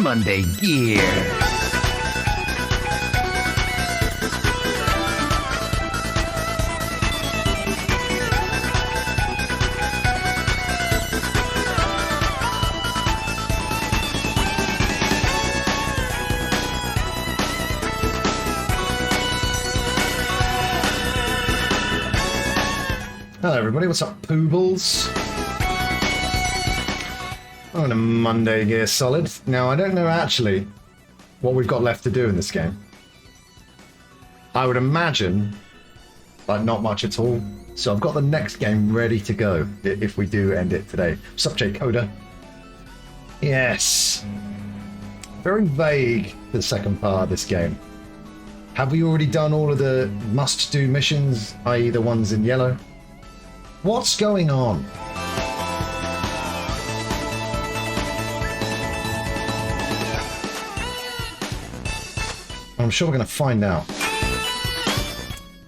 Monday Gear. Hello everybody, what's up Poobles? On a Monday Gear Solid. Now I don't know actually what we've got left to do in this game. I would imagine like not much at all. So I've got the next game ready to go if we do end it today. What's up J Coda? Yes. Very vague the second part of this game. Have we already done all of the must do missions, i.e. the ones in yellow? What's going on? I'm sure we're going to find out.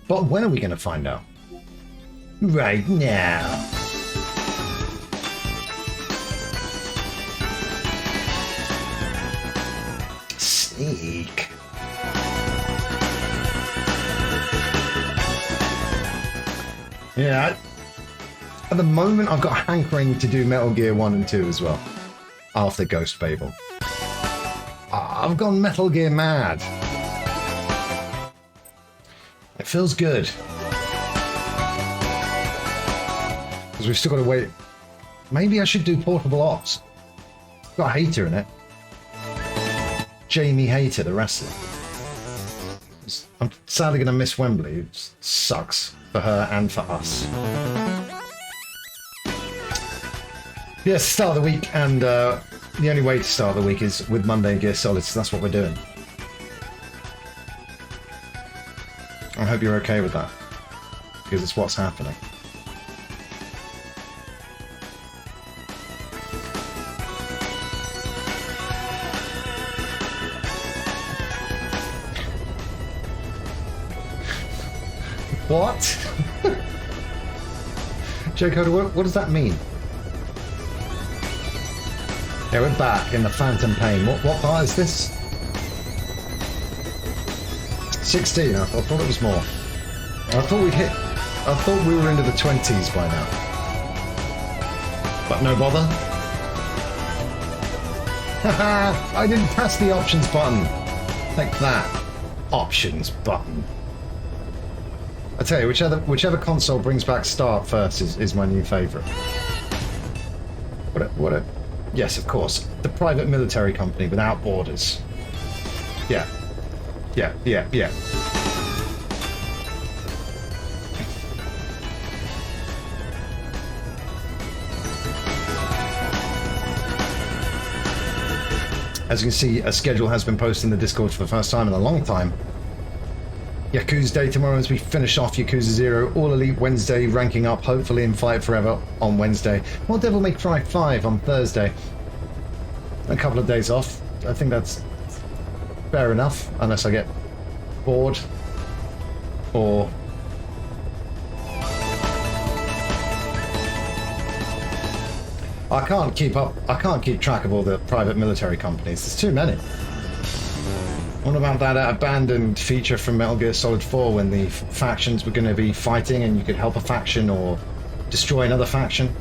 But when are we going to find out? Right now. Sneak. Yeah. At the moment, I've got a hankering to do Metal Gear 1 and 2 as well. After Ghost Babel. I've gone Metal Gear mad. It feels good. Because we've still got to wait. Maybe I should do Portable Ops. It's got a Hater in it. Jamie Hater, the wrestler. I'm sadly going to miss Wembley. It sucks for her and for us. Yes, start of the week, and the only way to start the week is with Monday Gear Solid, so that's what we're doing. I hope you're okay with that, because it's what's happening. What? Jacob, what does that mean? Yeah, we're back in the Phantom Pain. What part is this? 16. I thought it was more. I thought we were into the 20s by now. But no bother. Haha! I didn't press the options button. Like that. Options button. I tell you, whichever console brings back start first is my new favourite. What a yes, of course. The private military company without borders. Yeah. Yeah. As you can see, a schedule has been posted in the Discord for the first time in a long time. Yakuza Day tomorrow as we finish off Yakuza 0. All Elite Wednesday, ranking up hopefully in Fight Forever on Wednesday. More Devil May Cry 5 on Thursday. A couple of days off. I think that's fair enough, unless I get bored or I can't keep track of all the private military companies. There's too many. What about that abandoned feature from Metal Gear Solid 4 when the factions were going to be fighting and you could help a faction or destroy another faction?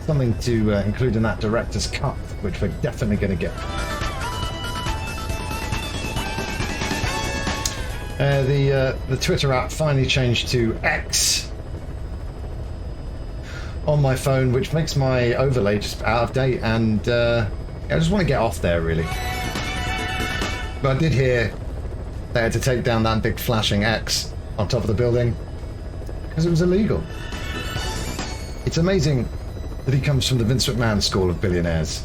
Something to include in that director's cut, which we're definitely going to get. The Twitter app finally changed to X on my phone, which makes my overlay just out of date, and I just want to get off there really. But I did hear they had to take down that big flashing X on top of the building because it was illegal. It's amazing that he comes from the Vince McMahon school of billionaires.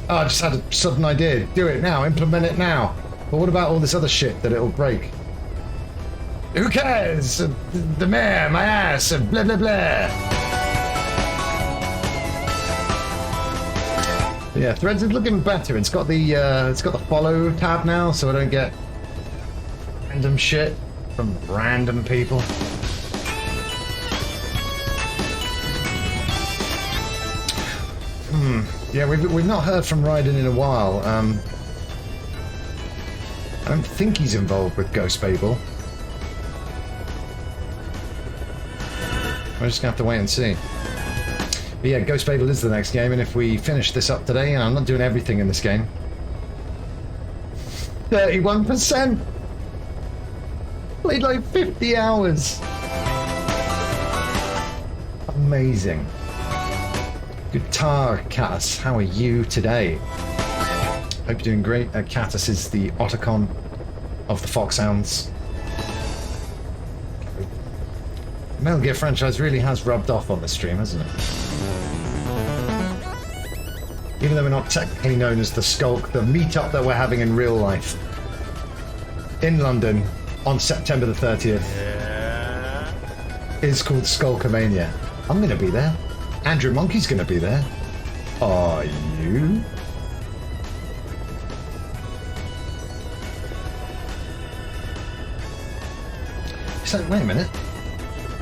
Oh, I just had a sudden idea. Do it now. Implement it now. But what about all this other shit that it'll break? Who cares? The mayor, my ass, blah blah blah. Yeah, Threads is looking better. It's got the follow tab now, so I don't get random shit from random people. Yeah, we've not heard from Raiden in a while. I don't think he's involved with Ghost Babel. We're just gonna have to wait and see. But yeah, Ghost Babel is the next game, and if we finish this up today, and I'm not doing everything in this game. 31%! Played like 50 hours! Amazing. Guitar Catus, how are you today? Hope you're doing great. Catus is the Otacon of the Foxhounds. The Metal Gear franchise really has rubbed off on the stream, hasn't it? Even though we're not technically known as the Skulk, the meetup that we're having in real life in London on September the 30th is called Skulkamania. I'm going to be there. Andrew Monkey's going to be there. Are you? It's like, wait a minute.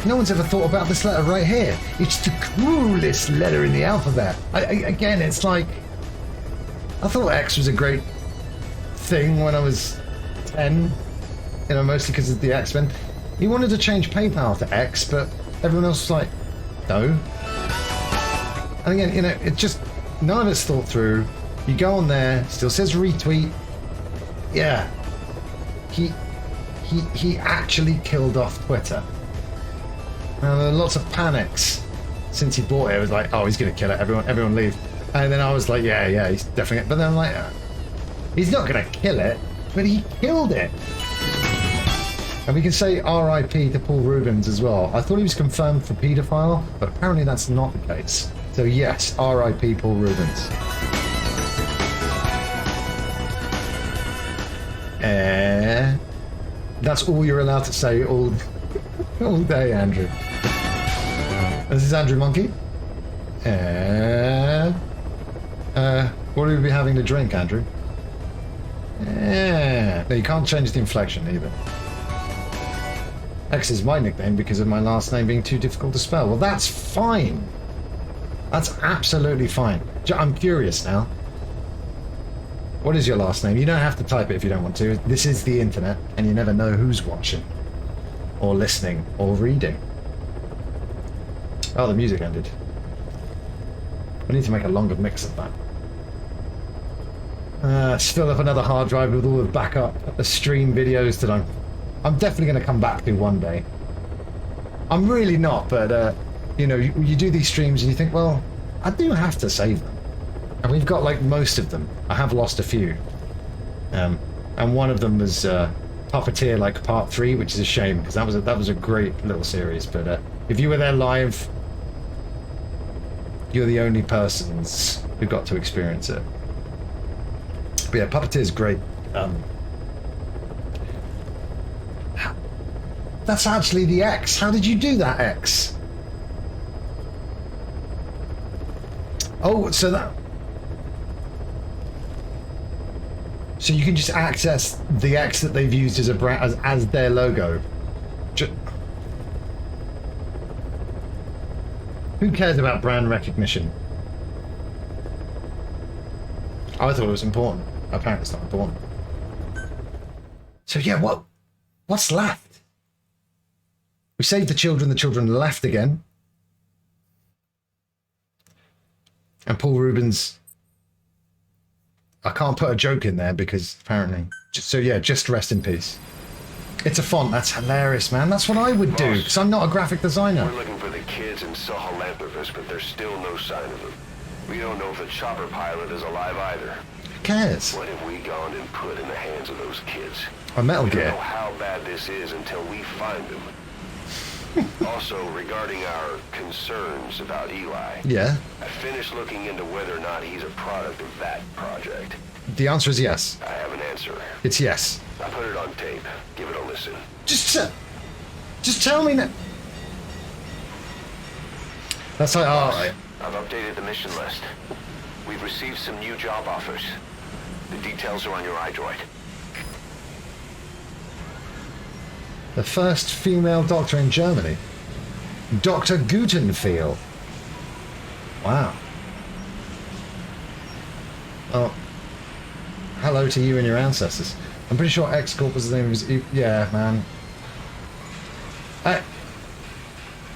No one's ever thought about this letter right here. It's the coolest letter in the alphabet. Again, it's like... I thought X was a great thing when I was 10. You know, mostly because of the X-Men. He wanted to change PayPal to X, but everyone else was like, no. And again, you know, it just... None of it's thought through. You go on there, still says retweet. Yeah. He actually killed off Twitter. Now, there were lots of panics since he bought it. It was like, oh, he's going to kill it. Everyone leave. And then I was like, yeah, he's definitely... But then I'm like, he's not going to kill it, but he killed it. And we can say RIP to Paul Rubens as well. I thought he was confirmed for paedophile, but apparently that's not the case. So yes, RIP Paul Rubens. That's all you're allowed to say all day, Andrew. This is Andrew Monkey. What will we be having to drink, Andrew? No, you can't change the inflection either. X is my nickname because of my last name being too difficult to spell. Well, that's fine. That's absolutely fine. I'm curious now. What is your last name? You don't have to type it if you don't want to. This is the internet, and you never know who's watching, or listening, or reading. Oh, the music ended. We need to make a longer mix of that. Let's fill up another hard drive with all the backup, the stream videos that I'm definitely going to come back to one day. I'm really not, but you know, you do these streams and you think, well, I do have to save them. And we've got like most of them. I have lost a few. And one of them was Puppeteer, like part 3, which is a shame because that was a great little series. But if you were there live, you're the only persons who got to experience it. But yeah, Puppeteer is great. That's actually the X. How did you do that, X? Oh, so you can just access the X that they've used as a brand, as their logo. Who cares about brand recognition? I thought it was important. Apparently it's not important. So yeah, what's left? We saved the children left again. And Paul Rubens, I can't put a joke in there because apparently, just rest in peace. It's a font, that's hilarious, man. That's what I would do, because I'm not a graphic designer. We're looking for the kids in Sahelanthropus, but there's still no sign of them. We don't know if the chopper pilot is alive either. Who cares? What have we gone and put in the hands of those kids? A Metal Gear. We don't know how bad this is until we find them. Also, regarding our concerns about Eli. Yeah? I finished looking into whether or not he's a product of that project. The answer is yes. I have an answer. It's yes. I put it on tape. Give it a listen. Just tell me that. That's like, alright. I've updated the mission list. We've received some new job offers. The details are on your iDroid. The first female doctor in Germany. Dr. Gutenfeel. Wow. Oh, hello to you and your ancestors. I'm pretty sure X-Corp was the name of his... Yeah, man.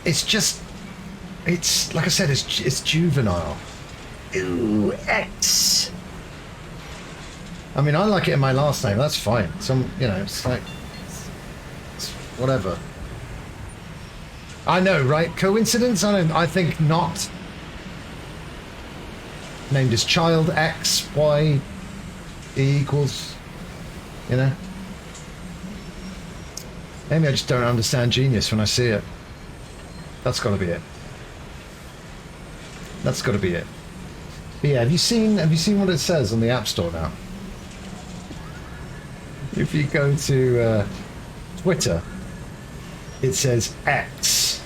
It's just... It's, like I said, it's juvenile. Ooh, X. I mean, I like it in my last name. That's fine. Some, you know, it's like... It's whatever. I know, right? Coincidence? I think not. Named his child X, Y, E equals, you know? Maybe I just don't understand genius when I see it. That's got to be it. That's got to be it. But yeah, have you seen what it says on the App Store now? If you go to Twitter, it says X.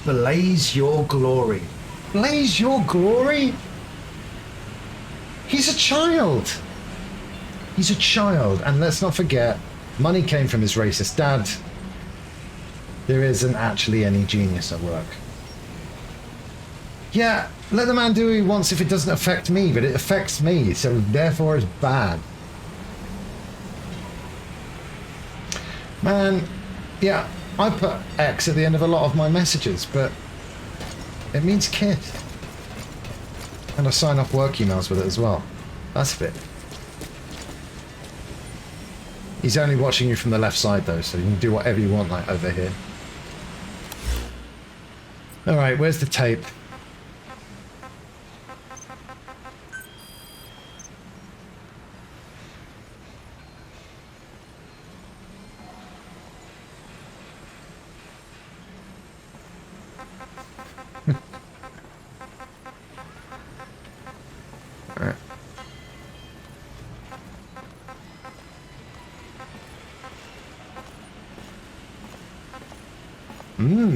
Blaze your glory. Blaze your glory? He's a child. He's a child. And let's not forget, money came from his racist dad. There isn't actually any genius at work. Yeah, let the man do what he wants if it doesn't affect me, but it affects me, so therefore it's bad. Man, yeah, I put X at the end of a lot of my messages, but it means kid. And I sign off work emails with it as well. That's a bit. He's only watching you from the left side though, so you can do whatever you want, like over here. Alright, where's the tape?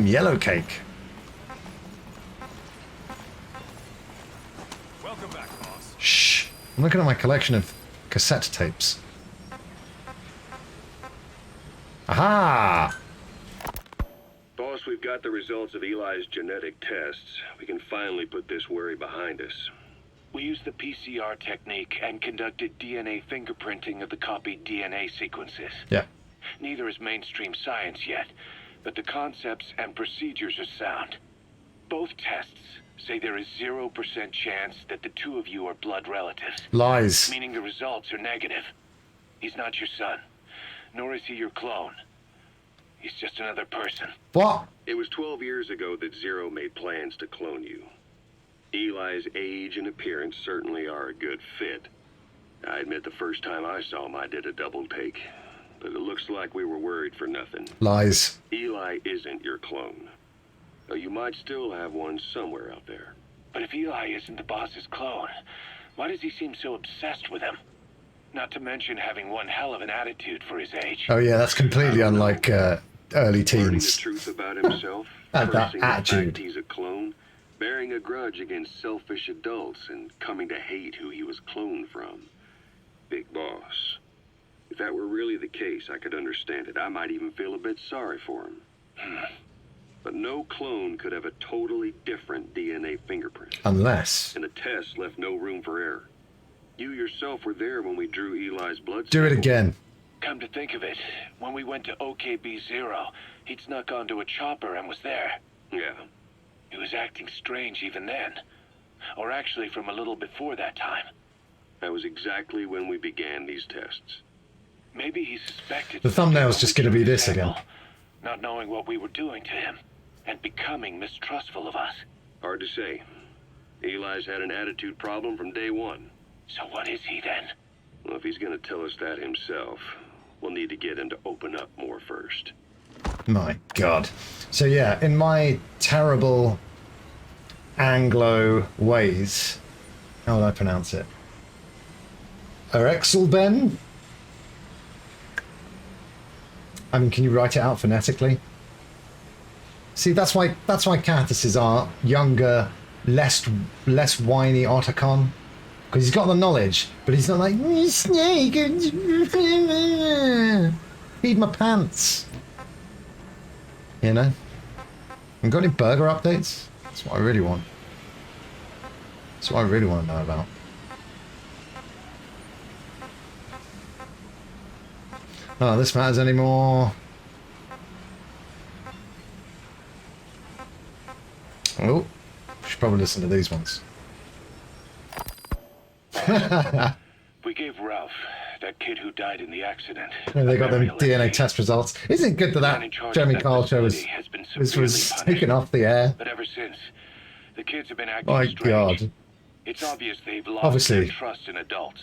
Yellow cake. Welcome back, boss. Shh. I'm looking at my collection of cassette tapes. Aha! Boss, we've got the results of Eli's genetic tests. We can finally put this worry behind us. We used the PCR technique and conducted DNA fingerprinting of the copied DNA sequences. Yeah. Neither is mainstream science yet, but the concepts and procedures are sound. Both tests say there is 0% chance that the two of you are blood relatives. Lies. Meaning the results are negative. He's not your son, nor is he your clone. He's just another person. What? It was 12 years ago that Zero made plans to clone you. Eli's age and appearance certainly are a good fit. I admit the first time I saw him I did a double take, but it looks like we were worried for nothing. Lies. Eli isn't your clone, though you might still have one somewhere out there. But if Eli isn't the boss's clone, why does he seem so obsessed with him? Not to mention having one hell of an attitude for his age. Oh yeah, that's completely unlike early Learning the teens. truth about himself, That cursing the attitude. fact he's a clone, bearing a grudge against selfish adults, and coming to hate who he was cloned from. Big boss. If that were really the case, I could understand it. I might even feel a bit sorry for him. But no clone could have a totally different DNA fingerprint. Unless. And the test left no room for error. You yourself were there when we drew Eli's blood Do it sample. again. Come to think of it, when we went to OKB-0, he'd snuck onto a chopper and was there. Yeah. He was acting strange even then. Or actually from a little before that time. That was exactly when we began these tests. Maybe he suspected... The thumbnail's just gonna be this sample, again. Not knowing what we were doing to him, and becoming mistrustful of us. Hard to say. Eli's had an attitude problem from day one. So what is he then? Well, if he's gonna tell us that himself, we'll need to get him to open up more first. My God. So yeah, in my terrible Anglo ways, how would I pronounce it? Erexelben? I mean, can you write it out phonetically? See, that's why Catus are younger, less whiny Otacon. Because he's got the knowledge, but he's not like, snake, feed my pants. You know? And got any burger updates? That's what I really want. That's what I really want to know about. Oh, this matters anymore. Oh, should probably listen to these ones. We gave Ralph, that kid who died in the accident, And they a got them burial DNA entry. test results. Isn't it good that The man that in charge of Jeremy that Kyle show was, facility has been this severely was punished. taken off the air? But ever since, the kids have been acting My strange. God. It's obvious they've lost Obviously. their trust in adults.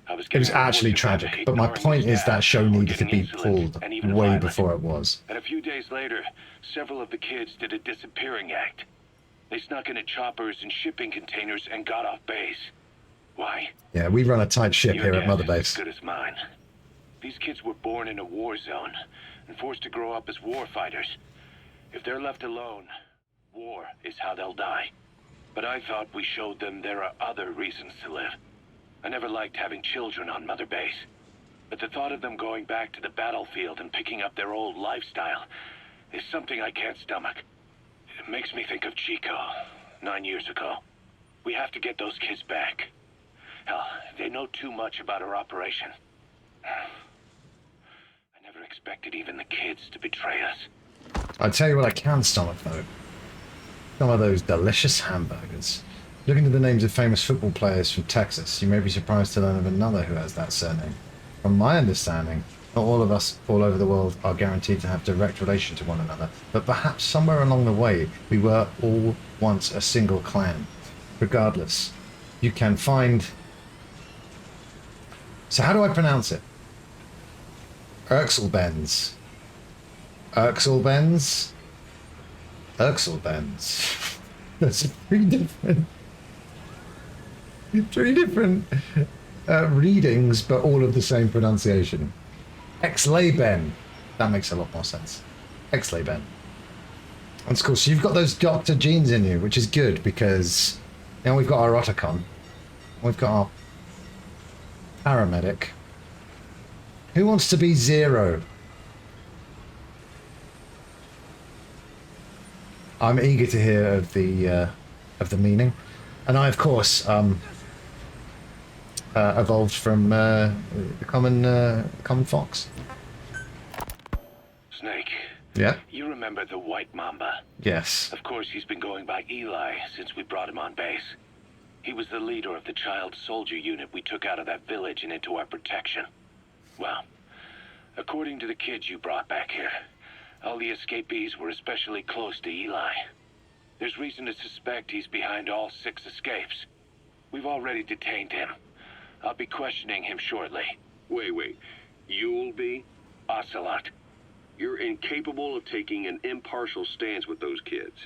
I was It was getting actually reports of them tragic, but my ignoring point the is that staff, show or needed to getting be insolent, pulled and even way violent. before it was. And a few days later, several of the kids did a disappearing act. They snuck into choppers and shipping containers and got off base. Why? Yeah, we run a tight ship Your here at guess Mother is Base. as good as mine. These kids were born in a war zone and forced to grow up as war fighters. If they're left alone, war is how they'll die. But I thought we showed them there are other reasons to live. I never liked having children on Mother Base. But the thought of them going back to the battlefield and picking up their old lifestyle is something I can't stomach. It makes me think of Chico, 9 years ago. We have to get those kids back. Hell, they know too much about our operation. I never expected even the kids to betray us. I'll tell you what I can stomach, though. Some of those delicious hamburgers. Looking at the names of famous football players from Texas, you may be surprised to learn of another who has that surname. From my understanding, not all of us all over the world are guaranteed to have direct relation to one another, but perhaps somewhere along the way we were all once a single clan. Regardless, you can find... So how do I pronounce it? Urxelbens. Urxelbens? Urxelbens. That's three different readings, but all of the same pronunciation. Exleben. That makes a lot more sense. Exleben. That's cool. So you've got those doctor genes in you, which is good because now we've got our Otacon. We've got our paramedic. Who wants to be Zero? I'm eager to hear of the meaning, and I, of course, evolved from the common fox. Snake. Yeah. You remember the White Mamba? Yes. Of course, he's been going by Eli since we brought him on base. He was the leader of the child soldier unit we took out of that village and into our protection. Well, according to the kids you brought back here, all the escapees were especially close to Eli. There's reason to suspect he's behind all 6 escapes. We've already detained him. I'll be questioning him shortly. Wait. You'll be? Ocelot. You're incapable of taking an impartial stance with those kids.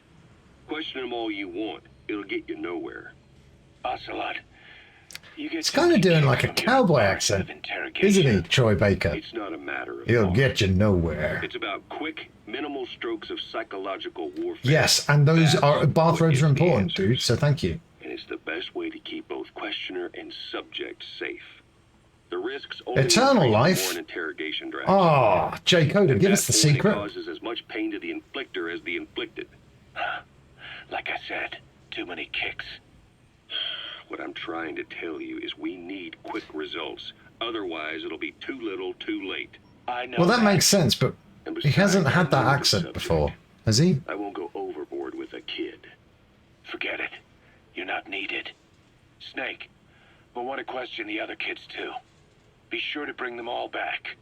Question them all you want. It'll get you nowhere. Ocelot. You get It's kind of doing like a cowboy accent, isn't he, Troy Baker? It's not a matter of He'll thought. get you nowhere. It's about quick, minimal strokes of psychological warfare. Yes, and those That's are bathrobes are what gives the important, dude. answers. So thank you. And it's the best way to keep both questioner and subject safe. The risks only Eternal increase life? more an interrogation drags. Ah, J. Coda, At give that us the point, secret. It causes as much pain to the inflictor as the inflicted. Like I said, too many kicks. What I'm trying to tell you is we need quick results. Otherwise, it'll be too little, too late. I know Well, that makes sense, but And he hasn't besides, had that I know the accent subject. before, has he? I won't go overboard with a kid. Forget it. You're not needed. Snake, we'll want to question the other kids too. Be sure to bring them all back.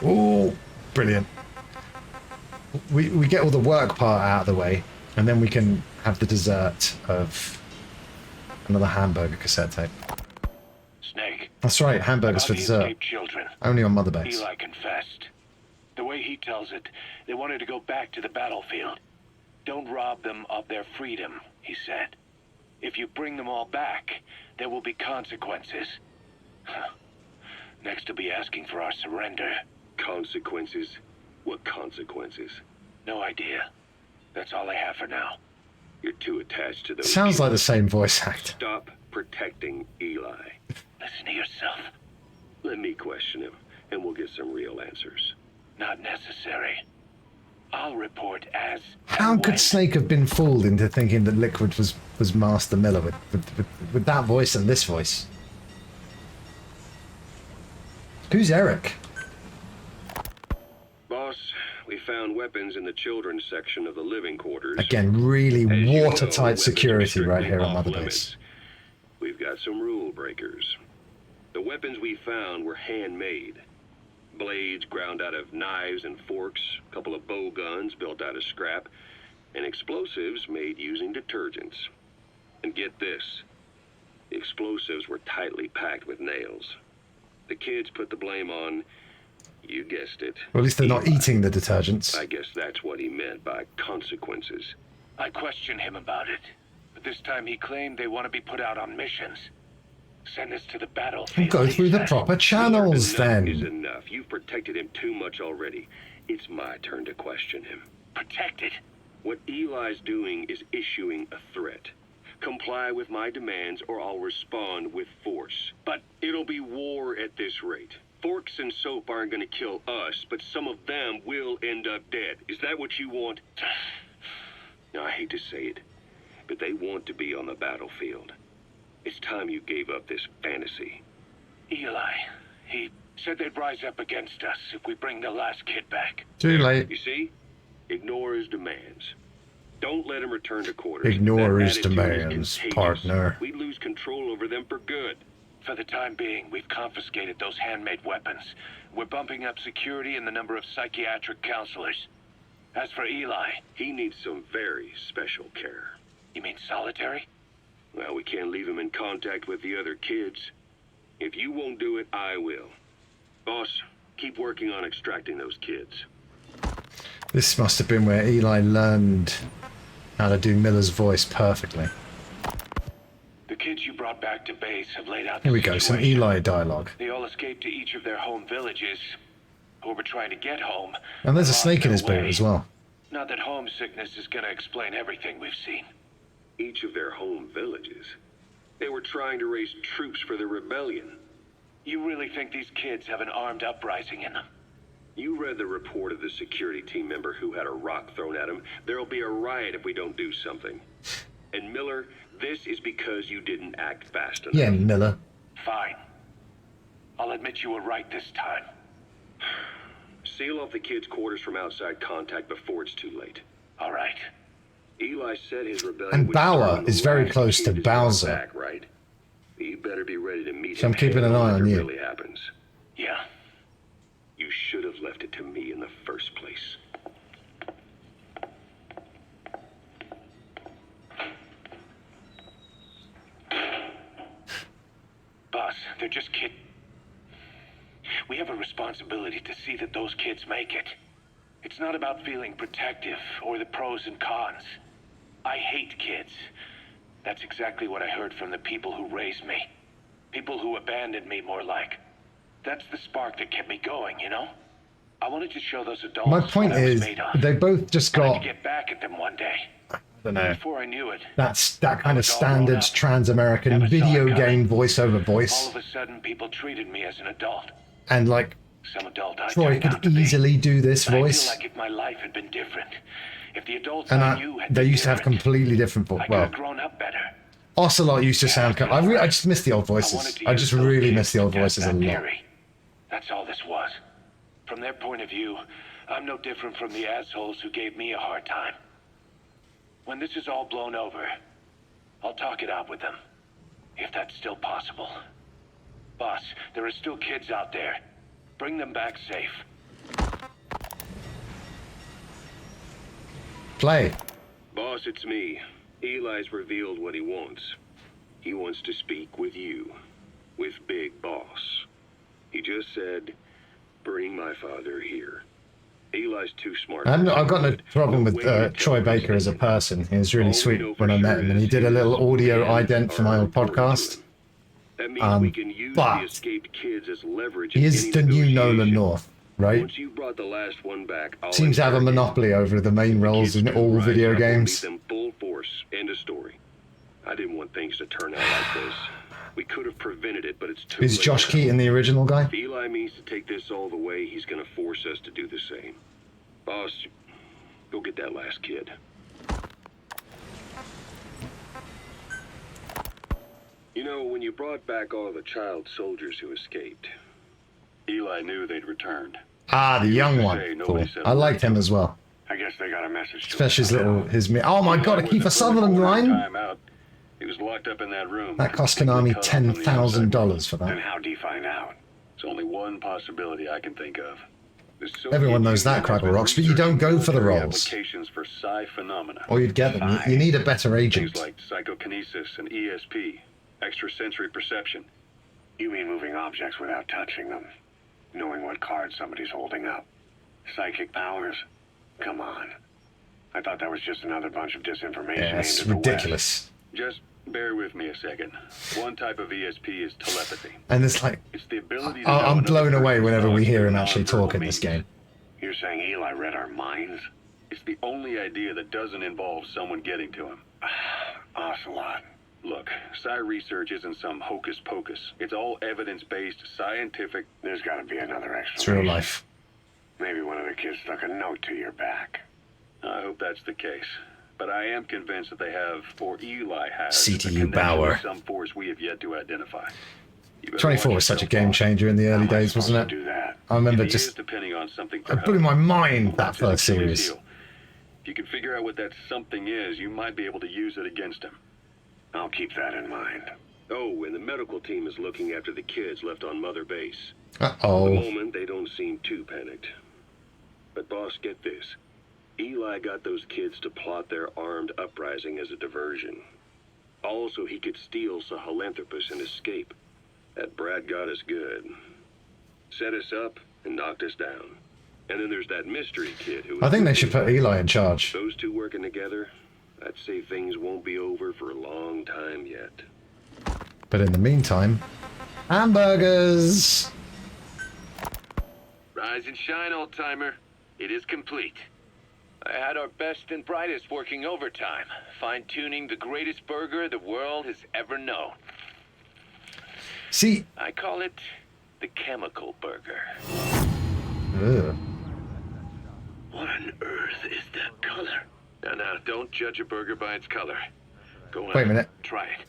Oh, brilliant. We get all the work part out of the way, and then we can have the dessert of another hamburger cassette tape. Snake. That's right, hamburgers about for the dessert. escaped children. Only on Mother Base. Eli confessed. The way he tells it, they wanted to go back to the battlefield. Don't rob them of their freedom, he said. If you bring them all back, there will be consequences. Next, he'll be asking for our surrender. Consequences? What consequences? No idea. That's all I have for now. You're too attached to those Sounds like the kids. same voice act. Stop protecting Eli. Listen to yourself. Let me question him, and we'll get some real answers. Not necessary. I'll report as... How and could when. Snake have been fooled into thinking that Liquid was Master Miller with that voice and this voice? Who's Eric? Boss, we found weapons in the children's section of the living quarters. Again, really As you know, watertight weapons are security right strictly here on off Mother limits. Base. We've got some rule breakers. The weapons we found were handmade. Blades ground out of knives and forks, a couple of bow guns built out of scrap, and explosives made using detergents. And get this, the explosives were tightly packed with nails. The kids put the blame on, you guessed it. Well, at least they're not Eli. eating the detergents. I guess that's what he meant by consequences. I questioned him about it, but this time he claimed they want to be put out on missions. Send us to the battlefield. We'll go he through the said. proper channels Enough is then. enough. You've protected him too much already. It's my turn to question him. Protected. What Eli's doing is issuing a threat. Comply with my demands or I'll respond with force. But it'll be war at this rate. Forks and soap aren't gonna kill us, but some of them will end up dead. Is that what you want? Now, I hate to say it, but they want to be on the battlefield. It's time you gave up this fantasy. Eli, he said they'd rise up against us if we bring the last kid back. Too late. You see? Ignore his demands. Don't let him return to quarters. Ignore That his attitude is demands, contagious. partner. We'd lose control over them for good. For the time being, we've confiscated those handmade weapons. We're bumping up security and the number of psychiatric counselors. As for Eli, He needs some very special care. you mean solitary? Well, we can't leave him in contact with the other kids. If you won't do it, I will. Boss, keep working on extracting those kids. This must have been where Eli learned how to do Miller's voice perfectly. The kids you brought back to base have laid out the Here we go, some situation. Eli dialogue. They all escaped to each of their home villages, or were trying to get home. And there's a lost snake in their his boot way. as well. Not that homesickness is gonna explain everything we've seen. Each of their home villages. They were trying to raise troops for the rebellion. You really think these kids have an armed uprising in them? You read the report of the security team member who had a rock thrown at him. There'll be a riot if we don't do something. And Miller, this is because you didn't act fast enough. Yeah, Miller. Fine. I'll admit you were right this time. Seal off the kids' quarters from outside contact before it's too late. All right. Eli said his rebellion And would Bauer start when the is very last close to kid is brought Bowser. Back, right? You better be ready to meet So him I'm keeping an head-on eye if on it you. really happens. Yeah. You should have left it to me in the first place. Boss, they're just kid... We have a responsibility to see that those kids make it. It's not about feeling protective or the pros and cons. I hate kids. That's exactly what I heard from the people who raised me. People who abandoned me, more like. That's the spark that kept me going, you know? I wanted to show those adults My point what I was is, made of. they both just I wanted got, to get back at them one day. I don't know, Before I knew it, that kind of was all grown standard up. trans-American Never saw video it game coming. voiceover all voice. of a sudden people treated me as an adult. And like, Some adult I Troy turned out could to be. easily do this But I voice. feel like if my life had been different, if the adults And I knew had they been used to have different, completely different I voice. could Well, have grown up better. Ocelot used to sound. I just miss the old I wanted voices. to I use just those really kids miss the to old get voices a that lot. Gary. That's all this was. From their point of view, I'm no different from the assholes who gave me a hard time. When this is all blown over, I'll talk it out with them. If that's still possible. Boss, there are still kids out there. Bring them back safe. Play. Boss, it's me. Eli's revealed what he wants. He wants to speak with you. With Big Boss. He just said, bring my father here. Eli's too smart. I've got no problem with Troy Baker as a person. He was really sweet when I met him, and he did a little audio ident for my old podcast. That means we can use but the escaped kids as leverage. He in is any the new Nolan negotiation. North, right? Once you brought the last one back, I'll Seems to have a interrogate monopoly over the main roles kids in to all rise video up and games. meet them full force. End of story. I didn't want things to turn out like this. We could have prevented it, but it's too Is late Josh now. Keaton the original guy? If Eli means to take this all the way, he's going to force us to do the same. Boss, Go get that last kid. You know, when you brought back all the child soldiers who escaped, Eli knew they'd returned. Ah, the young one. Cool. I liked him as well. I guess they got a message to Especially his him. little, his... Oh my god, a Kiefer Sutherland line? Out. He was locked up in that room. That cost Konami $10,000 for Then that. how'd he find out? It's only one possibility I can think of. Everyone knows that, Crackle Rocks, but you don't go for the roles. Applications for psi phenomena. Or you'd get them. You need a better agent. Things like psychokinesis and ESP, extrasensory perception. You mean moving objects without touching them? Knowing what cards somebody's holding up? Psychic powers? Come on. I thought that was just another bunch of disinformation. Yeah, it's aimed at the ridiculous. West. Just bear with me a second. One type of ESP is telepathy. And it's like... It's the ability to I'm blown away whenever we hear him know actually nonverbal talk in this means. game. You're saying Eli read our minds? It's the only idea that doesn't involve someone getting to him. Ocelot. Look, psi research isn't some hocus pocus. It's all evidence-based, scientific... There's got to be another explanation. It's real life. Maybe one of the kids stuck a note to your back. I hope that's the case. But I am convinced that they have, or Eli has, CTU Bauer. some force we have yet to identify. 24 was such a game changer in the early days, wasn't it? I remember just... It blew my mind, that first series. If you can figure out what that something is, you might be able to use it against him. I'll keep that in mind. Oh, and the medical team is looking after the kids left on Mother Base. Uh-oh. At the moment, they don't seem too panicked. But boss, get this. Eli got those kids to plot their armed uprising as a diversion. Also, he could steal Sahelanthropus and escape. That Brad got us good. Set us up and knocked us down. And then there's that mystery kid who... I think they should put Eli in charge. Those two working together, I'd say things won't be over for a long time yet. But in the meantime, hamburgers! Rise and shine, old-timer. It is complete. I had our best and brightest working overtime, fine-tuning the greatest burger the world has ever known. See... I call it the chemical burger. Ugh. What on earth is that color? Now, don't judge a burger by its color. Go on. Wait a minute. Try it.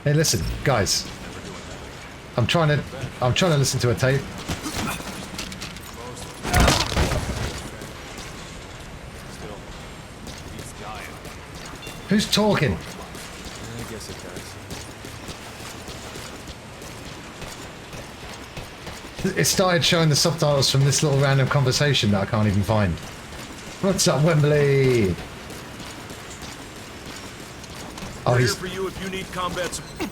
Hey, listen, guys. I'm trying to listen to a tape. Who's talking? I guess it does. It started showing the subtitles from this little random conversation that I can't even find. What's up, Wembley? Oh, We're here he's... for you if you need combat support.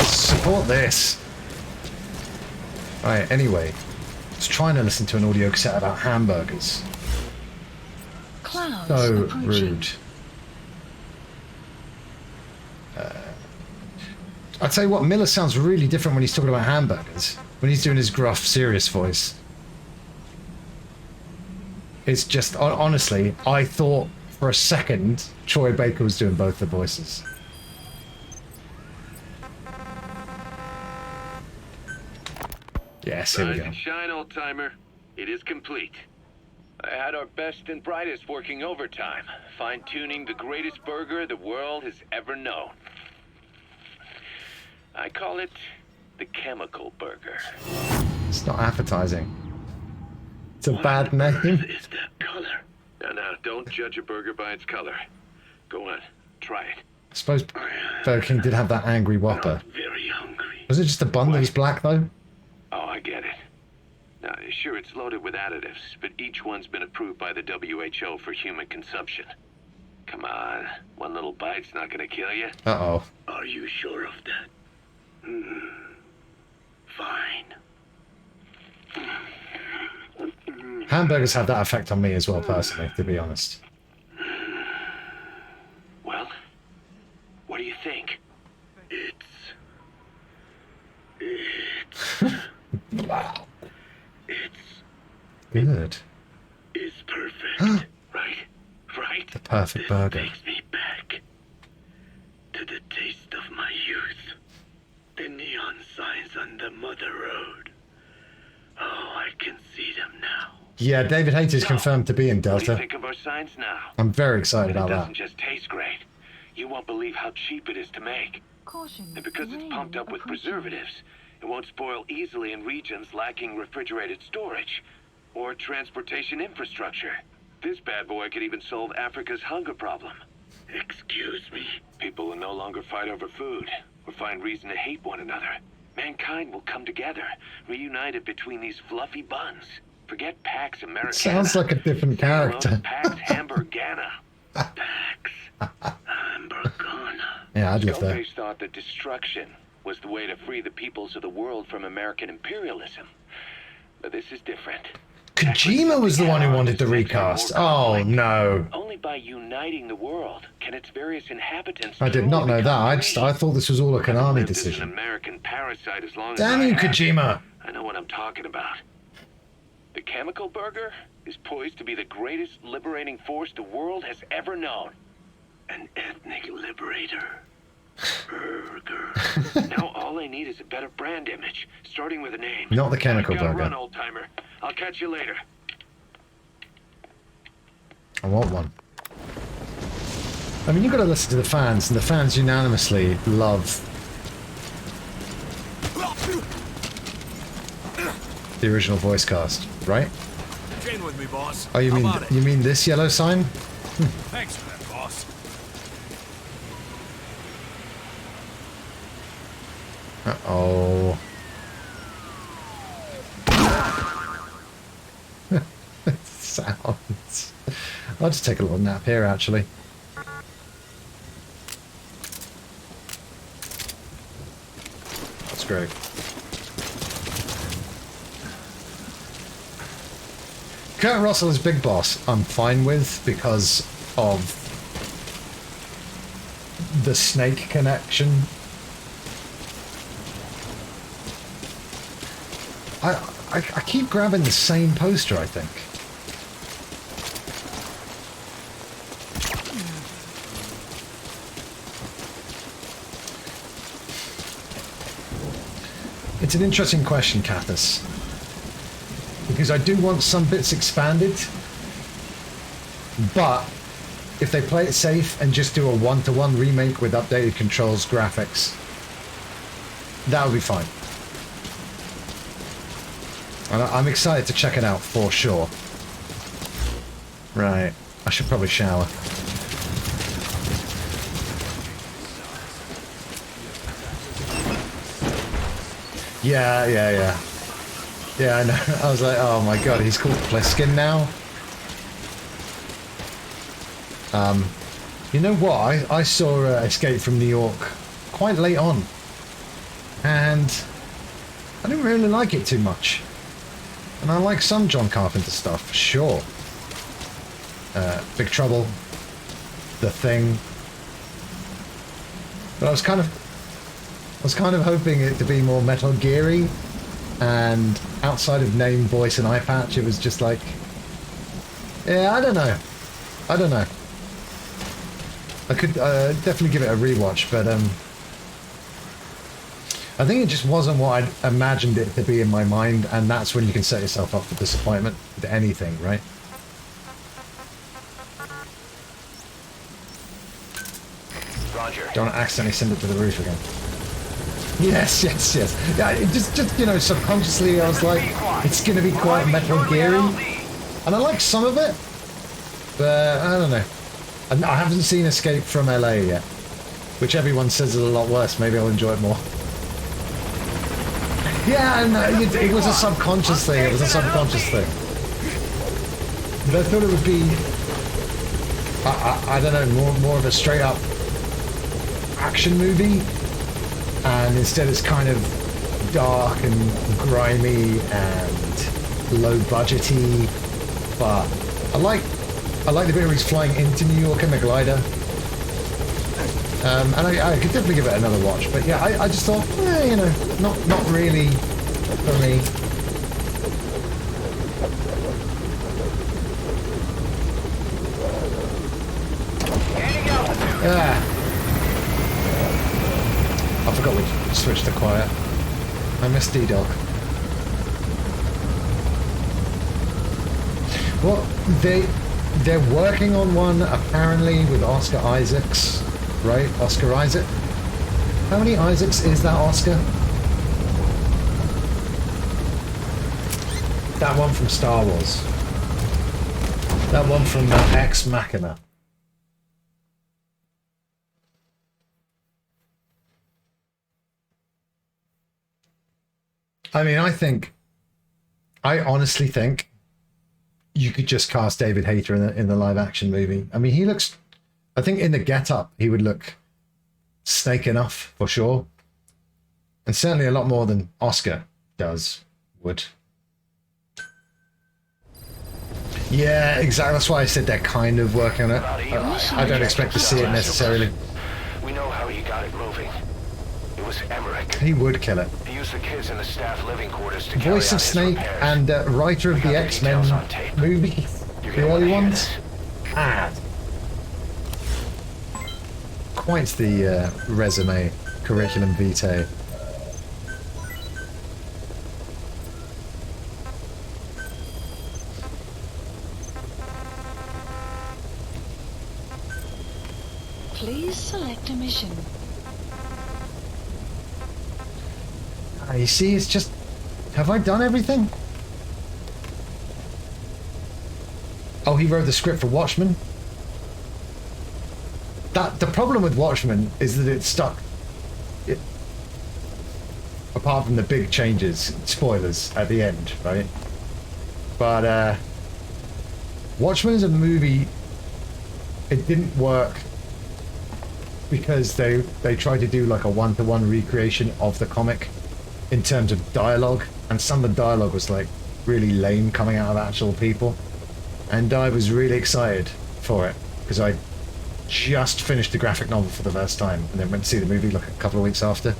Support this. Right, anyway. I was trying to listen to an audio cassette about hamburgers. Clouds So approaching. rude. I'll tell you what, Miller sounds really different when he's talking about hamburgers. When he's doing his gruff, serious voice. It's just, honestly, I thought for a second Troy Baker was doing both the voices. Yes, here we Rise go. and shine, old-timer. It is complete. I had our best and brightest working overtime, fine-tuning the greatest burger the world has ever known. I call it the chemical burger. It's not appetizing. It's a bad name. Is that color? Now, don't judge a burger by its color. Go on, try it. I suppose Burger King did have that angry Whopper. Very hungry. Was it just a bun that was black, though? Oh, I get it. Now, sure, it's loaded with additives, but each one's been approved by the WHO for human consumption. Come on, one little bite's not gonna kill you. Uh-oh. Are you sure of that? Fine. Hamburgers have that effect on me as well, personally, to be honest. Well, what do you think? Wow. It's Good. perfect. Right? The perfect burger. Takes me back to the taste of my youth. The neon signs on the Mother Road. Oh, I can see them now. Yeah, David Hayter is So, confirmed to be in What do you Delta. think of our signs now? I'm very excited It about doesn't that. just taste great. You won't believe how cheap it is to make. Caution. And because it's rain pumped up with approaching. preservatives, it won't spoil easily in regions lacking refrigerated storage or transportation infrastructure. This bad boy could even solve Africa's hunger problem. Excuse me. People will no longer fight over food or find reason to hate one another. Mankind will come together, reunited between these fluffy buns. Forget Pax Americana. Sounds like a different character. Pax Hamburgana. Pax Hamburgana. Yeah, I'd live there. Skullface thought that destruction was the way to free the peoples of the world from American imperialism. But this is different. Kojima was the one who wanted the recast. Oh, no. Only by uniting the world can its various inhabitants. I did not know that. I thought this was all a I've Konami lived as decision. an American parasite as long Damn as you, I have. Kojima. I know what I'm talking about. The chemical burger is poised to be the greatest liberating force the world has ever known. An ethnic liberator. Burger. Now all I need is a better brand image, starting with a name. Not the chemical Gotta burger. run, old timer. I'll catch you later. I want one. I mean, you've got to listen to the fans, and the fans unanimously love the original voice cast, right? Chain with me, boss. Oh, you How mean about it? you mean this yellow sign? Thanks for that, boss. Uh-oh. Sounds. I'll just take a little nap here, actually. That's great. Kurt Russell is Big Boss. I'm fine with because of the snake connection. I keep grabbing the same poster, I think. It's an interesting question, Cathus. Because I do want some bits expanded, but if they play it safe and just do a one-to-one remake with updated controls, graphics, that would be fine. And I'm excited to check it out for sure. Right, I should probably shower. Yeah. Yeah, I know. I was like, oh my god, he's called Pliskin now? You know what? I saw Escape from New York quite late on. And I didn't really like it too much. And I like some John Carpenter stuff, sure. Big Trouble, The Thing. But I was kind of hoping it to be more Metal Geary, and outside of name, voice, and eye patch, it was just like, yeah, I don't know. I could definitely give it a rewatch, but I think it just wasn't what I'd imagined it to be in my mind, and that's when you can set yourself up for disappointment with anything, right? Roger. Don't accidentally send it to the roof again. Yes. Yeah, it just you know, subconsciously I was like, it's gonna be quite Metal Geary, and I like some of it, but I don't know. I haven't seen Escape from LA yet, which everyone says is a lot worse. Maybe I'll enjoy it more. Yeah, and it was a subconscious thing. But I thought it would be, I don't know, more of a straight up action movie, and instead it's kind of dark and grimy and low budgety. But I like the bit where he's flying into New York in the glider. And I could definitely give it another watch, but yeah, I just thought, you know, not really for me. Yeah. I forgot we switched to quiet. I missed D-Dog. Well, they're working on one apparently with Oscar Isaacs, right? Oscar Isaac. How many Isaacs is that, Oscar? That one from Star Wars. That one from Ex Machina. I mean, I honestly think you could just cast David Hayter in the live action movie. I mean, he looks, I think in the get-up, he would look Snake enough, for sure. And certainly a lot more than Oscar would. Yeah, exactly. That's why I said they're kind of working on it. I don't expect to see it necessarily. We know how he got it moving. It was Emmerich. He would kill it. He used the kids in the staff living quarters to Voice of Snake and writer of the X-Men movie, the early ones. Quite the resume, curriculum vitae. Please select a mission. You see, it's just... Have I done everything? Oh, he wrote the script for Watchmen? The problem with Watchmen is that it's stuck. Apart from the big changes, spoilers at the end, right? But Watchmen is a movie. It didn't work because they tried to do like a one-to-one recreation of the comic in terms of dialogue, and some of the dialogue was like really lame coming out of actual people, and I was really excited for it because I just finished the graphic novel for the first time and then went to see the movie like a couple of weeks after,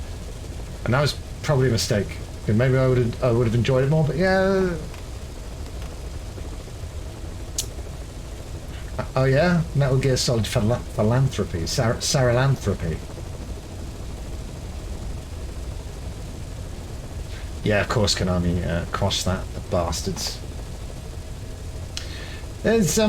and that was probably a mistake because maybe I would have enjoyed it more. But yeah. Oh yeah, Metal Gear Solid Philanthropy, Saralanthropy. Yeah, of course Konami crossed that, the bastards. There's I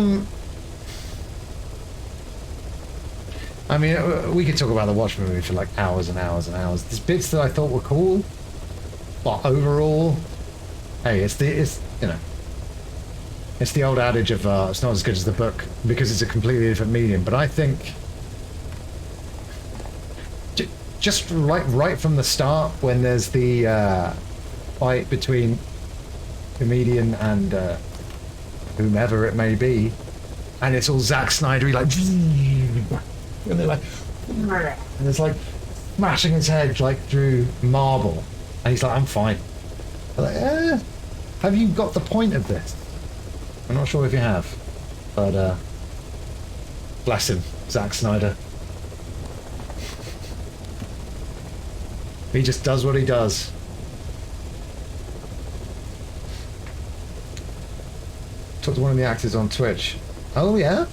mean, we could talk about the Watchmen movie for like hours and hours and hours. There's bits that I thought were cool, but overall, hey, it's you know, it's the old adage of it's not as good as the book because it's a completely different medium. But I think just right from the start, when there's the fight between comedian and whomever it may be, and it's all Zack Snyder-y, like, and they're like, and it's like smashing his head like through marble, and he's like, I'm fine. I'm like, have you got the point of this? I'm not sure if you have, but bless him, Zack Snyder. He just does what he does. Talked to one of the actors on Twitch. Oh yeah?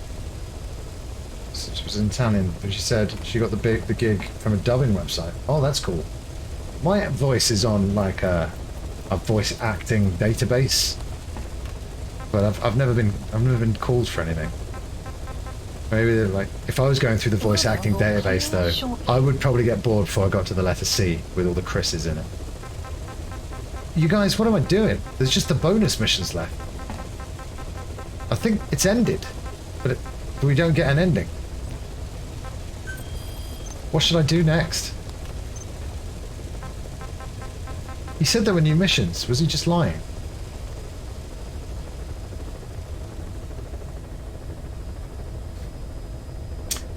She was in Italian, but she said she got the gig from a dubbing website. Oh, that's cool. My voice is on like a voice acting database, but I've never been called for anything. Maybe like if I was going through the voice acting database though, I would probably get bored before I got to the letter C with all the Chris's in it. You guys, what am I doing? There's just the bonus missions left. I think it's ended, but we don't get an ending. What should I do next? He said there were new missions. Was he just lying?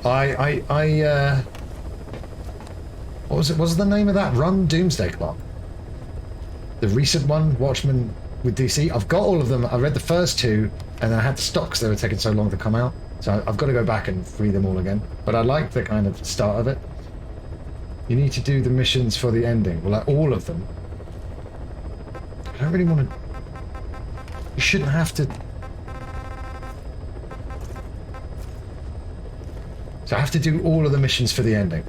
What was it? What was the name of that run? Doomsday Clock. The recent one, Watchmen with DC. I've got all of them. I read the first two, and then I had to stop because they were taking so long to come out. So I've got to go back and read them all again. But I like the kind of start of it. You need to do the missions for the ending. Well, like all of them. I don't really want to... You shouldn't have to... So I have to do all of the missions for the ending.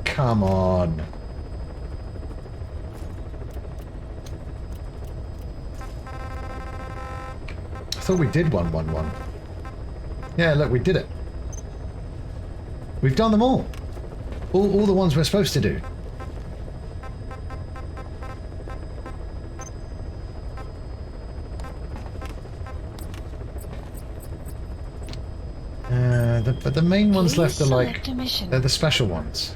Come on. I thought we did 111. Yeah, look, we did it. We've done them all. All the ones we're supposed to do. But the main ones left are like, they're the special ones.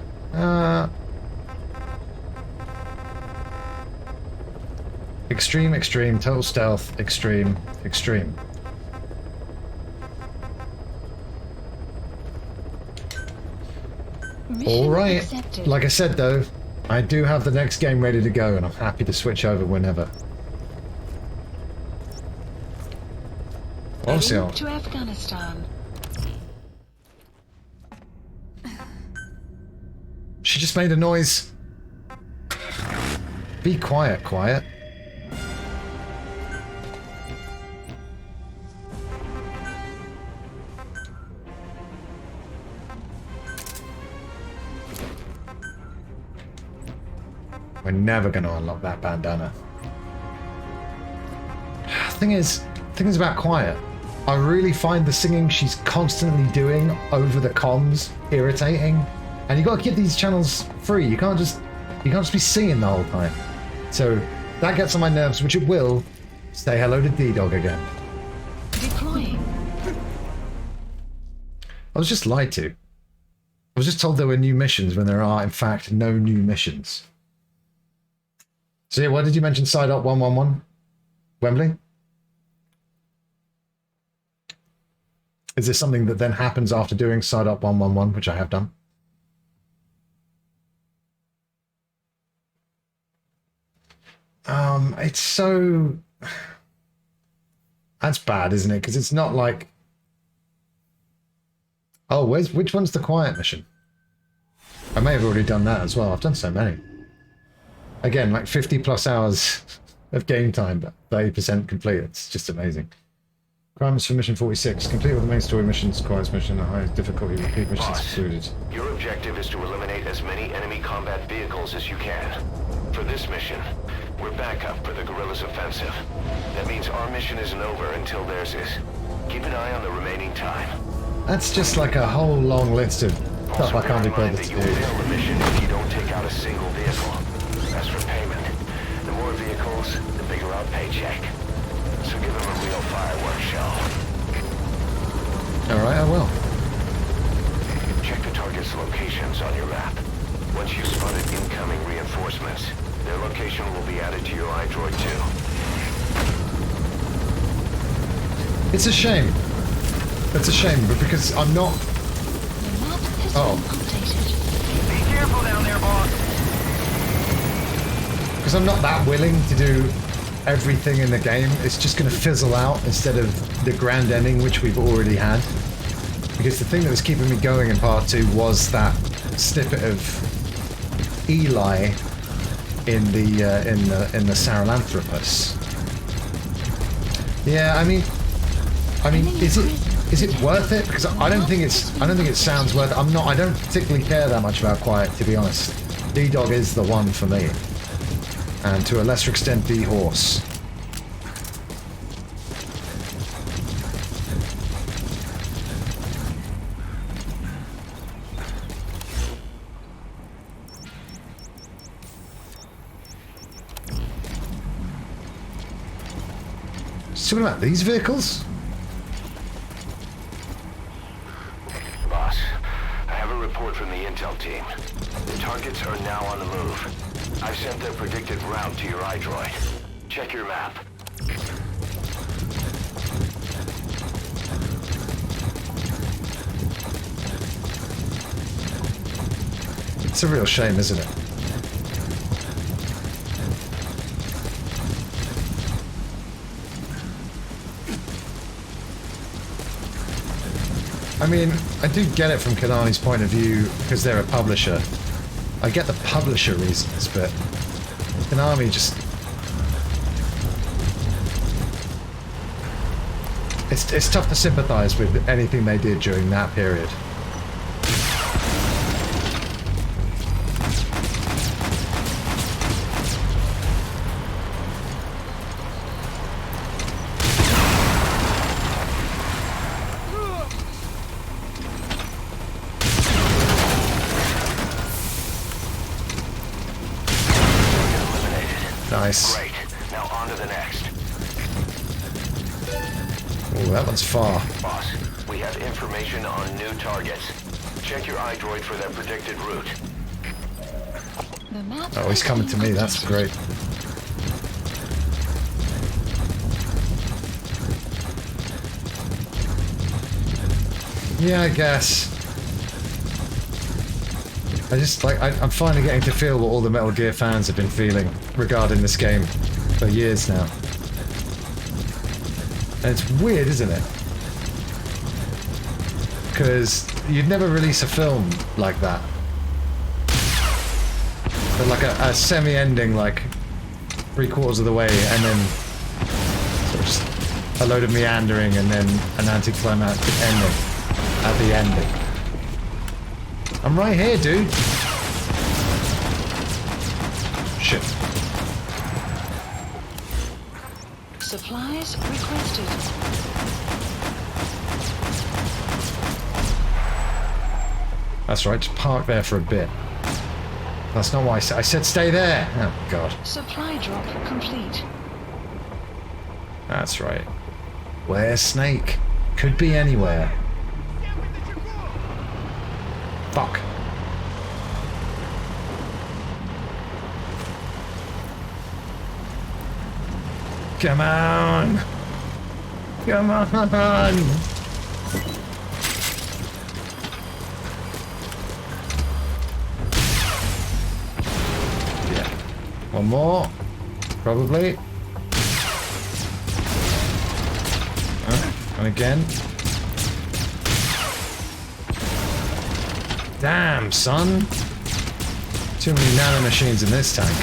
Extreme, extreme, total stealth, extreme, extreme. All right. Like I said, though, I do have the next game ready to go, and I'm happy to switch over whenever. Also, to Afghanistan. she just made a noise. Be quiet, quiet. We're never going to unlock that bandana. Thing is about Quiet, I really find the singing she's constantly doing over the comms irritating. And you got to keep these channels free. You can't just be singing the whole time. So that gets on my nerves, which it will. Say hello to D-Dog again. Deploying. I was just lied to. I was just told there were new missions when there are, in fact, no new missions. So yeah, why did you mention Side Up 111? Wembley? Is this something that then happens after doing Side Up 111, which I have done? It's so... That's bad, isn't it? Because it's not like... Oh, which one's the Quiet mission? I may have already done that as well. I've done so many. Again, like 50 plus hours of game time, but 30% complete. It's just amazing. Crimes for mission 46. Complete all the main story missions, Quiet's mission, the highest difficulty, repeat missions excluded. Your objective is to eliminate as many enemy combat vehicles as you can. For this mission, we're backup for the guerrillas' offensive. That means our mission isn't over until theirs is. Keep an eye on the remaining time. That's just like a whole long list of stuff I can't be bothered to do. You'll fail the mission if you don't take out a single vehicle. As for payment, the more vehicles, the bigger our paycheck. So give them a real fireworks show. Alright, I will. Check the target's locations on your map. Once you've spotted incoming reinforcements, their location will be added to your iDroid too. It's a shame. It's a shame, but because I'm not... The map has Oh. been updated. Be careful down there, boss. Because I'm not that willing to do everything in the game, it's just going to fizzle out instead of the grand ending, which we've already had. Because the thing that was keeping me going in part 2 was that snippet of Eli in the Sahelanthropus. Yeah, I mean, is it worth it? Because I don't think it sounds worth it. I don't particularly care that much about Quiet, to be honest. D-Dog is the one for me. And to a lesser extent, D-Horse. Talking about these vehicles? Boss, I have a report from the intel team. The targets are now on the move. I've sent their predicted route to your iDroid. Check your map. It's a real shame, isn't it? I mean, I do get it from Konami's point of view because they're a publisher. I get the publisher reasons, but Konami just... It's tough to sympathize with anything they did during that period. Nice. Great. Now on to the next. Oh, that one's far. Boss, we have information on new targets. Check your iDroid for their predicted route. The map Oh, he's has coming to been me. That's updated. great. Yeah, I guess. I just like I'm finally getting to feel what all the Metal Gear fans have been feeling regarding this game for years now. And it's weird, isn't it? Because you'd never release a film like that. But like a semi-ending, like 3/4 of the way, and then sort of just a load of meandering, and then an anticlimactic ending at the ending. I'm right here, dude. Shit. Supplies requested. That's right, just park there for a bit. That's not why I said stay there. Oh, God. Supply drop complete. That's right. Where's Snake? Could be anywhere. Fuck. Come on! Come on! Yeah. One more. Probably. And again. Damn, son. Too many nanomachines in this tank.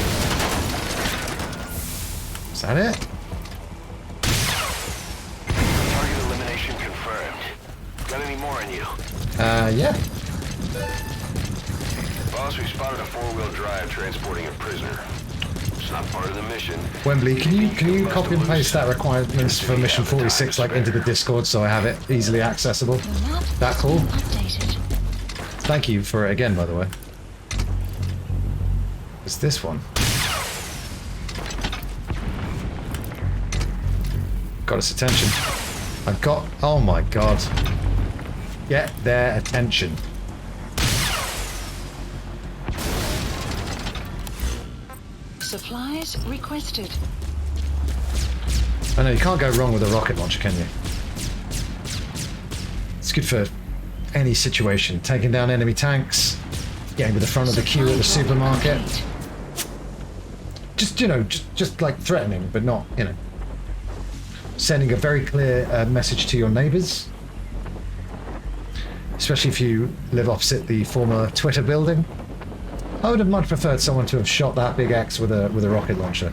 Is that it? Target elimination confirmed. Got any more on you? Yeah. Boss, we spotted a 4-wheel drive transporting a prisoner. It's not part of the mission. Wembley, can you copy and paste that requirements for mission 46 like into the Discord so I have it easily accessible? The map That has cool? been updated. Thank you for it again, by the way. It's this one. Got its attention. I've got... Oh my god. Get their attention. Supplies requested. I know, you can't go wrong with a rocket launcher, can you? It's good for any situation. Taking down enemy tanks, getting to the front of the queue at the Supply drop supermarket. complete. Just, you know, just like threatening, but not, you know. Sending a very clear message to your neighbors. Especially if you live opposite the former Twitter building. I would have much preferred someone to have shot that big X with a rocket launcher.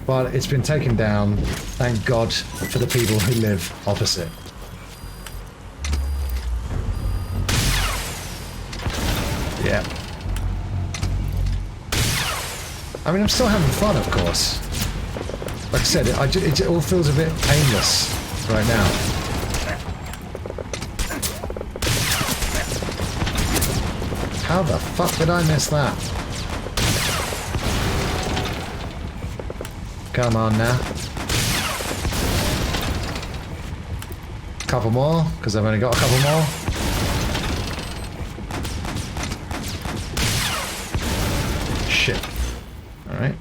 But it's been taken down, thank God for the people who live opposite. Yeah. I mean, I'm still having fun, of course. Like I said, it all feels a bit aimless right now. How the fuck did I miss that? Come on now. Couple more, because I've only got a couple more. Shit. Alright.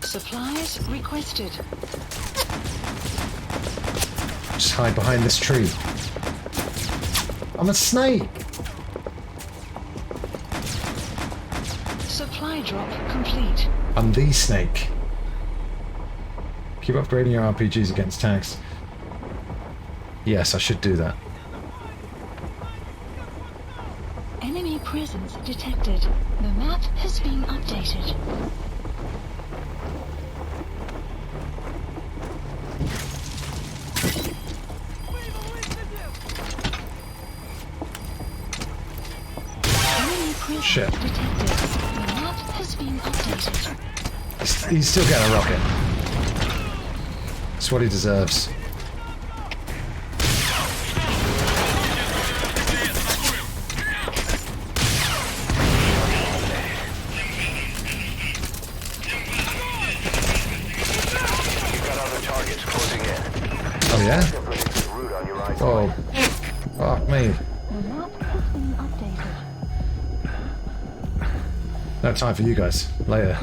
Supplies requested. Just hide behind this tree. I'm a snake! Supply drop complete. I'm the snake. Keep upgrading your RPGs against tanks. Yes, I should do that. Enemy presence detected. The map has been updated. Enemy presence Shit. detected. The map has been updated. He's still getting a rocket. It's what he deserves. Whoa. Fuck me. The map has been updated. No time for you guys. Later.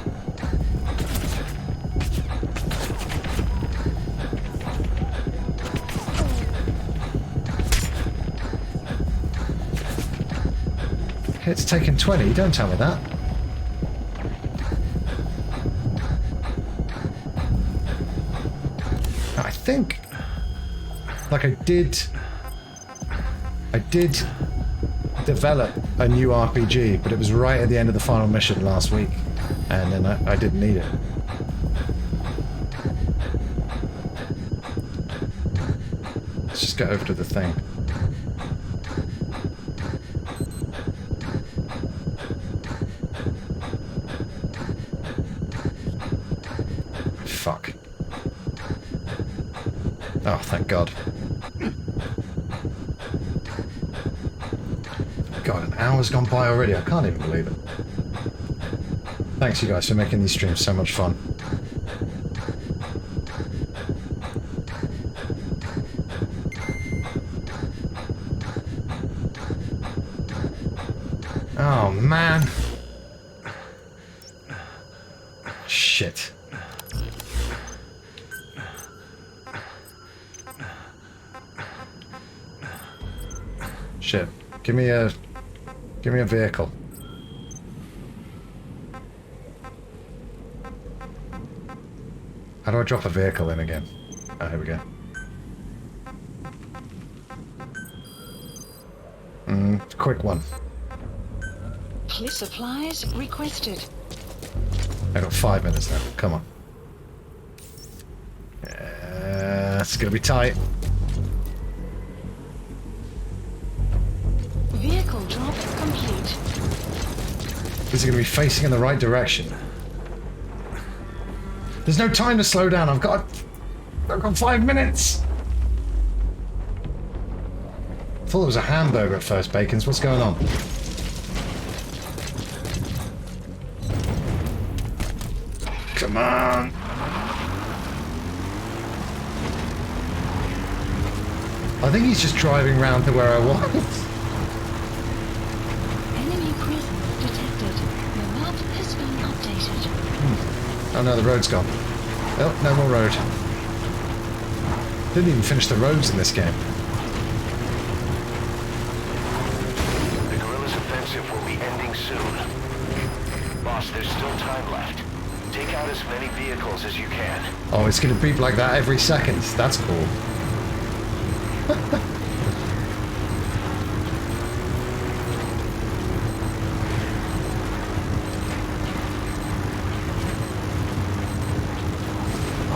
It's taken 20, don't tell me that. I think, like I did develop a new RPG, but it was right at the end of the final mission last week, and then I didn't need it. Let's just get over to the thing. Fuck. Oh, thank God. God, an hour's gone by already. I can't even believe it. Thanks, you guys, for making these streams so much fun. Oh, man. Shit. Shit. Give me a vehicle. How do I drop a vehicle in again? Oh, here we go. Quick one. Key supplies requested. I got 5 minutes now. Come on. It's gonna be tight. Vehicle drop complete. Is it gonna be facing in the right direction? There's no time to slow down. I've got 5 minutes. I thought it was a hamburger at first, Bacons. What's going on? Come on. I think he's just driving round to where I was. Enemy presence detected. The map has been updated. Oh no, the road's gone. Oh, no more road. Didn't even finish the roads in this game. The guerrillas' offensive will be ending soon. Boss, there's still time left. Take out as many vehicles as you can. Oh, it's gonna beep like that every second. That's cool.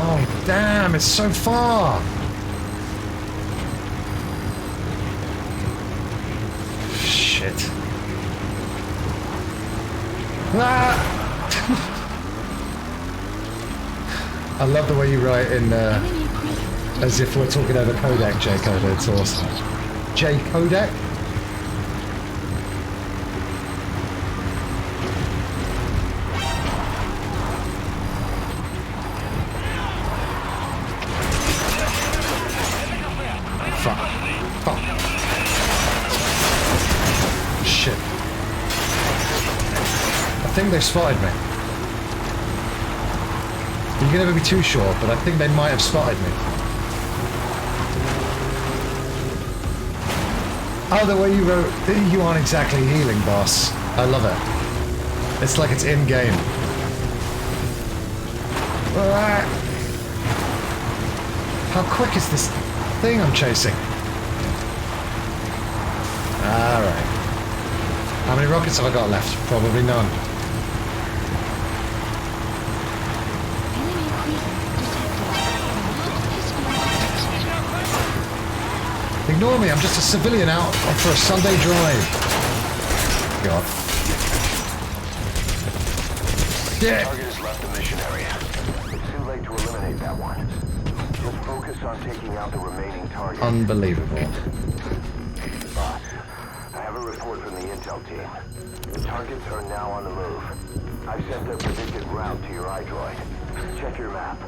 Oh, damn, it's so far. Shit. Ah! I love the way you write in, as if we're talking over codec, J-Codec. It's awesome. J-Codec? Fuck. Fuck. Shit. I think they've spotted me. You can never be too sure, but I think they might have spotted me. Oh, the way you wrote, you aren't exactly healing, boss. I love it. It's like it's in-game. How quick is this thing I'm chasing? Alright. How many rockets have I got left? Probably none. Ignore me, I'm just a civilian out for a Sunday drive. God. Yeah. Target has left the mission area. It's too late to eliminate that one. Just focus on taking out the remaining targets. Unbelievable. Boss, I have a report from the intel team. The targets are now on the move. I've sent their predicted route to your iDroid. Check your map.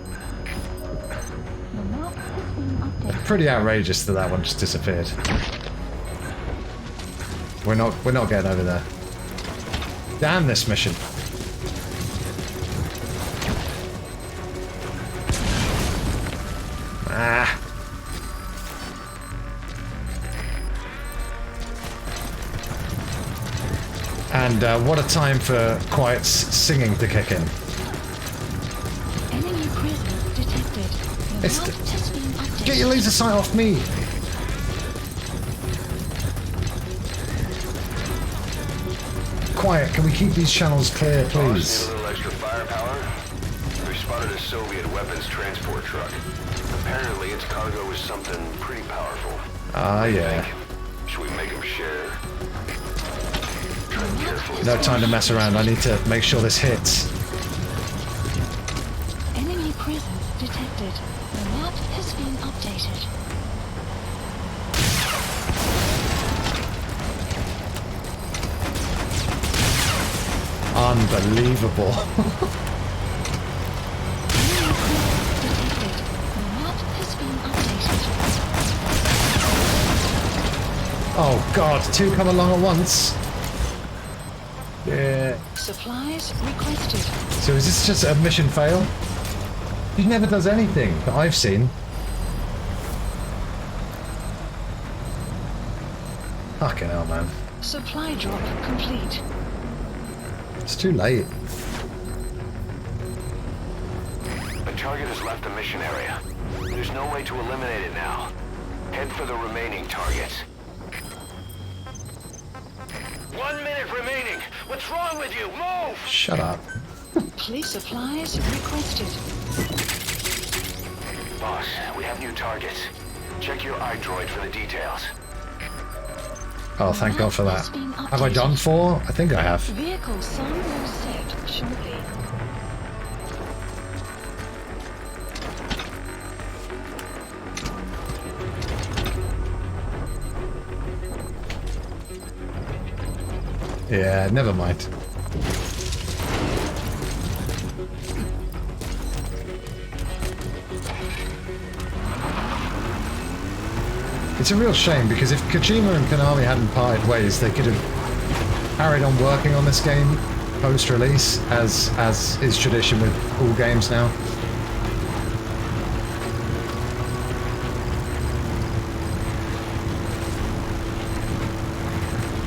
The map has been updated. Pretty outrageous that that one just disappeared. We're not getting over there. Damn this mission. Ah. And what a time for Quiet's singing to kick in. Enemy presence detected. The It's map has been updated. Get your laser sight off me! Quiet, can we keep these channels clear, Boss, please? need a little extra firepower? We spotted a Soviet weapons transport truck. Apparently its cargo is something pretty powerful. Ah, yeah. Should we make them share? Tread carefully. No time to mess around, I need to make sure this hits. Enemy presence detected. The map has been updated. Unbelievable. Enemy presence detected. The map has been updated. Oh god, two come along at once. Yeah. Supplies requested. So is this just a mission fail? He never does anything that I've seen. Fucking hell, man. Supply drop complete. It's too late. The target has left the mission area. There's no way to eliminate it now. Head for the remaining targets. 1 minute remaining! What's wrong with you? Move! Shut up. Police supplies requested. Boss, we have new targets. Check your iDroid for the details. Oh, thank God for that. Have I done 4? I think I have. Vehicle sun will set shortly. Yeah, never mind. It's a real shame because if Kojima and Konami hadn't parted ways, they could have carried on working on this game post-release, as is tradition with all games now.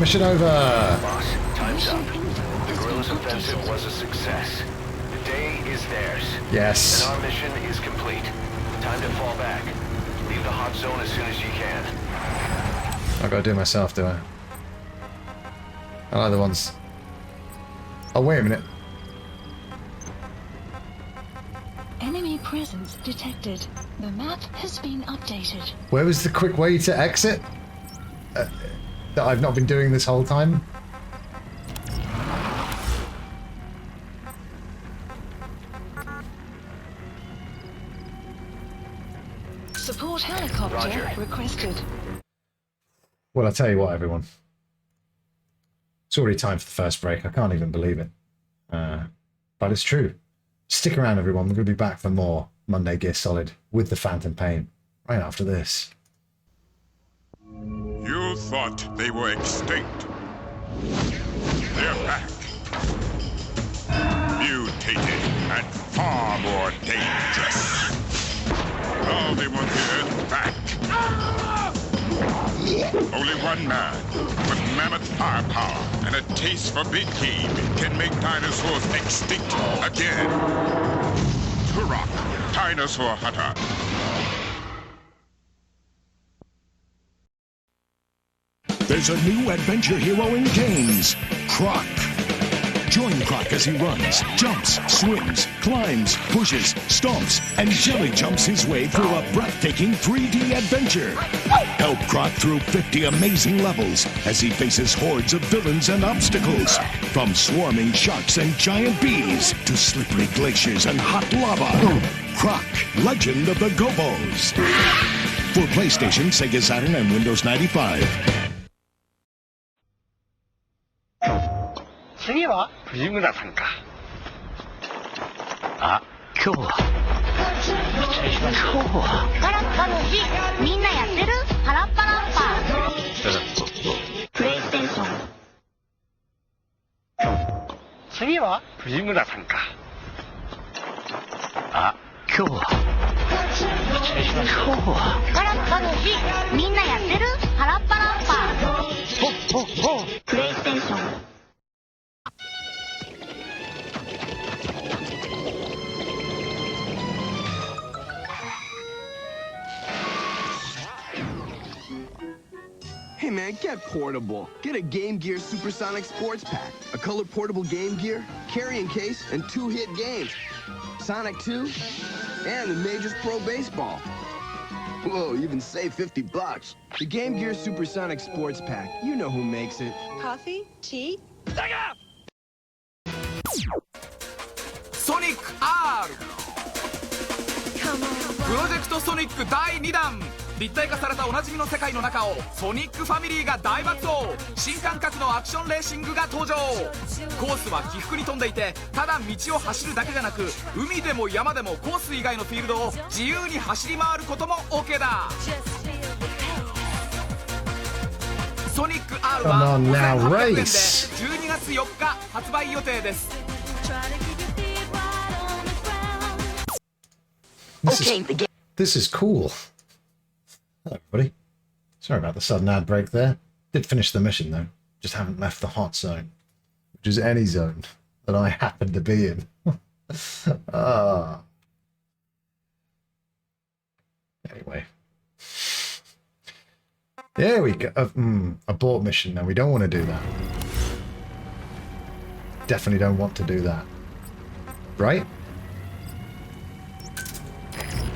Mission over! Boss, time's up. Mission info The has guerrillas been offensive updated. was a success. The day is theirs. Yes. And our mission is complete. Time to fall back. Leave the hot zone as soon as you can. I gotta do it myself, do I? I like the ones. Oh, wait a minute. Enemy presence detected. The map has been updated. Where was the quick way to exit? That I've not been doing this whole time? Support helicopter Roger. requested. Well, I'll tell you what, everyone. It's already time for the first break. I can't even believe it. But it's true. Stick around, everyone. We're going to be back for more Monday Gear Solid with the Phantom Pain right after this. You thought they were extinct. They're back. Mutated and far more dangerous. Now they want the Earth back. Only one man with mammoth firepower and a taste for big game can make dinosaurs extinct again. Turok, Dinosaur Hunter. There's a new adventure hero in games, Croc. Join Croc as he runs, jumps, swims, climbs, pushes, stomps, and jelly jumps his way through a breathtaking 3D adventure. Help Croc through 50 amazing levels as he faces hordes of villains and obstacles, from swarming sharks and giant bees to slippery glaciers and hot lava. Croc, Legend of the Gobos. For PlayStation, Sega Saturn, and Windows 95. 次は藤村さんか。あ、今日はガラッパの日みんなやってるパラッパラッパプレイステーション次は藤村さんか。あ、今日は失礼します。今日はガラッパの日みんなやってるパラッパラッパプレイステーションHey man, get portable. Get a Game Gear Supersonic Sports Pack. A color portable Game Gear, carrying case, and 2 hit games. Sonic 2, and the Majors Pro Baseball. Whoa, even save $50. The Game Gear Supersonic Sports Pack. You know who makes it. Coffee? Tea? ソニック R プロジェクトソニック第2弾立体化されたおなじみの世界の中をソニックファミリーが大爆走新感覚のアクションレーシングが登場コースは起伏に富んでいてただ道を走るだけじゃなく海でも山でもコース以外のフィールドを自由に走り回ることも OK だソニック R は5800円で12月4日発売予定です。This is cool. Hello, everybody. Sorry about the sudden ad break there. Did finish the mission, though. Just haven't left the hot zone. Which is any zone that I happen to be in. Anyway. There we go. Abort mission. No, we don't want to do that. Definitely don't want to do that. Right?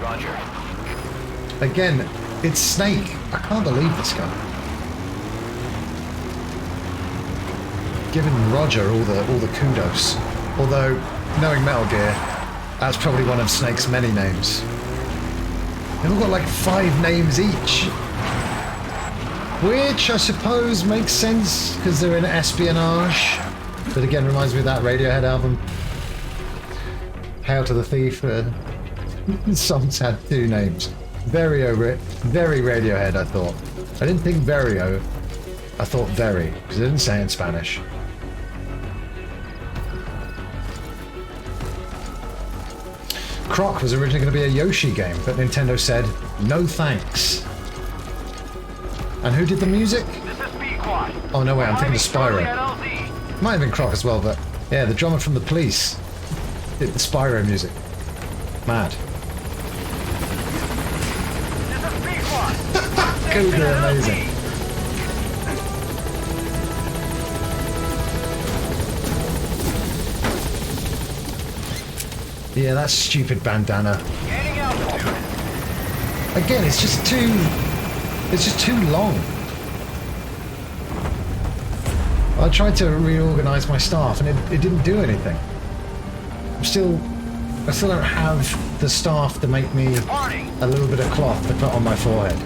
Roger. Again, it's Snake. I can't believe this guy. Giving Roger all the kudos. Although, knowing Metal Gear, that's probably one of Snake's many names. They've all got like 5 names each. Which I suppose makes sense because they're in espionage. But again, reminds me of that Radiohead album. Hail to the Thief. Songs had 2 names. Very Radiohead, I thought. I didn't think Verio. I thought very, because it didn't say it in Spanish. Croc was originally going to be a Yoshi game, but Nintendo said, no thanks. And who did the music? Oh no, wait, I'm thinking of Spyro. Might have been Croc as well, but yeah, the drummer from The Police did the Spyro music. Mad. They're amazing. Yeah, that stupid bandana. Again, it's just too long. I tried to reorganize my staff and it didn't do anything. I still don't have the staff to make me a little bit of cloth to put on my forehead.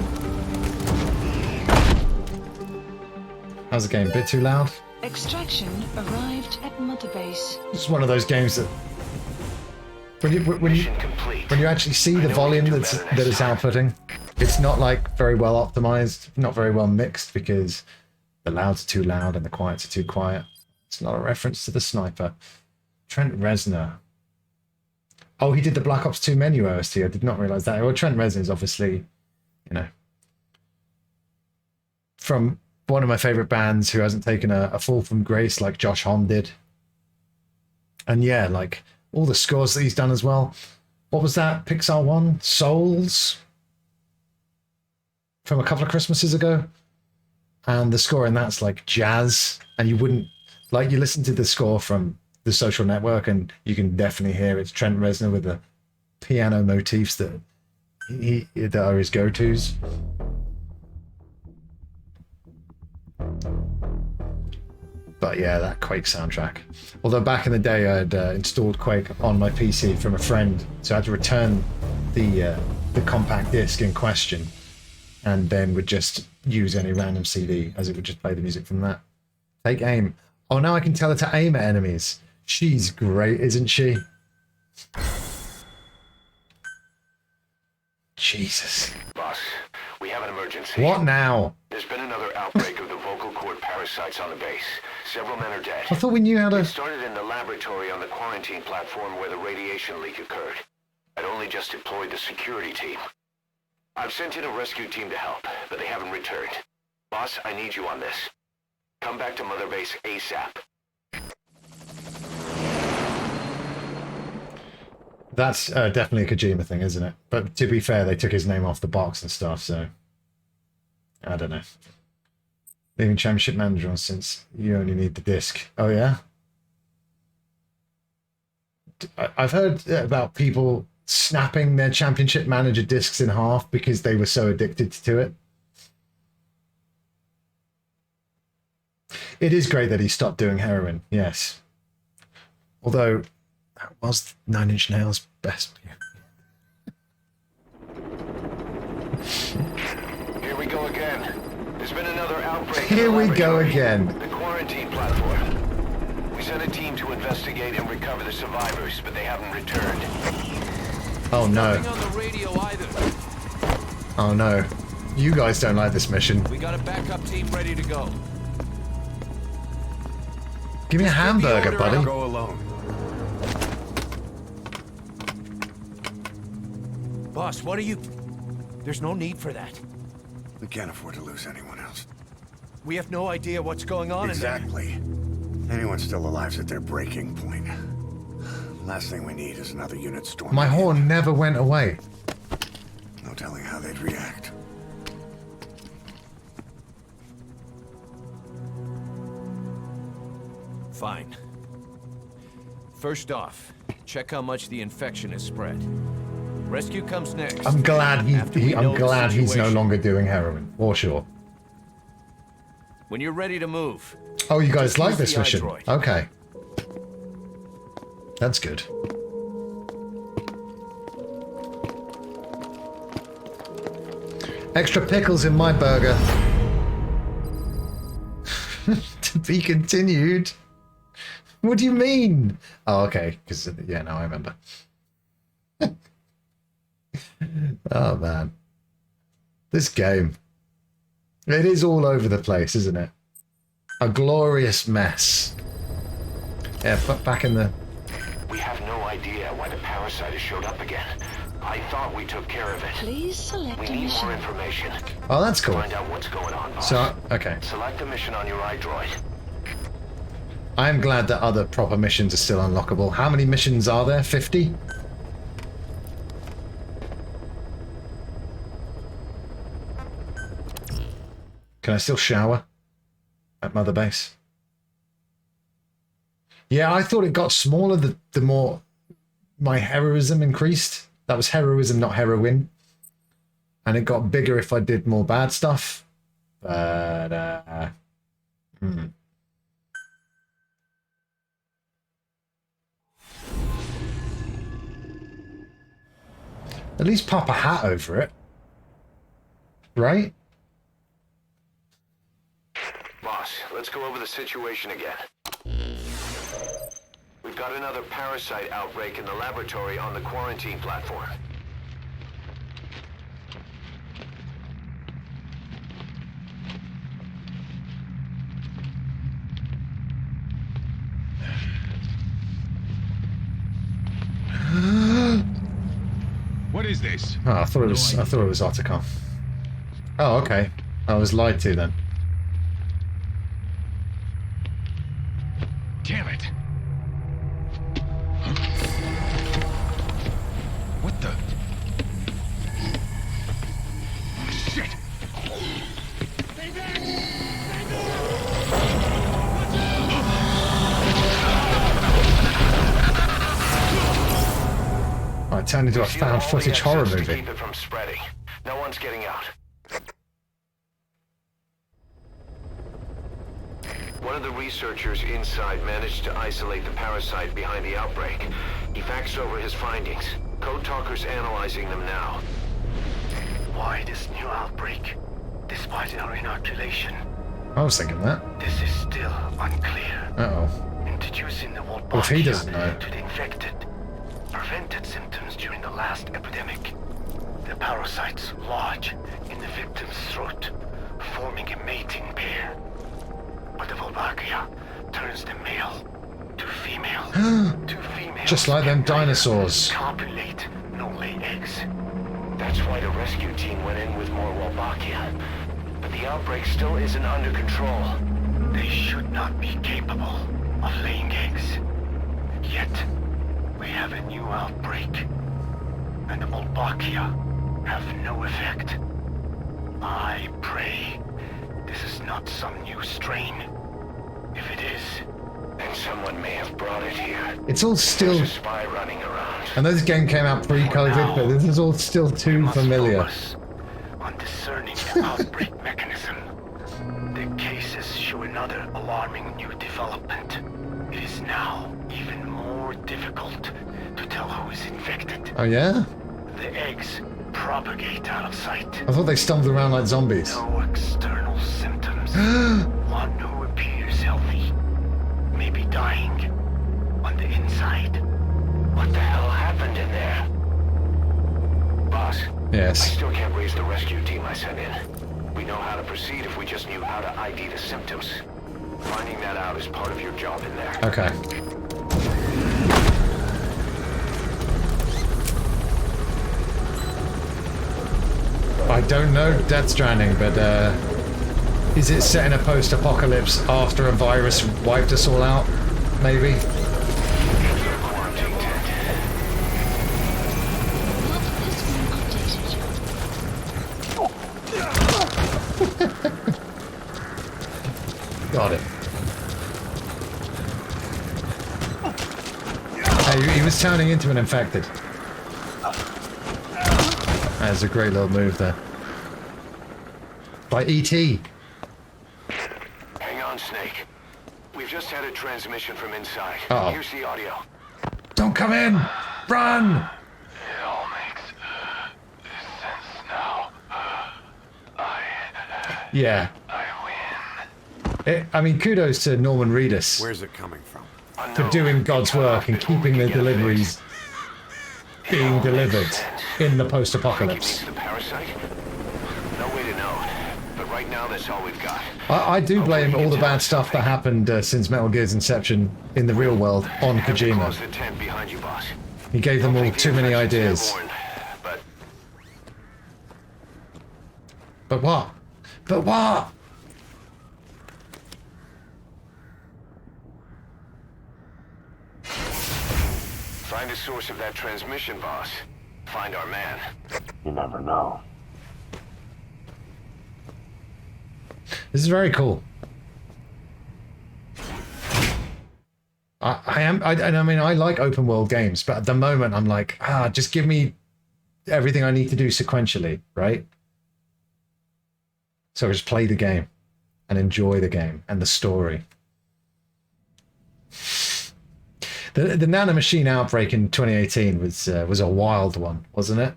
How's the game? A bit too loud? Extraction arrived at Mother Base. It's one of those games that when you actually see the volume that it's outputting, it's not like very well optimized, not very well mixed because the louds are too loud and the quiets are too quiet. It's not a reference to the sniper. Trent Reznor. Oh, he did the Black Ops 2 menu OST. I did not realize that. Well, Trent Reznor is obviously, you know, from one of my favorite bands who hasn't taken a fall from grace like Josh Homme did. And yeah, like all the scores that he's done as well. What was that Pixar one? Souls? From a couple of Christmases ago. And the score in that's like jazz. And you wouldn't, like you listen to the score from The Social Network and you can definitely hear it's Trent Reznor with the piano motifs that are his go-tos. But yeah, that Quake soundtrack. Although back in the day, I'd installed Quake on my PC from a friend, so I had to return the compact disc in question, and then would just use any random CD, as it would just play the music from that. Take aim. Oh, now I can tell her to aim at enemies. She's great, isn't she? Jesus. Boss, we have an emergency. What now? There's been another outbreak of the vocal cord parasites on the base. Several men are dead. I thought we knew how to... It started in the laboratory on the quarantine platform where the radiation leak occurred. I'd only just deployed the security team. I've sent in a rescue team to help, but they haven't returned. Boss, I need you on this. Come back to Mother Base ASAP. That's definitely a Kojima thing, isn't it? But to be fair, they took his name off the box and stuff, so... I don't know. Leaving Championship Manager on since you only need the disc. Oh, yeah? I've heard about people snapping their Championship Manager discs in half because they were so addicted to it. It is great that he stopped doing heroin, yes. Although... that was 9 Inch Nails' best. Here we go again. There's been another outbreak. Here we go again. The quarantine platform. We sent a team to investigate and recover the survivors, but they haven't returned. Oh no. Nothing on the radio either. Oh no. You guys don't like this mission. We got a backup team ready to go. Give me a hamburger, buddy. I'll go alone. Boss, what are you... There's no need for that. We can't afford to lose anyone else. We have no idea what's going on Exactly. Anyone still alive's at their breaking point. Last thing we need is another unit storming. My horn never went away. No telling how they'd react. Fine. First off, check how much the infection has spread. Rescue comes next. I'm glad I'm glad he's no situation. longer doing heroin, for sure. When you're ready to move. Oh, you guys just like use this the mission? iDroid. Okay. That's good. Extra pickles in my burger. To be continued. What do you mean? Oh, okay. Because yeah, now I remember. Oh man, this game. It is all over the place, isn't it? A glorious mess. Yeah, but back in the... We have no idea why the parasite has showed up again. I thought we took care of it. Please select We a need mission. more information. Oh, that's cool. Find out what's going on, boss. So, okay. Select a mission on your iDroid. I am glad that other proper missions are still unlockable. How many missions are there? 50? Can I still shower at Mother Base? Yeah, I thought it got smaller the more my heroism increased. That was heroism, not heroin. And it got bigger if I did more bad stuff. But, At least pop a hat over it. Right? Boss, let's go over the situation again. We've got another parasite outbreak in the laboratory on the quarantine platform. What is this? Oh, I thought it was Otacon. Oh, okay. I was lied to then. Damn it. What the? Shit. Oh, it turned into a Seal all found the footage horror exits to movie. keep it from spreading. No one's getting out. One of the researchers inside managed to isolate the parasite behind the outbreak. He faxed over his findings. Code Talker's analyzing them now. Why this new outbreak, despite our inoculation? I was thinking that. This is still unclear. Uh-oh. Introducing the What if he doesn't know? to the infected prevented symptoms during the last epidemic. The The parasites lodge in the victim's throat, forming a mating pair. But the Volvakia turns the male to female. Two females Just like them dinosaurs. copulate, no lay eggs. That's why the rescue team went in with more Wolbachia. But the outbreak still isn't under control. They should not be capable of laying eggs. Yet, we have a new outbreak. And the Wolbachia have no effect. I pray this is not some new strain. If it is, then someone may have brought it here. It's all still... There's a spy running around. I know this game came out pre-COVID, but this is all still too familiar. On discerning the outbreak mechanism. The cases show another alarming new development. It is now even more difficult to tell who is infected. Oh yeah? The eggs propagate out of sight. I thought they stumbled around like zombies. No external symptoms. One who appears healthy may be dying on the inside. What the hell happened in there? Boss. Yes. I still can't raise the rescue team I sent in. We know how to proceed if we just knew how to ID the symptoms. Finding that out is part of your job in there. Okay. I don't know Death Stranding, but is it set in a post-apocalypse after a virus wiped us all out? Maybe? Got it. Hey, he was turning into an infected. That's a great little move there. By E.T. Hang on, Snake. We've just had a transmission from inside. Uh-oh. Here's the audio. Don't come in! Run! It all makes sense now. Yeah. I mean, kudos to Norman Reedus. Where's it coming from? For doing God's work and keeping the deliveries being delivered in the post-apocalypse. The parasite? No way to know. But right now, that's all we've got. I do blame all the bad stuff that happened since Metal Gear's inception in the real world on Kojima. Close the tent behind you, boss. He gave them all too many ideas. But what? But what? Find the source of that transmission, boss. Find our man. You never know. This is very cool. I mean, I like open world games, but at the moment I'm like, just give me everything I need to do sequentially, right? So I just play the game and enjoy the game and the story. The nanomachine outbreak in 2018 was a wild one, wasn't it?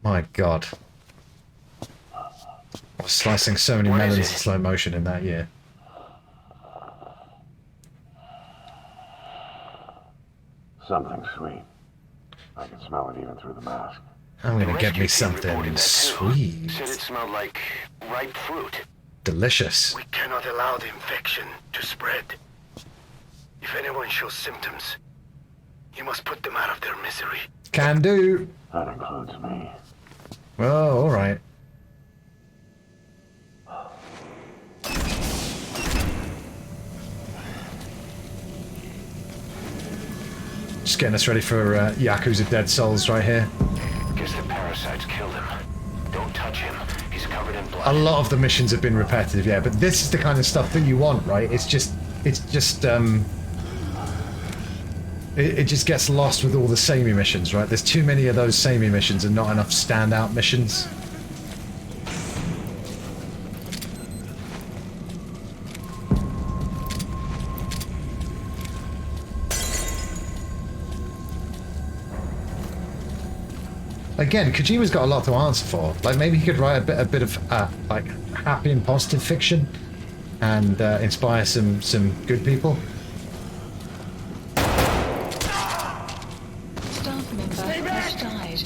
My God. I was slicing so many melons in slow motion in that year. Something sweet. I can smell it even through the mask. I'm gonna get me something sweet. Said it smelled like ripe fruit. Delicious. We cannot allow the infection to spread. If anyone shows symptoms, you must put them out of their misery. Can do. That includes me. Oh, all right. Just getting us ready for Yakuza Dead Souls right here. Guess the parasites killed him. Don't touch him. He's covered in blood. A lot of the missions have been repetitive, yeah, but this is the kind of stuff that you want, right? It just gets lost with all the samey missions, right? There's too many of those samey missions and not enough standout missions. Again, Kojima's got a lot to answer for. Like, maybe he could write a bit of like happy and positive fiction, and inspire some good people. Staff member has died.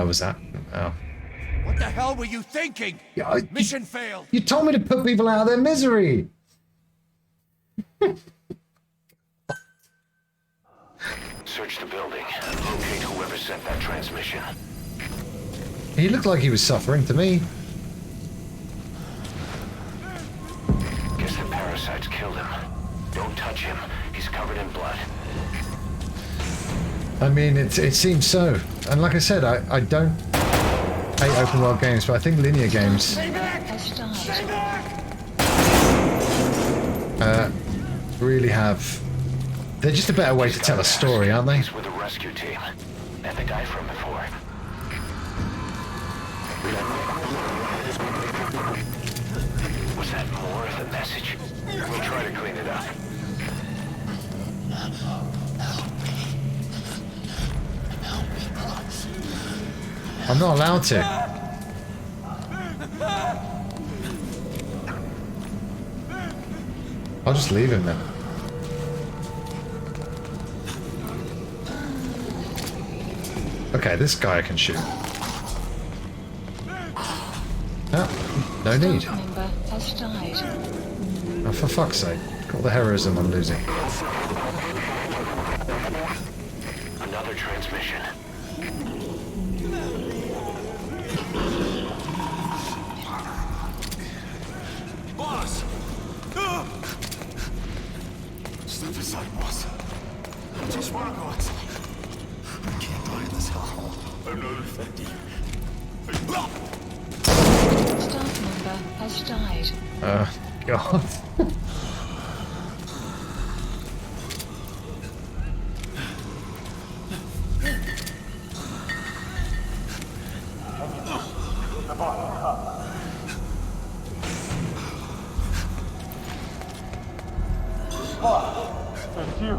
Was that? Oh. What the hell were you thinking? Yeah, Mission failed. You told me to put people out of their misery. Search the building. Locate whoever sent that transmission. He looked like he was suffering to me. Guess the parasites killed him. Don't touch him. He's covered in blood. I mean, it seems so. And like I said, I don't hate open world games, but I think linear games really have... They're just a better way to tell a story, aren't they? He's with the rescue team. And the guy from before. Was that more of the message? We'll try to clean it up. I'm not allowed to. I'll just leave him then. Okay, this guy I can shoot. Oh, no need. Oh, for fuck's sake. Got the heroism I'm losing. Another transmission. Boss! Step aside, boss. I just want to go outside. I can't die in this hellhole. I'm not infected. Staff member has died. God. It's you.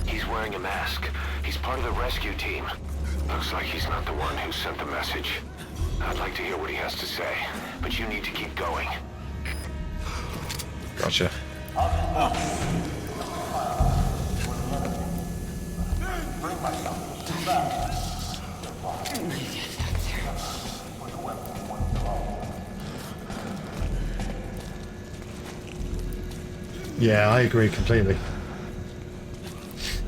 He's wearing a mask. He's part of the rescue team. Looks like he's not the one who sent the message. I'd like to hear what he has to say, but you need to keep going. Gotcha. Yeah, I agree completely.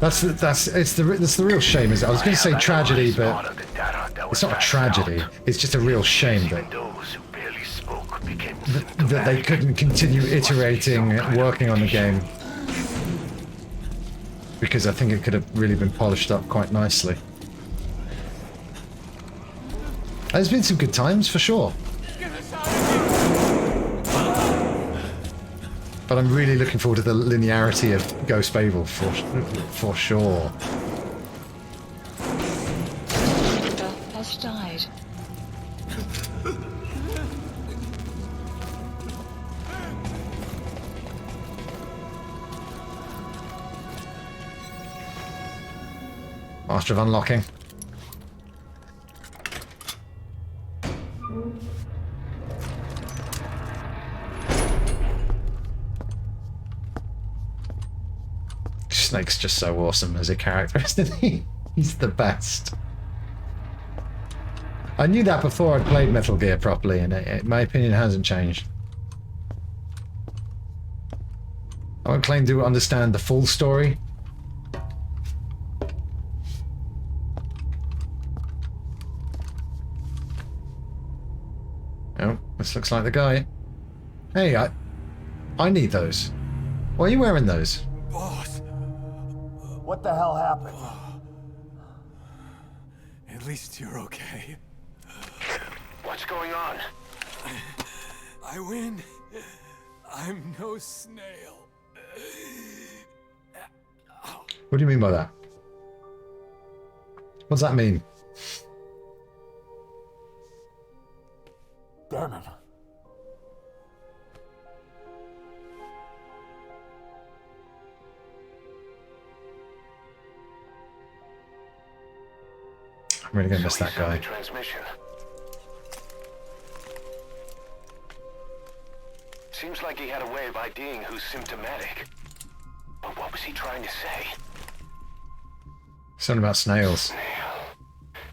That's the real shame, is it? I was going to say tragedy, but it's not a tragedy. It's just a real shame that they couldn't continue iterating, working on the game, because I think it could have really been polished up quite nicely. There's been some good times for sure. But I'm really looking forward to the linearity of Ghost Babel for sure. Has died. Master of Unlocking. Snake's just so awesome as a character, isn't he? He's the best. I knew that before I'd played Metal Gear properly, and my opinion hasn't changed. I won't claim to understand the full story. Oh, this looks like the guy. Hey, I need those. Why are you wearing those? Boss! What the hell happened? At least you're okay. What's going on? I win. I'm no snail. What do you mean by that? What's that mean? Damn it. I'm really gonna miss that guy. Transmission. Seems like he had a way of IDing who's symptomatic. But what was he trying to say? Something about snails.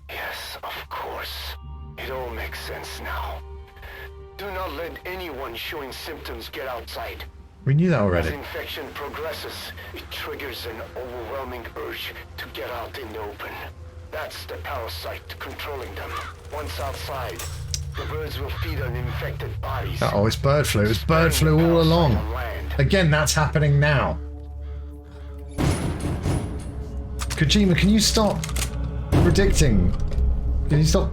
Yes, of course. It all makes sense now. Do not let anyone showing symptoms get outside. We knew that already. As infection progresses, it triggers an overwhelming urge to get out in the open. That's the parasite controlling them. Once outside, the birds will feed on infected bodies. Uh-oh, it's bird flu. It's bird flu all along. Again, that's happening now. Kojima, can you stop predicting? Can you stop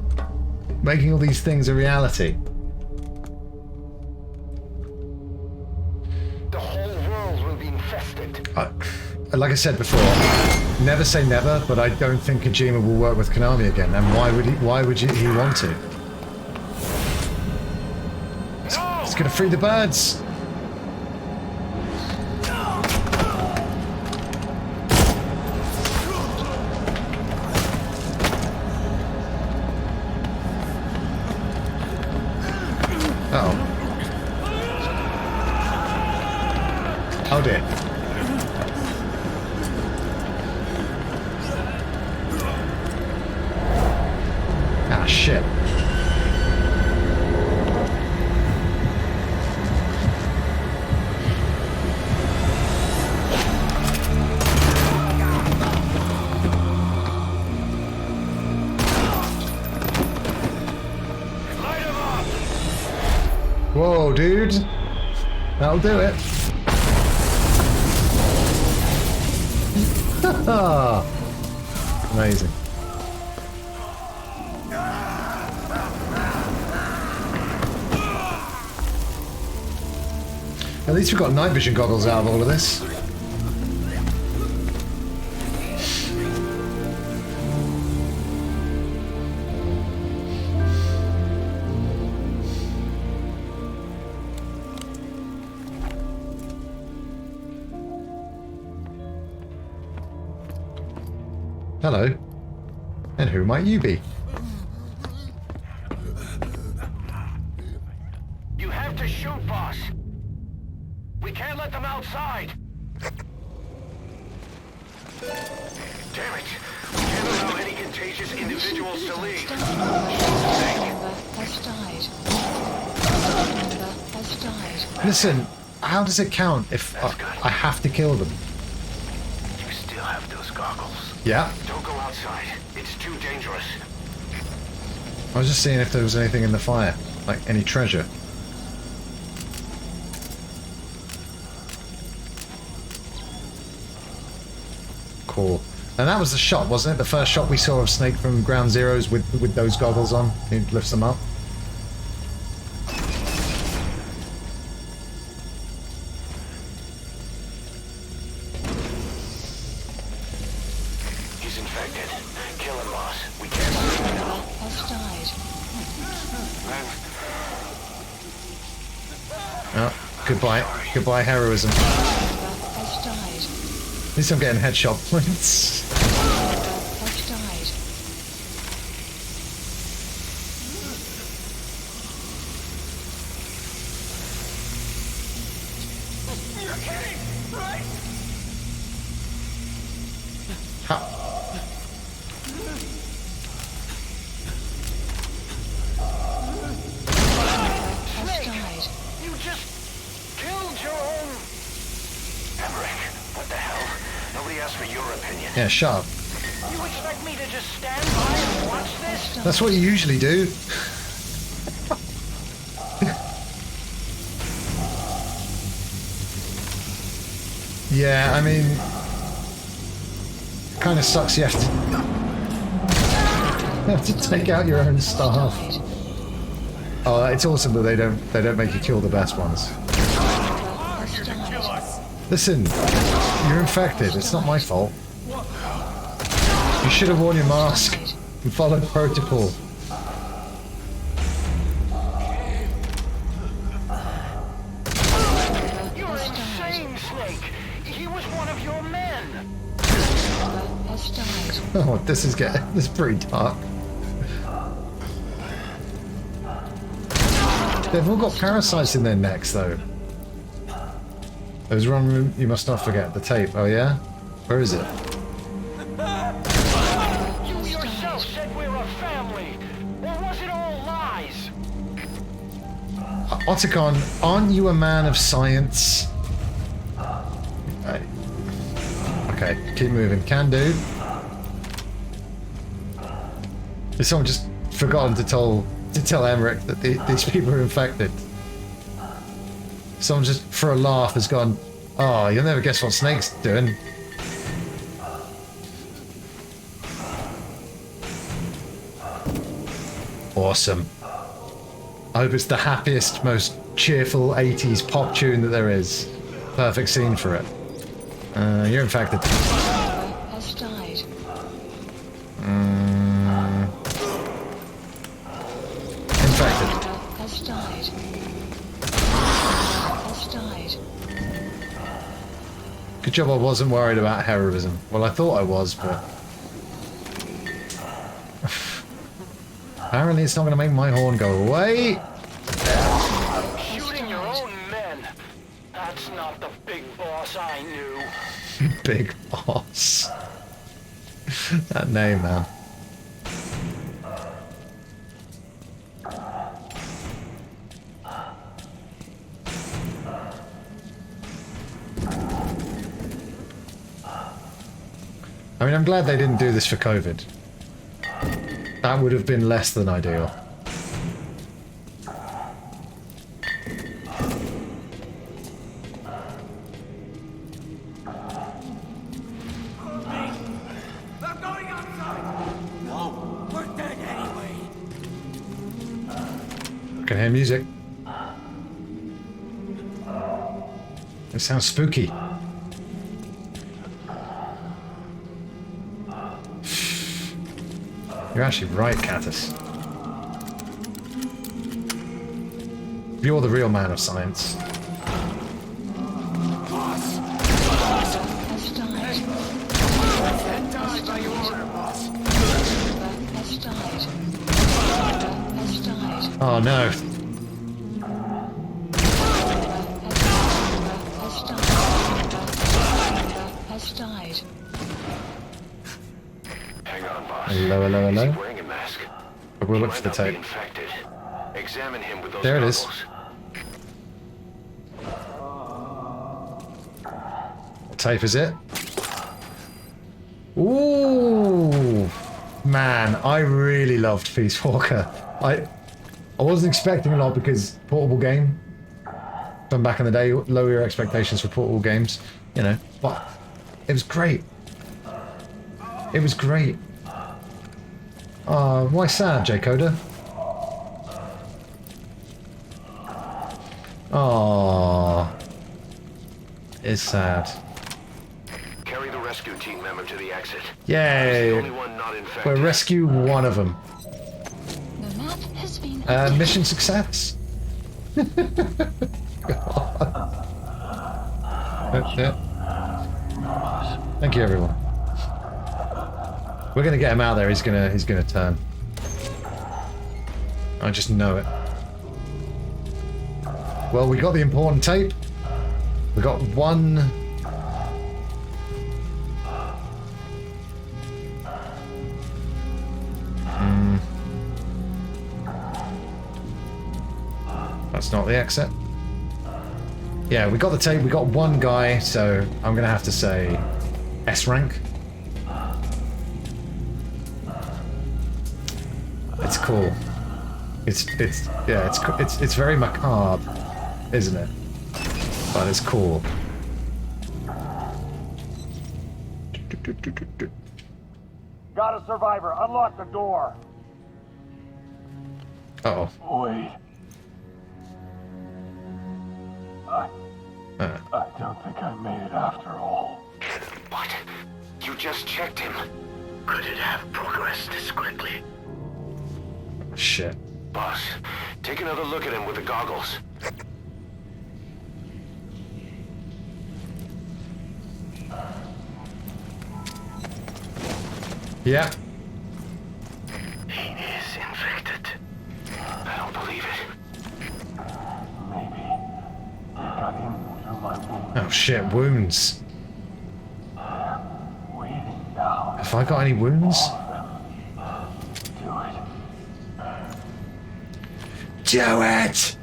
making all these things a reality? The whole world will be infested. Like I said before, never say never, but I don't think Kojima will work with Konami again. And why would he? Why would he want to? It's gonna free the birds. Uh-oh. Oh dear. Ah, shit. Whoa, dude. That'll do it. Amazing. At least we've got night vision goggles out of all of this. Hello. And who might you be? You have to shoot, boss. We can't let them outside. Damn it. We can't allow any contagious individuals to leave. Listen, how does it count if I have to kill them? You still have those goggles. Yeah. Don't go outside. It's too dangerous. I was just seeing if there was anything in the fire, like any treasure. Cool. And that was the shot, wasn't it? The first shot we saw of Snake from Ground Zeroes with those goggles on. He lifts them up. He's infected. Kill him, boss. We can't leave him now. Oh, goodbye. Goodbye, heroism. At least I'm getting headshot points. You just killed your own... Emmerich, what the hell? Nobody asked for your opinion. Yeah, shut up. You expect me to just stand by and watch this? That's what you usually do. Yeah, I mean, it kind of sucks. You have to take out your own staff. Oh, it's awesome that they don't make you kill the best ones. Listen, you're infected. It's not my fault. You should have worn your mask and followed protocol. You're insane, Snake. He was one of your men. Oh, this is pretty dark. They've all got parasites in their necks, though. There's one room you must not forget. The tape. Oh yeah? Where is it? You yourself said we're a family. Or was it all lies? Otacon, aren't you a man of science? Okay, keep moving. Can do. Has someone just forgotten to tell Emmerich that these people are infected? Someone just, for a laugh, has gone, oh, you'll never guess what Snake's doing. Awesome. I hope it's the happiest, most cheerful 80s pop tune that there is. Perfect scene for it. You're infected. Has died. Infected. Has died. Has died. Good job I wasn't worried about heroism. Well, I thought I was, but... Apparently it's not going to make my horn go away. Shooting your own men. That's not the big boss I knew. Big boss. That name, man. I mean, I'm glad they didn't do this for COVID. That would have been less than ideal. They're going outside! No, we're dead anyway! I can hear music. It sounds spooky. You're actually right, Catus. You're the real man of science. Boss! Has died. That died by your order, boss. Has died. Has died. Oh no. Has died. Has died. Hang on, boss. Hello, hello, hello. He's wearing a mask. But we'll look for the Might not be tape. infected. Examine him with those There it is. goggles. What tape is it? Ooh, man, I really loved Peace Walker. I wasn't expecting a lot because portable game. From back in the day, lower your expectations for portable games, you know. But it was great. It was great. Oh, why sad, J. Coda? Oh, it's sad. Carry the rescue team member to the exit. Yay! He's the only one not infected. We'll rescue one of them. The map has been Mission success. Thank you, everyone. We're gonna get him out there. He's gonna turn. I just know it. Well, we got the important tape. We got one. That's not the exit. Yeah, we got the tape. We got one guy, so I'm gonna have to say S rank. It's cool. It's very macabre, isn't it? But it's cool. Got a survivor. Unlock the door. Uh-oh. Wait. I don't think I made it after all. What? You just checked him. Could it have progressed this quickly? Shit. Boss, take another look at him with the goggles. Yeah. He is infected. I don't believe it. Maybe they got in through my wound. Oh shit, wounds. Have I got any wounds? Do it!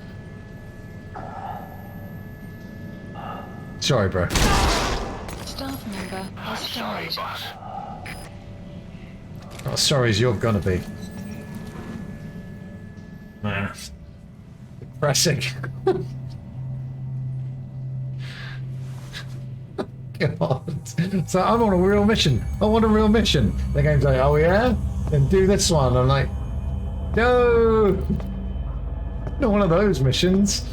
Sorry, bro. Staff member has died. Boss. Not as sorry as you're gonna be. Man. Depressing. God. So I'm on a real mission. I want a real mission. The game's like, oh yeah? Then do this one. I'm like, no! Not one of those missions.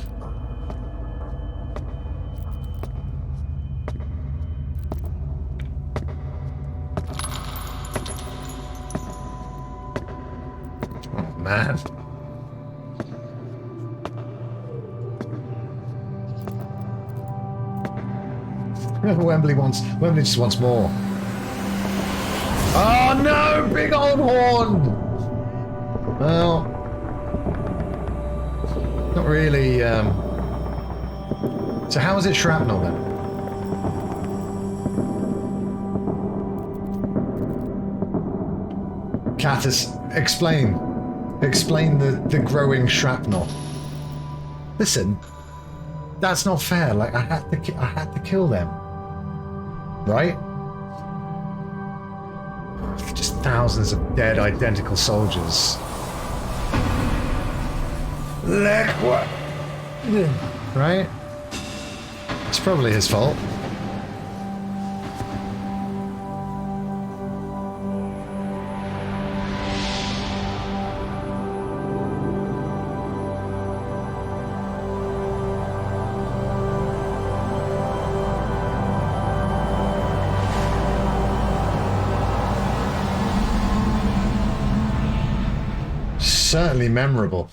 Oh man. Wembley just wants more. Oh no! Big old horn! Well, not really, So how is it shrapnel then? Catus, explain the growing shrapnel. Listen, that's not fair. Like I had to kill them, right? Just thousands of dead, identical soldiers. Look what, right? It's probably his fault. Certainly memorable.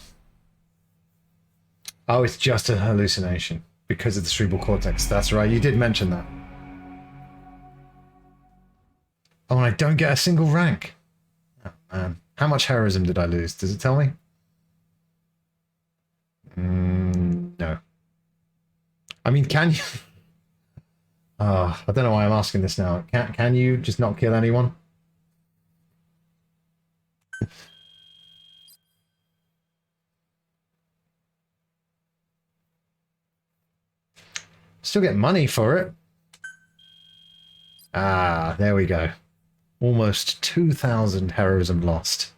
Oh, it's just a hallucination because of the cerebral cortex. That's right, you did mention that. Oh, and I don't get a single rank. Oh, man. How much heroism did I lose? Does it tell me? No. I mean, can you... Oh, I don't know why I'm asking this now. Can you just not kill anyone? Still get money for it. Ah, there we go. Almost 2,000 heroism lost.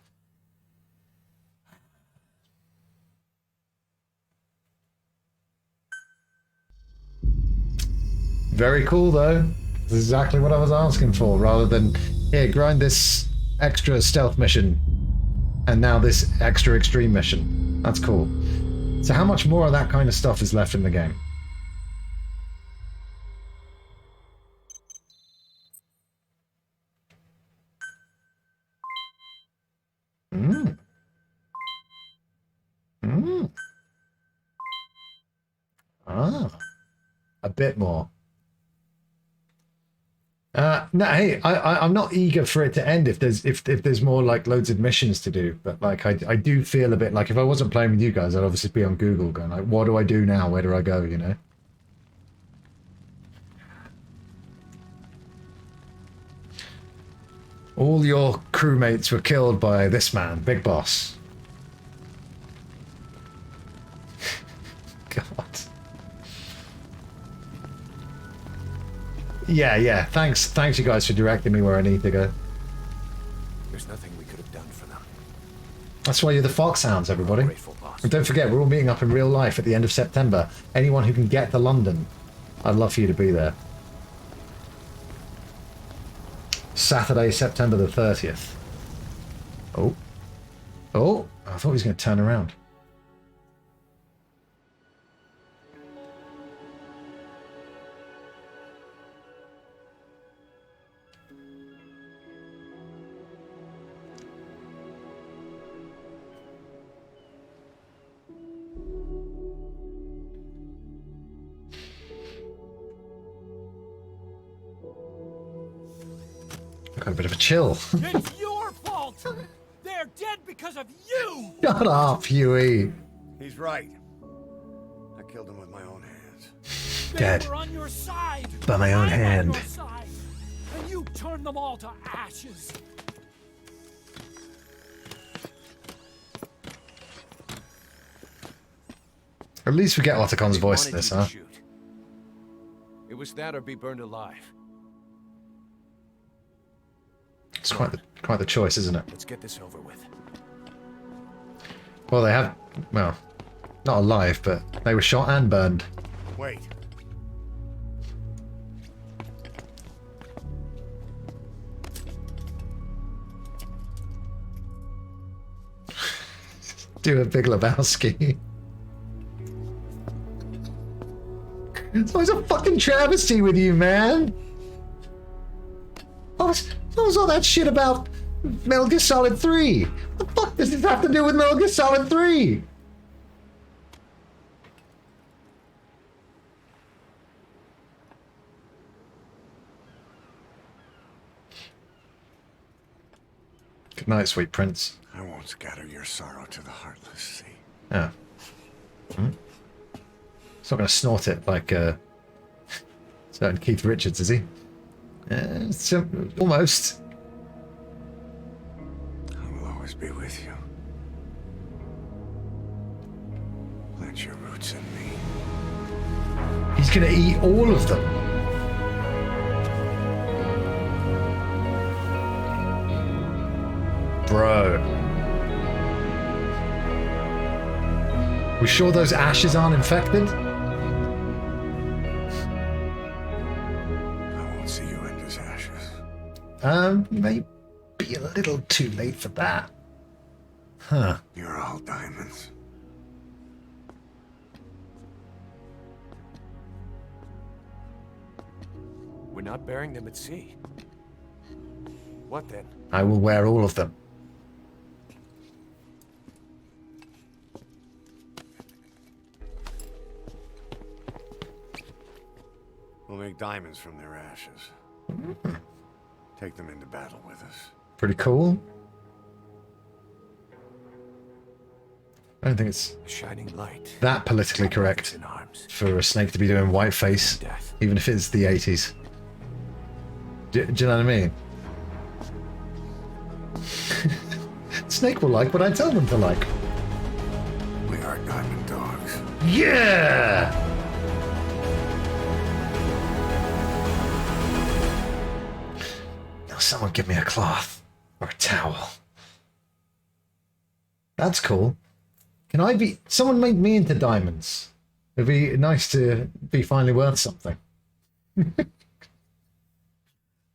Very cool though. This is exactly what I was asking for, rather than, here, grind this extra stealth mission and now this extra extreme mission. That's cool. So how much more of that kind of stuff is left in the game? Ah, a bit more. No, hey, I'm not eager for it to end if there's more like loads of missions to do, but like I do feel a bit like if I wasn't playing with you guys, I'd obviously be on Google going like, what do I do now? Where do I go? You know. All your crewmates were killed by this man, Big Boss. God. Yeah. Thanks you guys for directing me where I need to go. There's nothing we could have done for them. That's why you're the Foxhounds, everybody. And don't forget, we're all meeting up in real life at the end of September. Anyone who can get to London, I'd love for you to be there. Saturday, September the 30th. Oh, I thought he was going to turn around. Got a bit of a chill. It's your fault! They're dead because of you! Shut up, Huey. He's right. I killed him with my own hands. dead. They were on your side. By my own I'm hand. on your side. And you turned them all to ashes. At least we get Ottocon's They voice in wanted this, you to huh? shoot. It was that or be burned alive. It's quite the choice, isn't it? Let's get this over with. Well, they have... Well, not alive, but they were shot and burned. Wait. Do a Big Lebowski. It's always a fucking travesty with you, man. What was all that shit about Metal Gear Solid 3? What the fuck does this have to do with Metal Gear Solid 3? Good night, sweet prince. I won't scatter your sorrow to the heartless sea. Oh. Hmm? It's not going to snort it like certain Keith Richards, is he? Almost. I will always be with you. Plant your roots in me. He's going to eat all of them. Bro. We sure those ashes aren't infected? I won't see you end as ashes. Maybe a little too late for that. Huh. You're all diamonds. We're not burying them at sea. What then? I will wear all of them. We'll make diamonds from their ashes. Take them into battle with us. Pretty cool. I don't think it's A shining light. that politically correct In arms. for a snake to be doing whiteface, even if it's the 80s. Do you know what I mean? Snake will like what I tell them to like. We are diamond dogs. Yeah! Now someone give me a cloth or a towel. That's cool. Can I be... Someone make me into diamonds. It'd be nice to be finally worth something.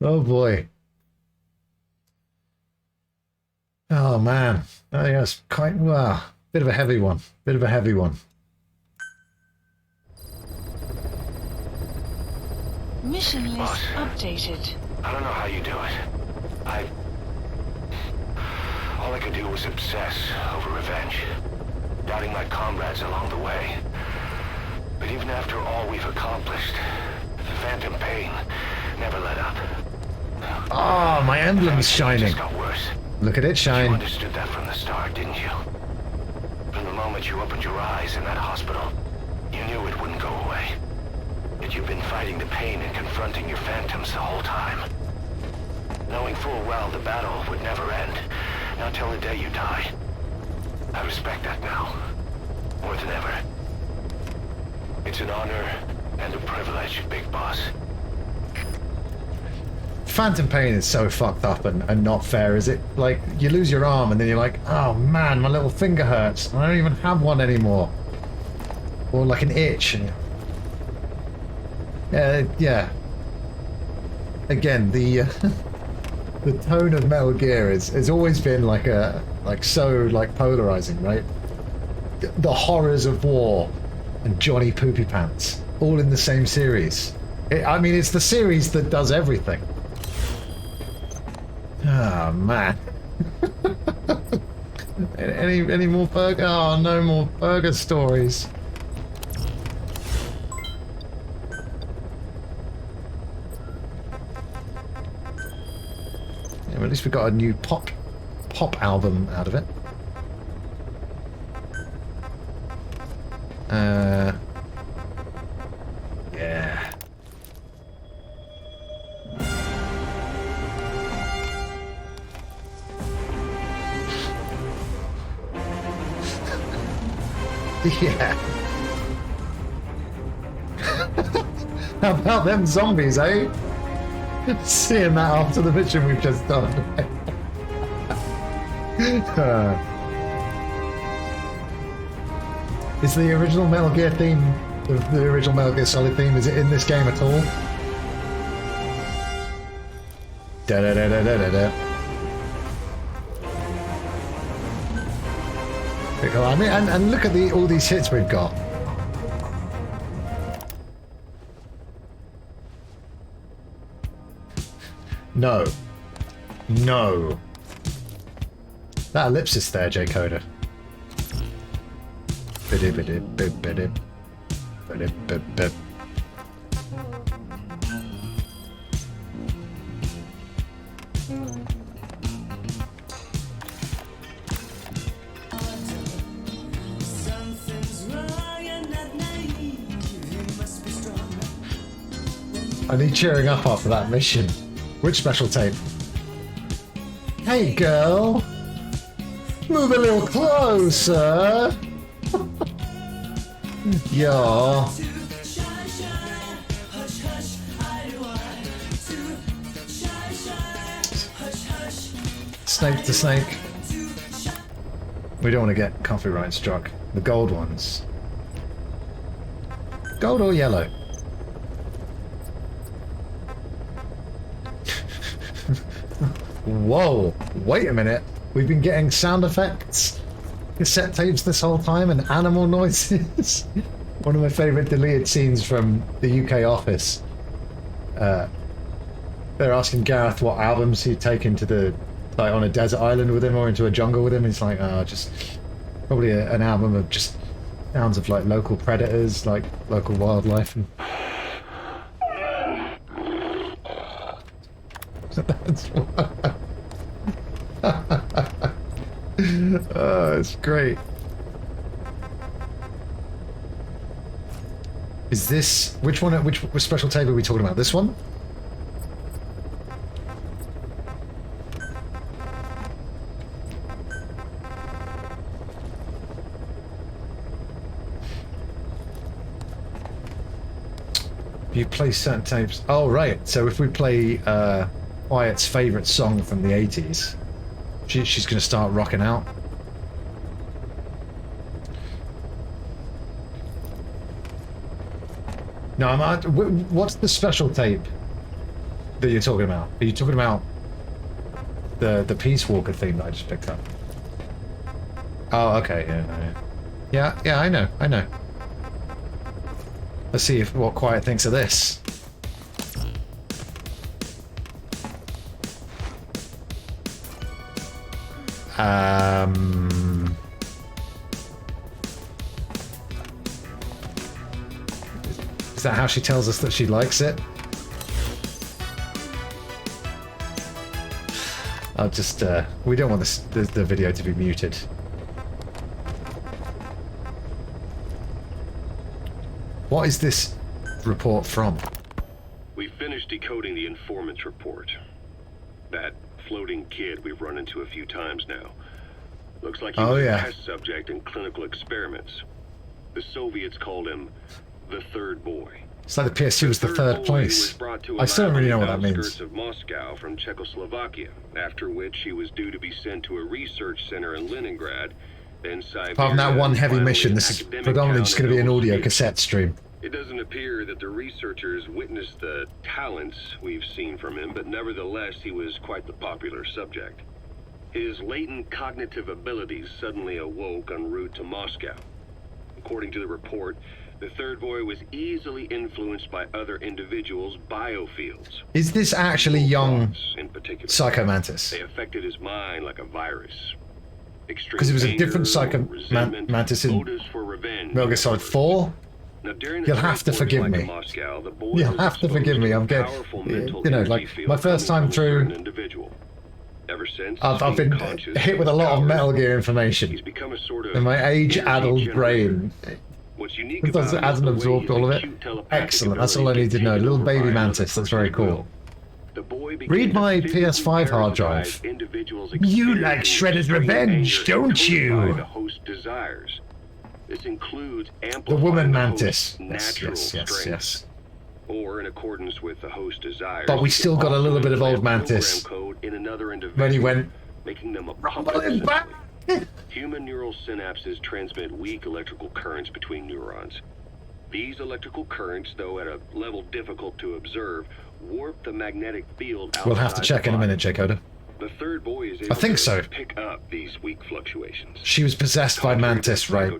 Oh boy. Oh man. Oh yes, quite... Wow. Bit of a heavy one. Bit of a heavy one. Mission list updated. I don't know how you do it. All I could do was obsess over revenge, doubting my comrades along the way. But even after all we've accomplished, the phantom pain never let up. Oh, my emblem's shining. It just got worse. Look at it You shine. understood that from the start, didn't you? From the moment you opened your eyes in that hospital, you knew it wouldn't go away. That you've been fighting the pain and confronting your phantoms the whole time. Knowing full well the battle would never end, not till the day you die. I respect that now, more than ever. It's an honor and a privilege, Big Boss. Phantom pain is so fucked up and not fair, is it? Like, you lose your arm and then you're like, oh man, my little finger hurts. I don't even have one anymore. Or like an itch. And yeah. Again, the the tone of Metal Gear has always been like so polarizing, right? The horrors of war and Johnny Poopy Pants, all in the same series. I mean, it's the series that does everything. Oh man. Any more burger? Oh, no more burger stories. Yeah, well, at least we got a new pop album out of it. Yeah. Yeah. How about them zombies, eh? Seeing that after the mission we've just done. Is the original Metal Gear theme, the original Metal Gear Solid theme, is it in this game at all? Da da da da da da da. I mean, and look at all these hits we've got. No. No. That ellipsis there, J Coder. I need cheering up after that mission. Which special tape? Hey girl! Move a little closer! Yeah. Snake to snake. We don't want to get copyright struck. The gold ones. Gold or yellow? Whoa, wait a minute. We've been getting sound effects, cassette tapes this whole time, and animal noises. One of my favourite deleted scenes from the UK office. They're asking Gareth what albums he'd taken to the, like, on a desert island with him or into a jungle with him. He's like, oh, just probably an album of just sounds of like local predators, like local wildlife. And that's oh, it's great. Is this which special tape are we talking about? This one? You play certain tapes. Oh right. So if we play Wyatt's favourite song from the 80s, she's going to start rocking out. No, what's the special tape that you're talking about? Are you talking about the Peace Walker theme that I just picked up? Oh, okay. Yeah, I know. Let's see what Quiet thinks of this. Is that how she tells us that she likes it? I'll just, we don't want the video to be muted. What is this report from? We finished decoding the informant's report. That floating kid we've run into a few times now. Looks like he was a test subject in clinical experiments. The Soviets called him the third boy. It's like the PS2 was the third place. I still don't really know what that means. Of Moscow from Czechoslovakia, after which he was due to be sent to a research center in Leningrad. Apart from that one heavy mission, this is predominantly just going to be an audio cassette stream. It doesn't appear that the researchers witnessed the talents we've seen from him, but nevertheless he was quite the popular subject. His latent cognitive abilities suddenly awoke en route to Moscow. According to the report, the third boy was easily influenced by other individuals' biofields. Is this actually young Psycho Mantis? They affected his mind like a virus. Because it was a different Psycho Mantis in Metal Gear Solid 4? You'll have to forgive me. You'll have to forgive me. I'm getting, you know, like my first time through, I've been hit with a lot of Metal Gear information, and my age-addled brain hasn't absorbed all of it. Excellent. That's all I need to know. Little baby mantis. That's very cool. Read my PS5 hard drive. You like Shredder's Revenge, don't you? This includes The amplifying woman the mantis. host's natural Yes, strength, yes. or in accordance with the host desires. But we you still can got a little also bit of old implant mantis. program code in another individual, When he went, making them a puppet. rumbling back. Human neural synapses transmit weak electrical currents between neurons. These electrical currents, though at a level difficult to observe, warp the magnetic field outside. We'll have to check the in a body. minute, J-Coder. The third boy is I able think to so. pick up these weak fluctuations. She was possessed by Mantis, right.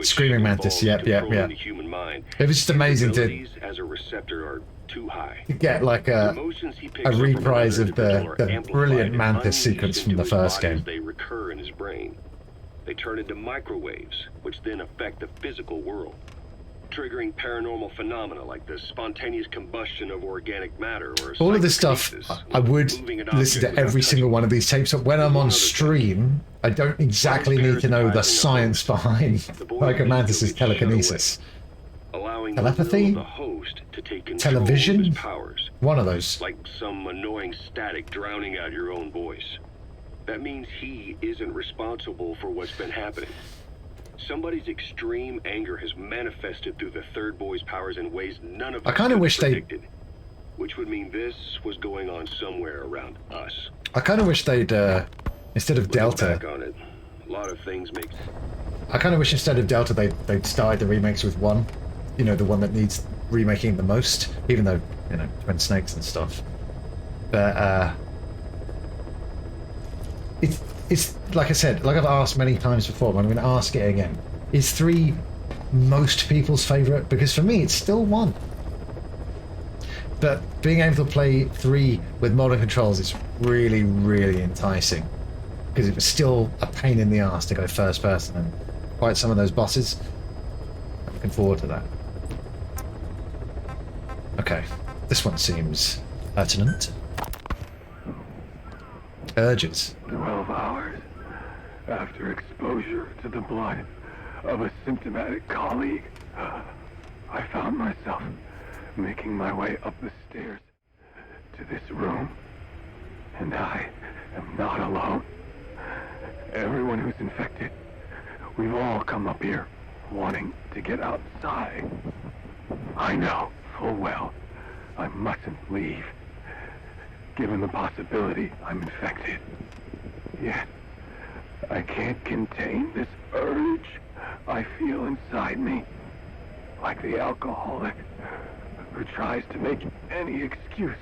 Screaming Mantis, yep. The human mind. It was just amazing to Abilities as a receptor are too high. get like a reprise of the brilliant Mantis sequence from the first game. They recur in his brain. They turn into microwaves, which then affect the physical world, triggering paranormal phenomena like the spontaneous combustion of organic matter or All of this stuff, I would listen to every single one of these tapes, but when I'm on stream, I don't exactly need to know the science behind like a Mantis's telekinesis. Telepathy? The host to take control Television? of his powers. One of those. Like some annoying static drowning out your own voice. That means he isn't responsible for what's been happening. Somebody's extreme anger has manifested through the third boy's powers in ways none of us I kind of wish predicted, which would mean this was going on somewhere around us. I kind of wish they'd, instead of Delta, Back on it, a lot of things make. I kind of wish instead of Delta they'd started the remakes with one. You know, the one that needs remaking the most, even though, you know, Twin Snakes and stuff. But, it's like I said, like I've asked many times before, but I'm going to ask it again. Is 3 most people's favourite? Because for me, it's still 1. But being able to play 3 with modern controls is really, really enticing. Because it was still a pain in the arse to go first person and fight some of those bosses. I'm looking forward to that. Okay, this one seems pertinent. Urges. 12 hours after exposure to the blood of a symptomatic colleague, I found myself making my way up the stairs to this room. And I am not alone. Everyone who's infected, we've all come up here wanting to get outside. I know full well I mustn't leave, given the possibility I'm infected. Yet, I can't contain this urge I feel inside me, like the alcoholic who tries to make any excuse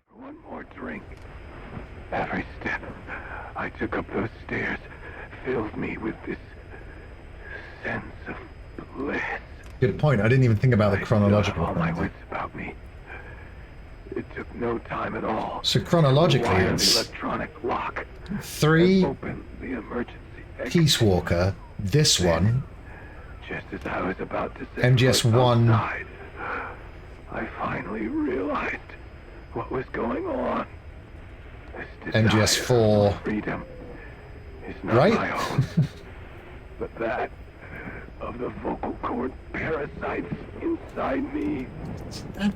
for one more drink. Every step I took up those stairs filled me with this sense of bliss. Good point. I didn't even think about the chronological. All my wits about me. It took no time at all. So chronologically, Wired it's the electronic lock. 3 Open the emergency exit. Peace Walker, this one, Just as I was about to say MGS1, outside, I finally realized what was going on. This desire MGS4, for freedom is not right? my own, but that of the vocal cord parasites inside me.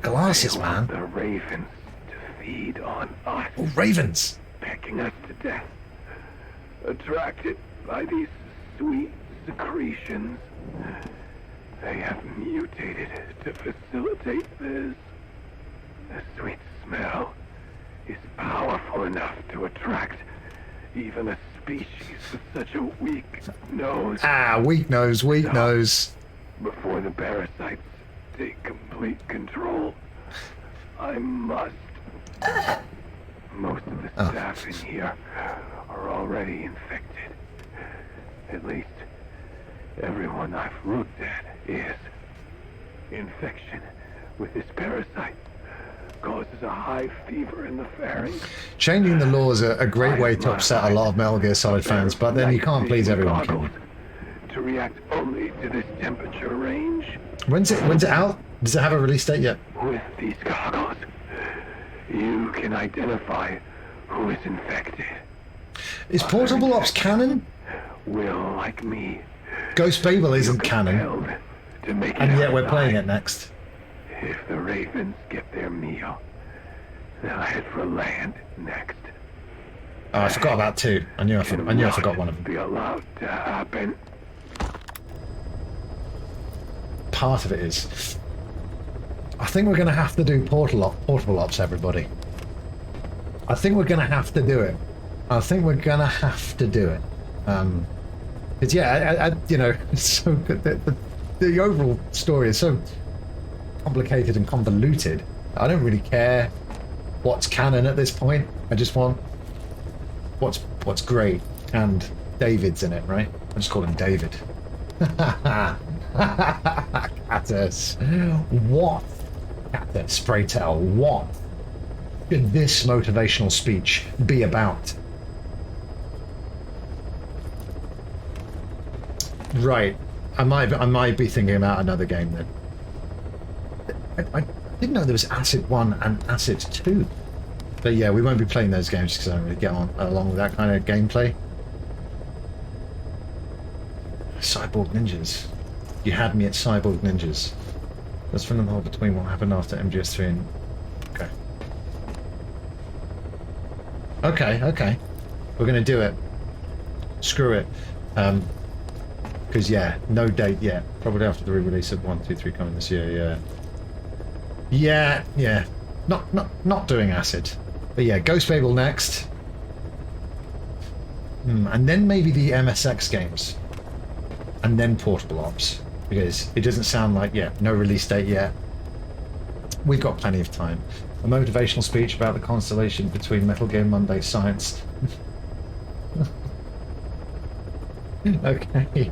Glasses, They want man. the ravens to feed on us. Oh, ravens. Pecking us to death. Attracted by these sweet secretions, they have mutated to facilitate this. The sweet smell is powerful enough to attract even a species with such a weak nose. Ah, weak nose, weak nose. Before the parasites take complete control, I must. Most of the staff in here are already infected. At least, everyone I've looked at is. Infection with this parasite causes a high fever in the pharynx. Changing the law is a great way to upset a lot of Metal Gear Solid fans, but then you can't please everyone, can you? To react only to this temperature range. When's it out? Does it have a release date yet? With these goggles, you can identify who is infected. Is Portable Ops canon? Will, like me, Ghost Babel isn't canon, to make it and yet we're outside. playing it next. If the ravens get their meal, they'll head for land next. Oh, I forgot about 2. I knew I forgot one of them. Be allowed to happen. part of it is. I think we're going to have to do portable ops, everybody. I think we're going to have to do it. I think we're going to have to do it. Because, yeah, you know, it's so good. The overall story is so complicated and convoluted. I don't really care what's canon at this point. I just want what's great. And David's in it, right? I just call him David. Catus. What? Catus, pray tell, what should this motivational speech be about? Right. I might be thinking about another game then. I didn't know there was Acid 1 and Acid 2. But yeah, we won't be playing those games because I don't really get along with that kind of gameplay. Cyborg Ninjas. You had me at Cyborg Ninjas. Let's fill in the hole between what happened after MGS3 and... Okay. We're going to do it. Screw it. Because, yeah, no date yet. Probably after the re-release of 1, 2, 3 coming this year, yeah. Yeah. Not doing Acid. But yeah, Ghost Fable next. And then maybe the MSX games. And then Portable Ops. Because it doesn't sound like, no release date yet. We've got plenty of time. A motivational speech about the constellation between Metal Gear Monday Science. Okay.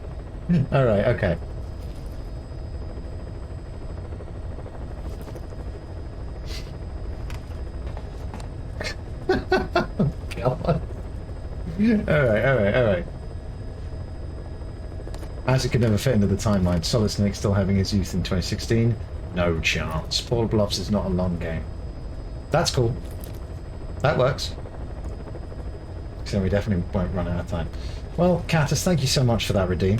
Alright, okay. God. Alright. As it could never fit into the timeline, Solid Snake still having his youth in 2016? No chance. Portable Ops is not a long game. That's cool. That works. So we definitely won't run out of time. Well, Catus, thank you so much for that redeem.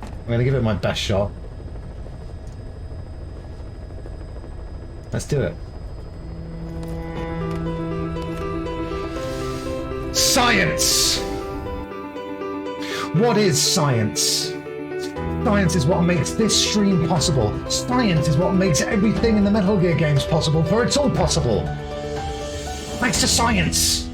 I'm going to give it my best shot. Let's do it. Science! What is science? Science is what makes this stream possible. Science is what makes everything in the Metal Gear games possible, for it's all possible. Thanks to science.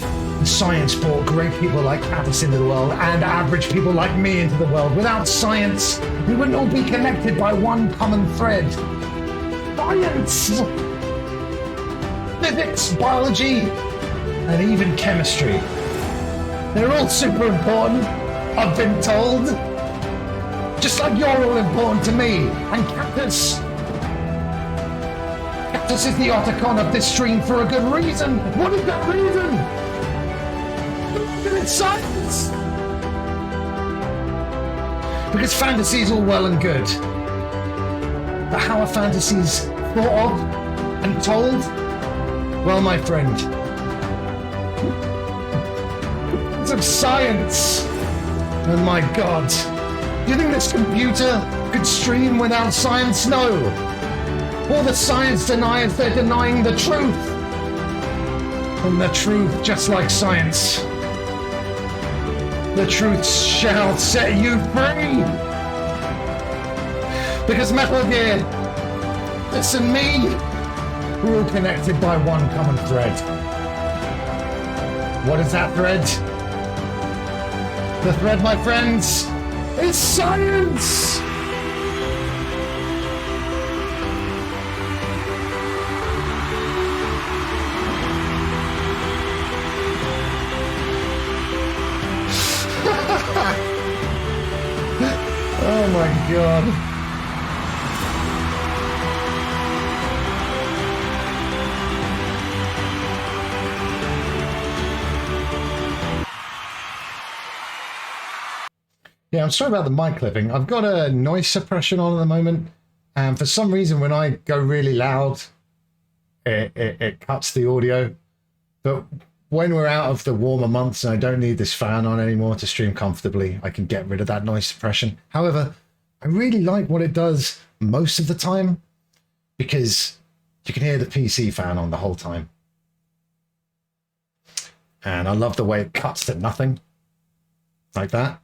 And science brought great people like Catus into the world, and average people like me into the world. Without science, we wouldn't all be connected by one common thread. Science! Physics, biology, and even chemistry. They're all super important, I've been told. Just like you're all important to me. And Cactus is the Otacon of this stream for a good reason. What is that reason? It's science. Because fantasy is all well and good. But how are fantasies thought of and told? Well, my friend, it's of science. Oh my God. Do you think this computer could stream without science? No. All the science deniers, they're denying the truth. And the truth, just like science, the truth shall set you free. Because Metal Gear, this and me, we're all connected by one common thread. What is that thread? The thread, my friends, is science! Oh my God. Yeah, I'm sorry about the mic clipping. I've got a noise suppression on at the moment, and for some reason when I go really loud, it cuts the audio. But when we're out of the warmer months and I don't need this fan on anymore to stream comfortably, I can get rid of that noise suppression. However, I really like what it does most of the time, because you can hear the PC fan on the whole time. And I love the way it cuts to nothing, like that.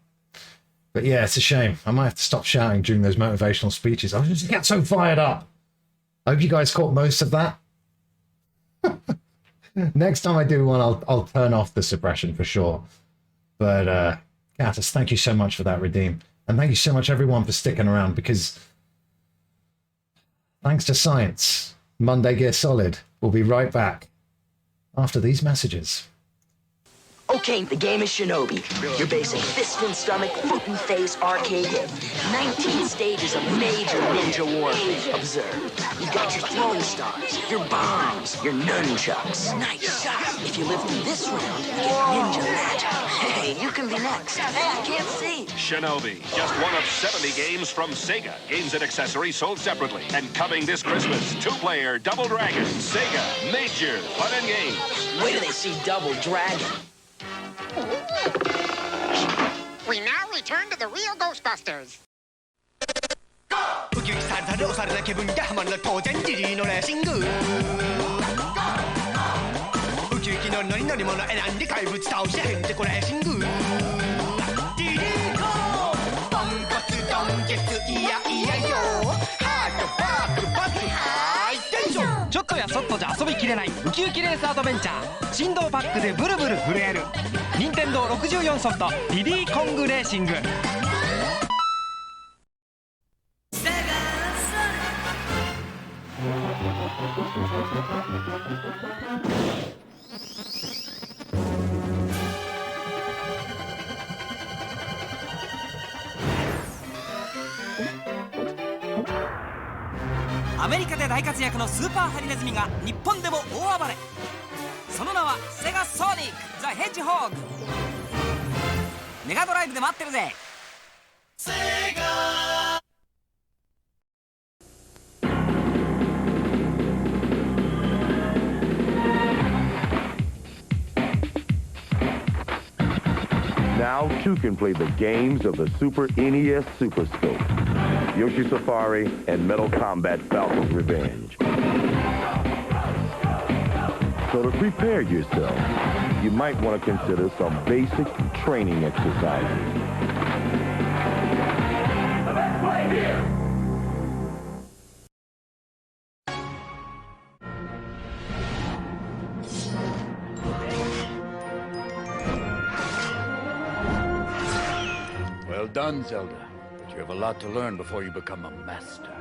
But yeah, it's a shame. I might have to stop shouting during those motivational speeches. I just get so fired up. I hope you guys caught most of that. Next time I do one, I'll turn off the suppression for sure. But Gatus, thank you so much for that, Redeem. And thank you so much, everyone, for sticking around, because thanks to science, Monday Gear Solid will be right back after these messages. Okay, the game is Shinobi. Your basic fist and stomach, foot and face arcade hit. 19 stages of major ninja warfare. Observe. You've got your throwing stars, your bombs, your nunchucks. Nice shot. If you live through this round, you get ninja magic. Hey, you can be next. Hey, I can't see. Shinobi, just one of 70 games from Sega. Games and accessories sold separately. And coming this Christmas, 2-player Double Dragon. Sega, major fun and games. Wait till they see Double Dragon. We now return to the real Ghostbusters. ウキウキされたる押された気分がハマるの当然リリーのレーシングウキウキの乗り乗り物選んで怪物倒してへんてこレーシングリリーゴーポンコツドンケツいやいやよハートバックバックハイテンションちょっとやそっとじゃ遊びきれないウキウキレースアドベンチャー振動パックでブルブル震える任天堂64ソフトリリーコングレーシングアメリカで大活躍のスーパーハリネズミが日本でも大暴れ。その名はセガソニックザ・ヘッジホーグ。メガドライブで待ってるぜ。セガNow two can play the games of the Super NES Super Scope, Yoshi Safari, and Metal Combat Falcon's Revenge. So to prepare yourself, you might want to consider some basic training exercises. Right here. Well done, Zelda. But you have a lot to learn before you become a master.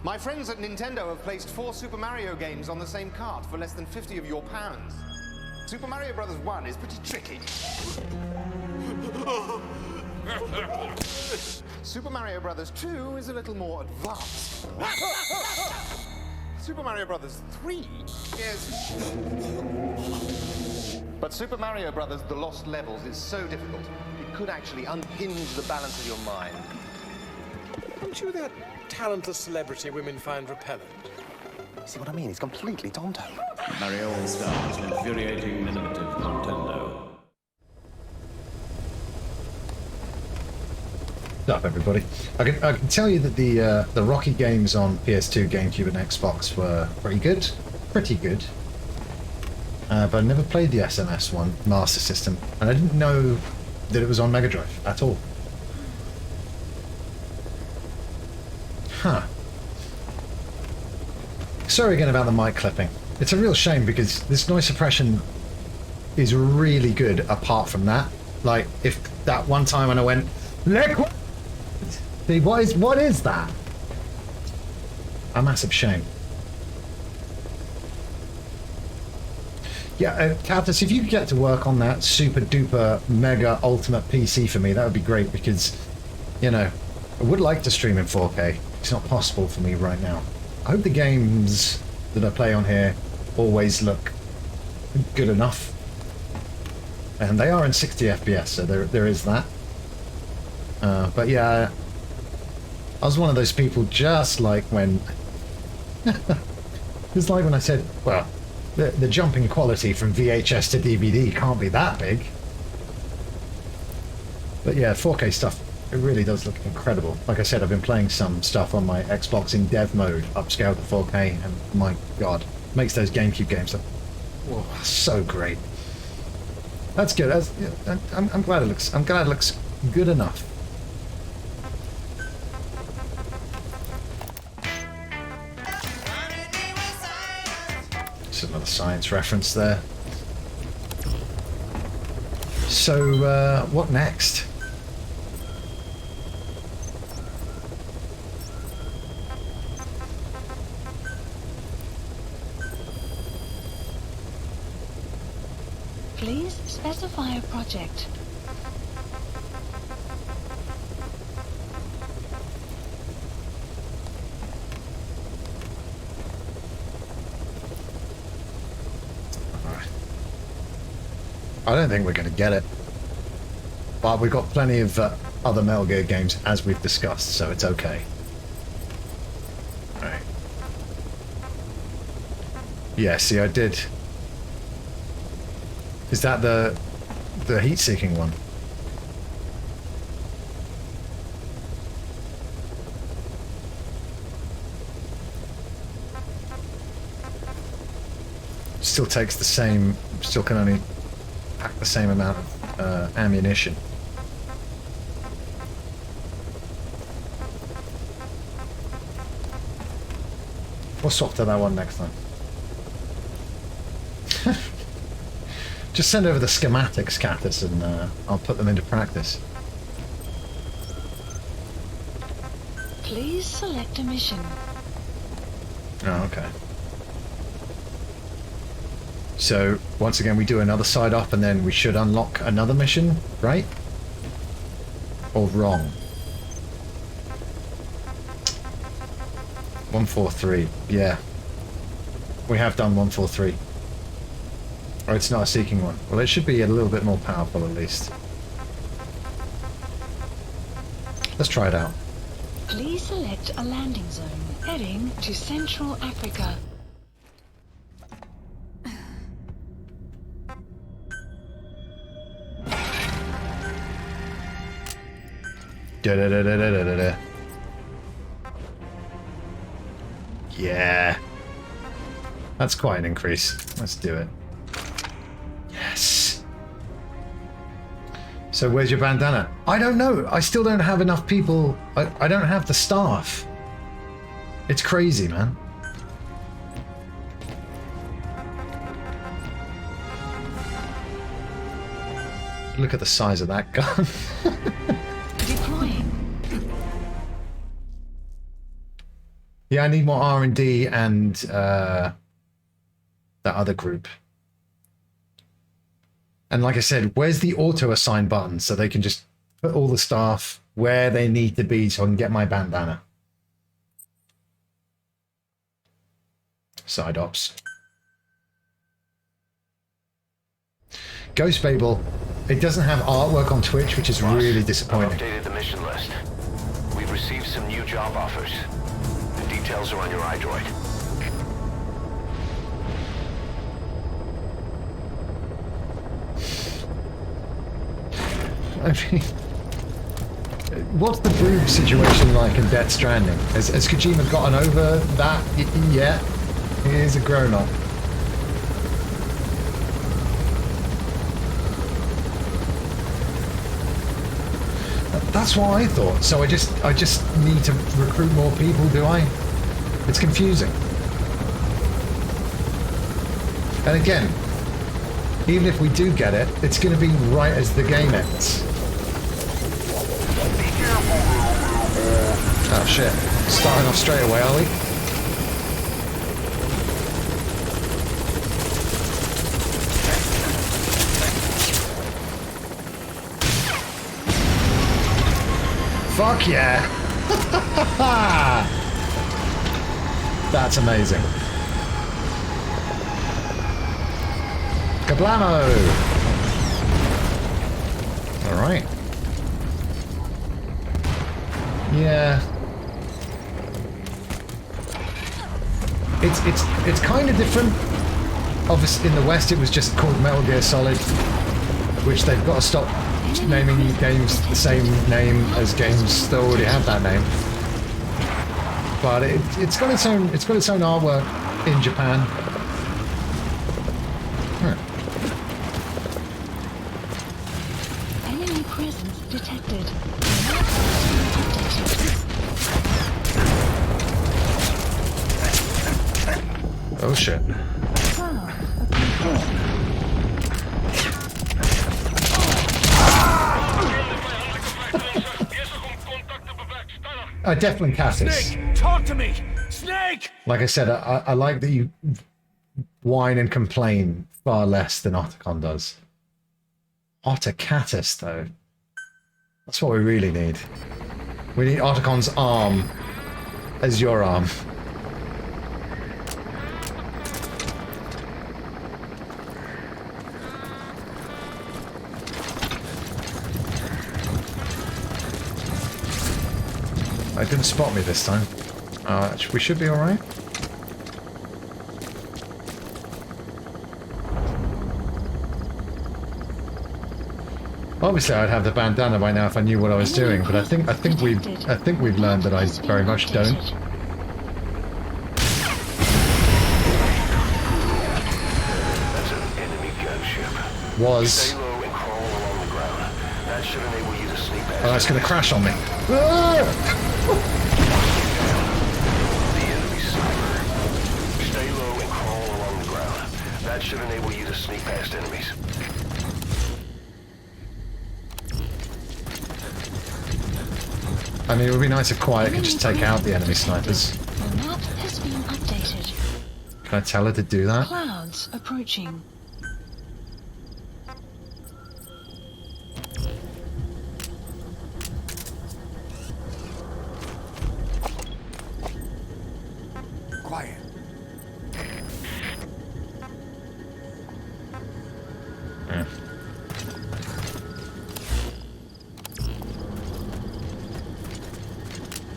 My friends at Nintendo have placed 4 Super Mario games on the same cart for less than 50 of your pounds. Super Mario Bros. 1 is pretty tricky. Super Mario Bros. 2 is a little more advanced. Super Mario Bros. 3 is... But Super Mario Bros. The Lost Levels is so difficult, it could actually unhinge the balance of your mind. Aren't you that talentless celebrity women find repellent? See what I mean? He's completely tonto. Mario All-Stars, an infuriating innovative Nintendo. What's up, everybody? I can tell you that the Rocky games on PS2, GameCube, and Xbox were pretty good. But I never played the SMS one, Master System, and I didn't know that it was on Mega Drive at all. Huh. Sorry again about the mic clipping. It's a real shame because this noise suppression is really good apart from that. Like, if that one time when I went, liquid! See, what is that? A massive shame. Yeah, Cactus, if you could get to work on that super duper mega ultimate PC for me, that would be great because, you know, I would like to stream in 4K. It's not possible for me right now. I hope the games that I play on here always look good enough. And they are in 60 FPS, so there is that. But yeah, I was one of those people just like when... It's like when I said, well, the jump in quality from VHS to DVD can't be that big. But yeah, 4K stuff, it really does look incredible. Like I said, I've been playing some stuff on my Xbox in dev mode, upscaled to 4K, and my god, makes those GameCube games look so great. That's good. I'm glad it looks good enough. Another science reference there. So, what next? Please specify a project. I don't think we're going to get it. But we've got plenty of other Metal Gear games, as we've discussed, so it's okay. Alright. Yeah, see, I did... Is that the heat-seeking one? Still takes the same... Still can only... pack the same amount of ammunition. We'll swap to that one next time. Just send over the schematics, Cactus, and I'll put them into practice. Please select a mission. Oh, okay. So, once again, we do another side up, and then we should unlock another mission, right? Or wrong? 143, yeah. We have done 143. Or it's not a seeking one. Well, it should be a little bit more powerful, at least. Let's try it out. Please select a landing zone heading to Central Africa. Da-da-da-da-da-da-da. Yeah. That's quite an increase. Let's do it. Yes. So where's your bandana? I don't know. I still don't have enough people. I don't have the staff. It's crazy, man. Look at the size of that gun. Yeah, I need more R&D and that other group. And like I said, where's the auto-assign button so they can just put all the staff where they need to be so I can get my bandana? Side ops. Ghost Babel, it doesn't have artwork on Twitch, which is really disappointing. I've updated the mission list. We've received some new job offers. The details are on your iDroid. I mean, what's the brood situation like in Death Stranding? Has Kojima gotten over that yet? He is a grown-up. That's what I thought. So I just need to recruit more people, do I? It's confusing. And again, even if we do get it, it's going to be right as the game ends. Oh shit. Starting off straight away, are we? Fuck yeah! That's amazing. Kablamo! Alright. Yeah. It's kind of different. Obviously in the West it was just called Metal Gear Solid, which they've got to stop naming games the same name as games that already have that name. But it's got its own artwork in Japan. Huh. Enemy presence detected. Oh shit. Definitely Cassis. Snake, talk to me! Snake! Like I said, I like that you whine and complain far less than Otacon does. Otacatus, though. That's what we really need. We need Otacon's arm as your arm. It didn't spot me this time. We should be alright. Obviously, I'd have the bandana by now if I knew what I was doing, but I think we've learned that I very much don't. That's an enemy gunship. Was. Stay low and crawl along the ground. That should enable you to sneak past. Oh, it's going to crash on me. The enemy sniper. Stay low and crawl along the ground. That should enable you to sneak past enemies. I mean, it would be nice if Quiet could just take out the enemy snipers. The map has been updated. Can I tell her to do that? Clouds approaching. Quiet. Yeah.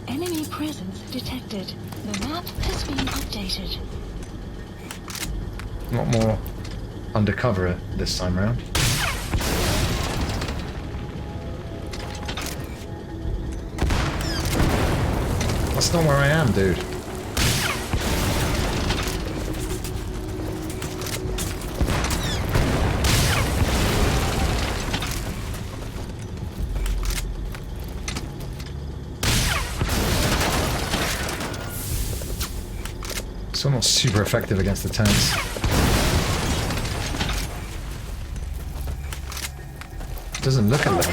Enemy presence detected. The map has been updated. A lot more undercover this time round. That's not where I am, dude. Still not super effective against the tanks. Doesn't look at them.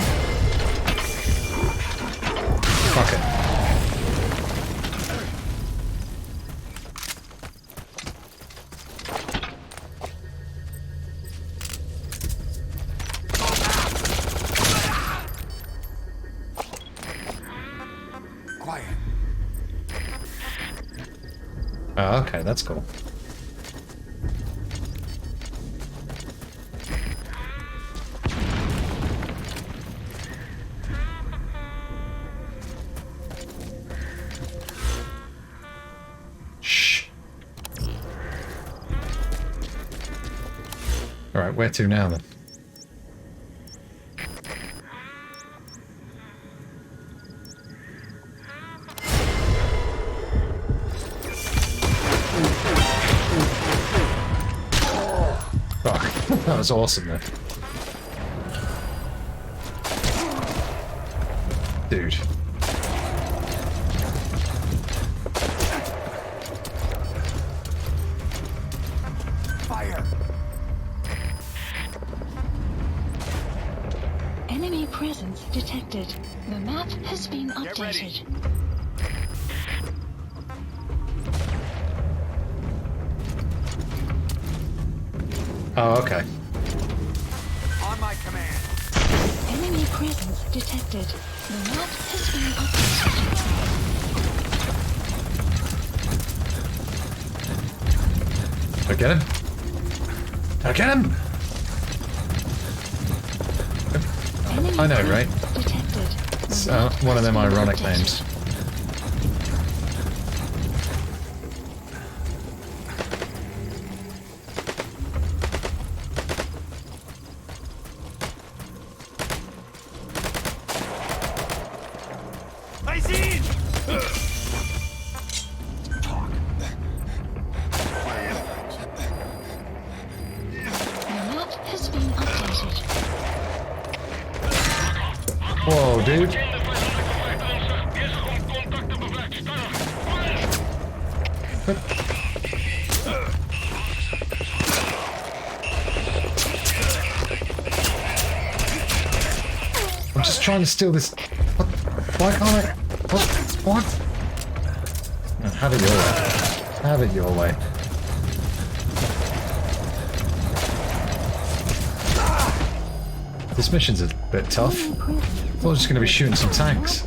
Fuck it. Quiet. Oh, okay, that's cool. Shh. Alright, where to now then? That was awesome, though. Dude. Fire. Enemy presence detected. The map has been updated. Oh, okay. On my command. Enemy Enemy presence detected. The map has been updated. Did I get him? Did I get him? I know, right? It's one of them ironic names. I see! Whoa, dude. I'm just trying to steal this. What? Why can't I? What? No, have it your way. Have it your way. This mission's a bit tough. I thought I was just going to be shooting some tanks.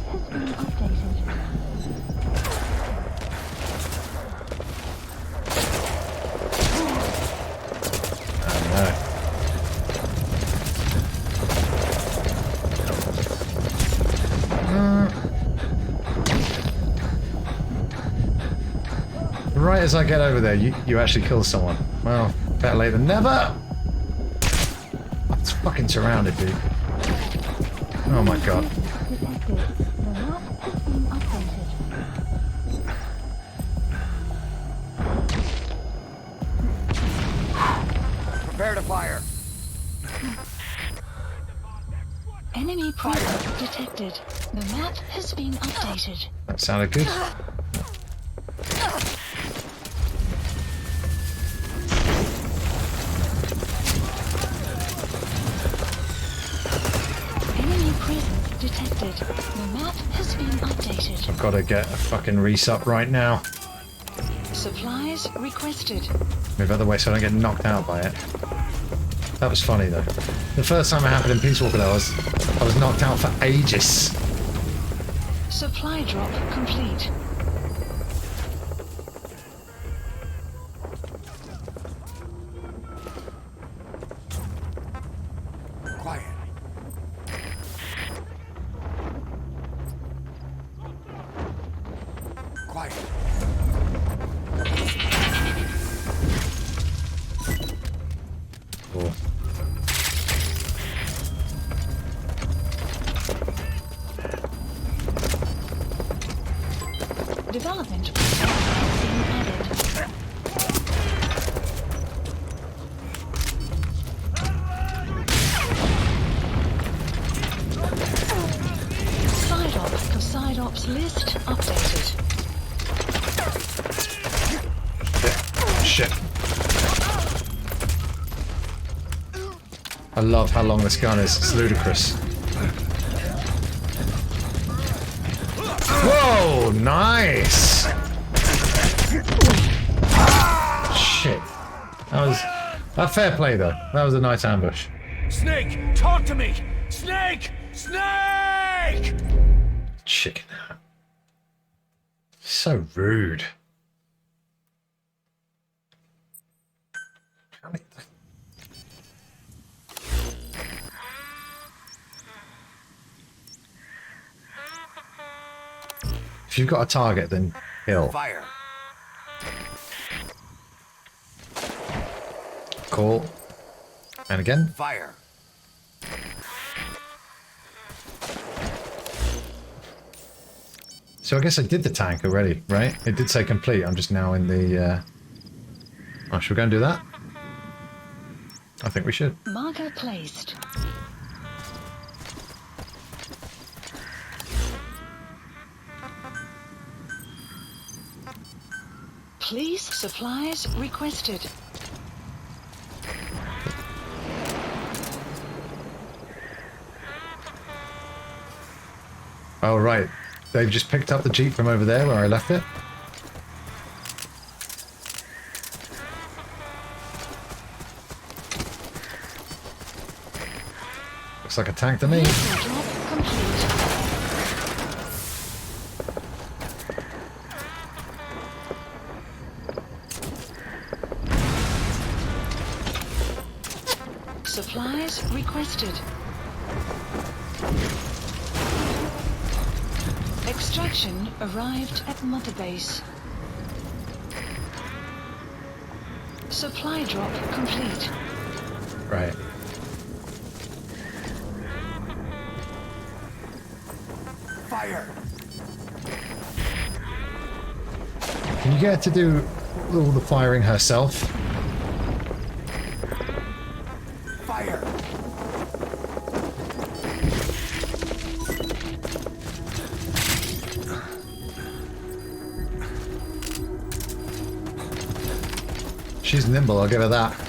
Right as I get over there, you actually kill someone. Well, better late than never! It's fucking surrounded, dude. Oh my god. Prepare to fire. Enemy presence detected. The map has been updated. That sounded good. Detected. The map has been updated. I've got to get a fucking resup right now. Supplies requested. Move out of the way so I don't get knocked out by it. That was funny though. The first time it happened in Peace Walker, I was knocked out for ages. Supply drop complete. Quiet. Quiet. Cool. Development process being added. Side ops list updated. Shit. I love how long this gun is. It's ludicrous. Whoa, nice. Shit. That fair play though. That was a nice ambush. Snake, talk to me! Snake! Snake! Chicken. So rude. If you've got a target, then kill. Fire. Cool. And again. Fire. So I guess I did the tank already, right? It did say complete. I'm just now in the... Oh, should we go and do that? I think we should. Marker placed. Please, supplies requested. Oh, right. They've just picked up the Jeep from over there where I left it. Looks Looks like a tank to me. Supplies requested. Extraction arrived at Mother Base. Supply drop complete. Right. Fire! Can you get her to do all the firing herself? Fire! She's nimble, I'll give her that.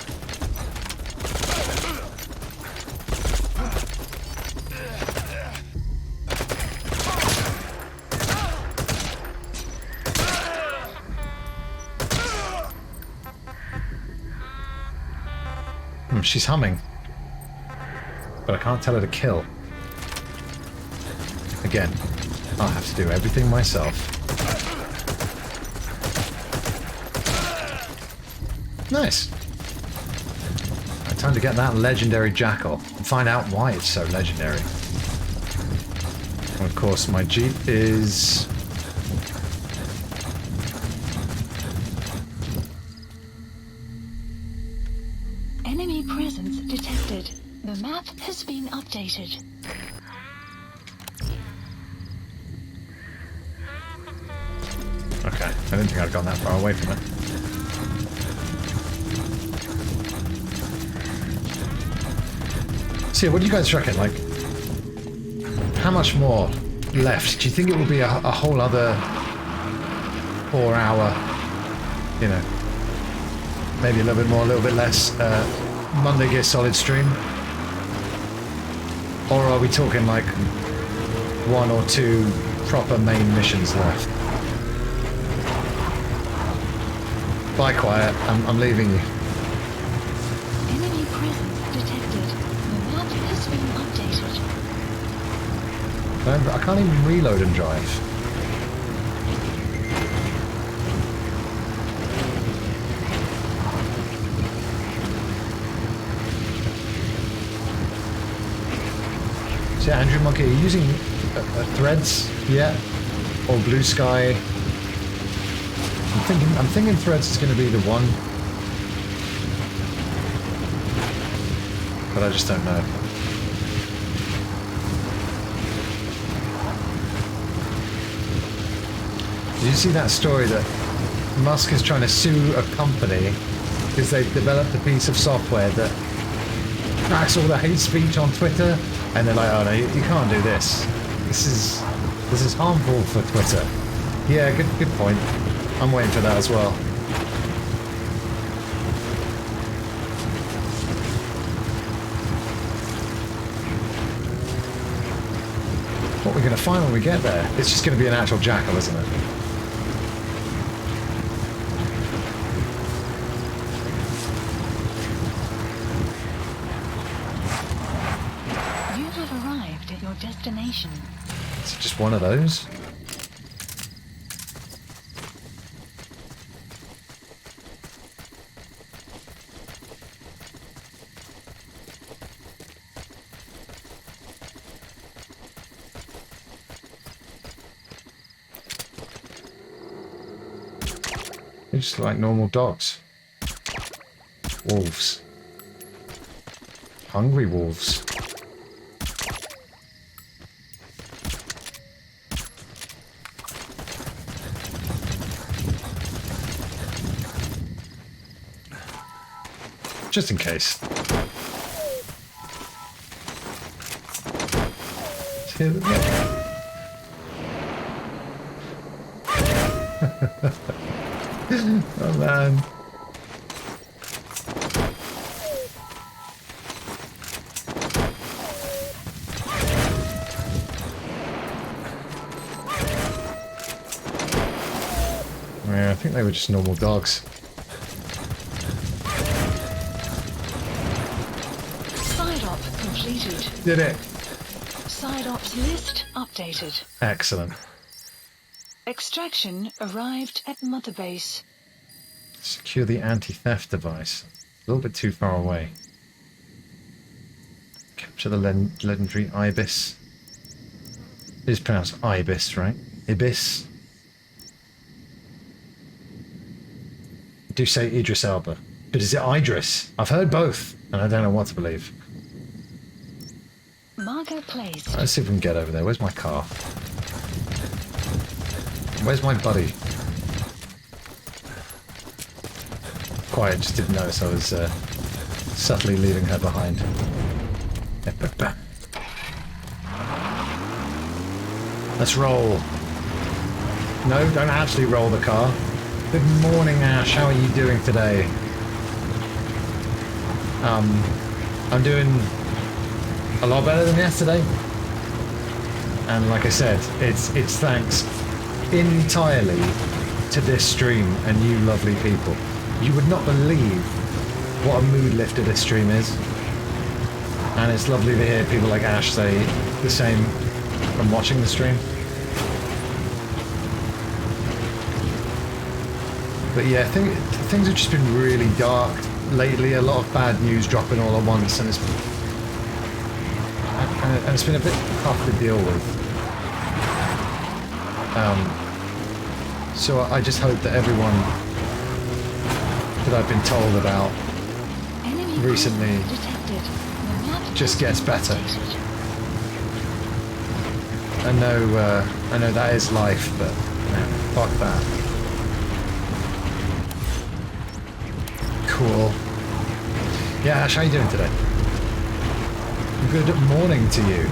She's humming. But I can't tell her to kill. Again, I'll have to do everything myself. Nice. Time to get that legendary jackal and find out why it's so legendary. And of course, my Jeep is... Enemy presence detected. The map has been updated. Okay, I didn't think I'd gone that far away from it. So, what do you guys reckon? Like, how much more left? Do you think it will be a whole other 4 hour, you know, maybe a little bit more, a little bit less, Monday Gear Solid stream? Or are we talking like 1 or 2 proper main missions left? Bye, Quiet. I'm leaving you. Enemy presence detected. The map has been updated. I can't even reload and drive. So, Andrew Monkey, are you using Threads yet? Or Blue Sky? I'm thinking Threads is going to be the one. But I just don't know. Did you see that story that Musk is trying to sue a company because they've developed a piece of software that tracks all the hate speech on Twitter, and they're like, oh no, you can't do this. This is harmful for Twitter. Yeah, good point. I'm waiting for that as well. What we're going to find when we get there, it's just going to be an actual jackal, isn't it? You have arrived at your destination. It's just one of those. They're just like normal dogs. Wolves. Hungry wolves. Just in case. Oh man. Yeah, I think they were just normal dogs. Side op completed. Did it. Side ops list updated. Excellent. Extraction arrived at Mother Base. Secure the anti-theft device. A little bit too far away. Capture the legendary Ibis. It is pronounced Ibis, right? Ibis. I do say Idris Elba. But is it Idris? I've heard both, and I don't know what to believe. Margot Place. Let's see if we can get over there. Where's my car? Where's my buddy? Quiet, just didn't notice I was subtly leaving her behind. Let's roll. No, don't actually roll the car. Good morning, Ash. How are you doing today? I'm doing a lot better than yesterday. And like I said, it's thanks entirely to this stream and you lovely people. You would not believe what a mood lifter this stream is. And it's lovely to hear people like Ash say the same from watching the stream. But yeah, things have just been really dark lately. A lot of bad news dropping all at once, and it's been a bit tough to deal with. So I just hope that everyone that I've been told about recently just gets better. I know that is life, but man, fuck that. Cool. Yeah, Ash, how you doing today? Good morning to you.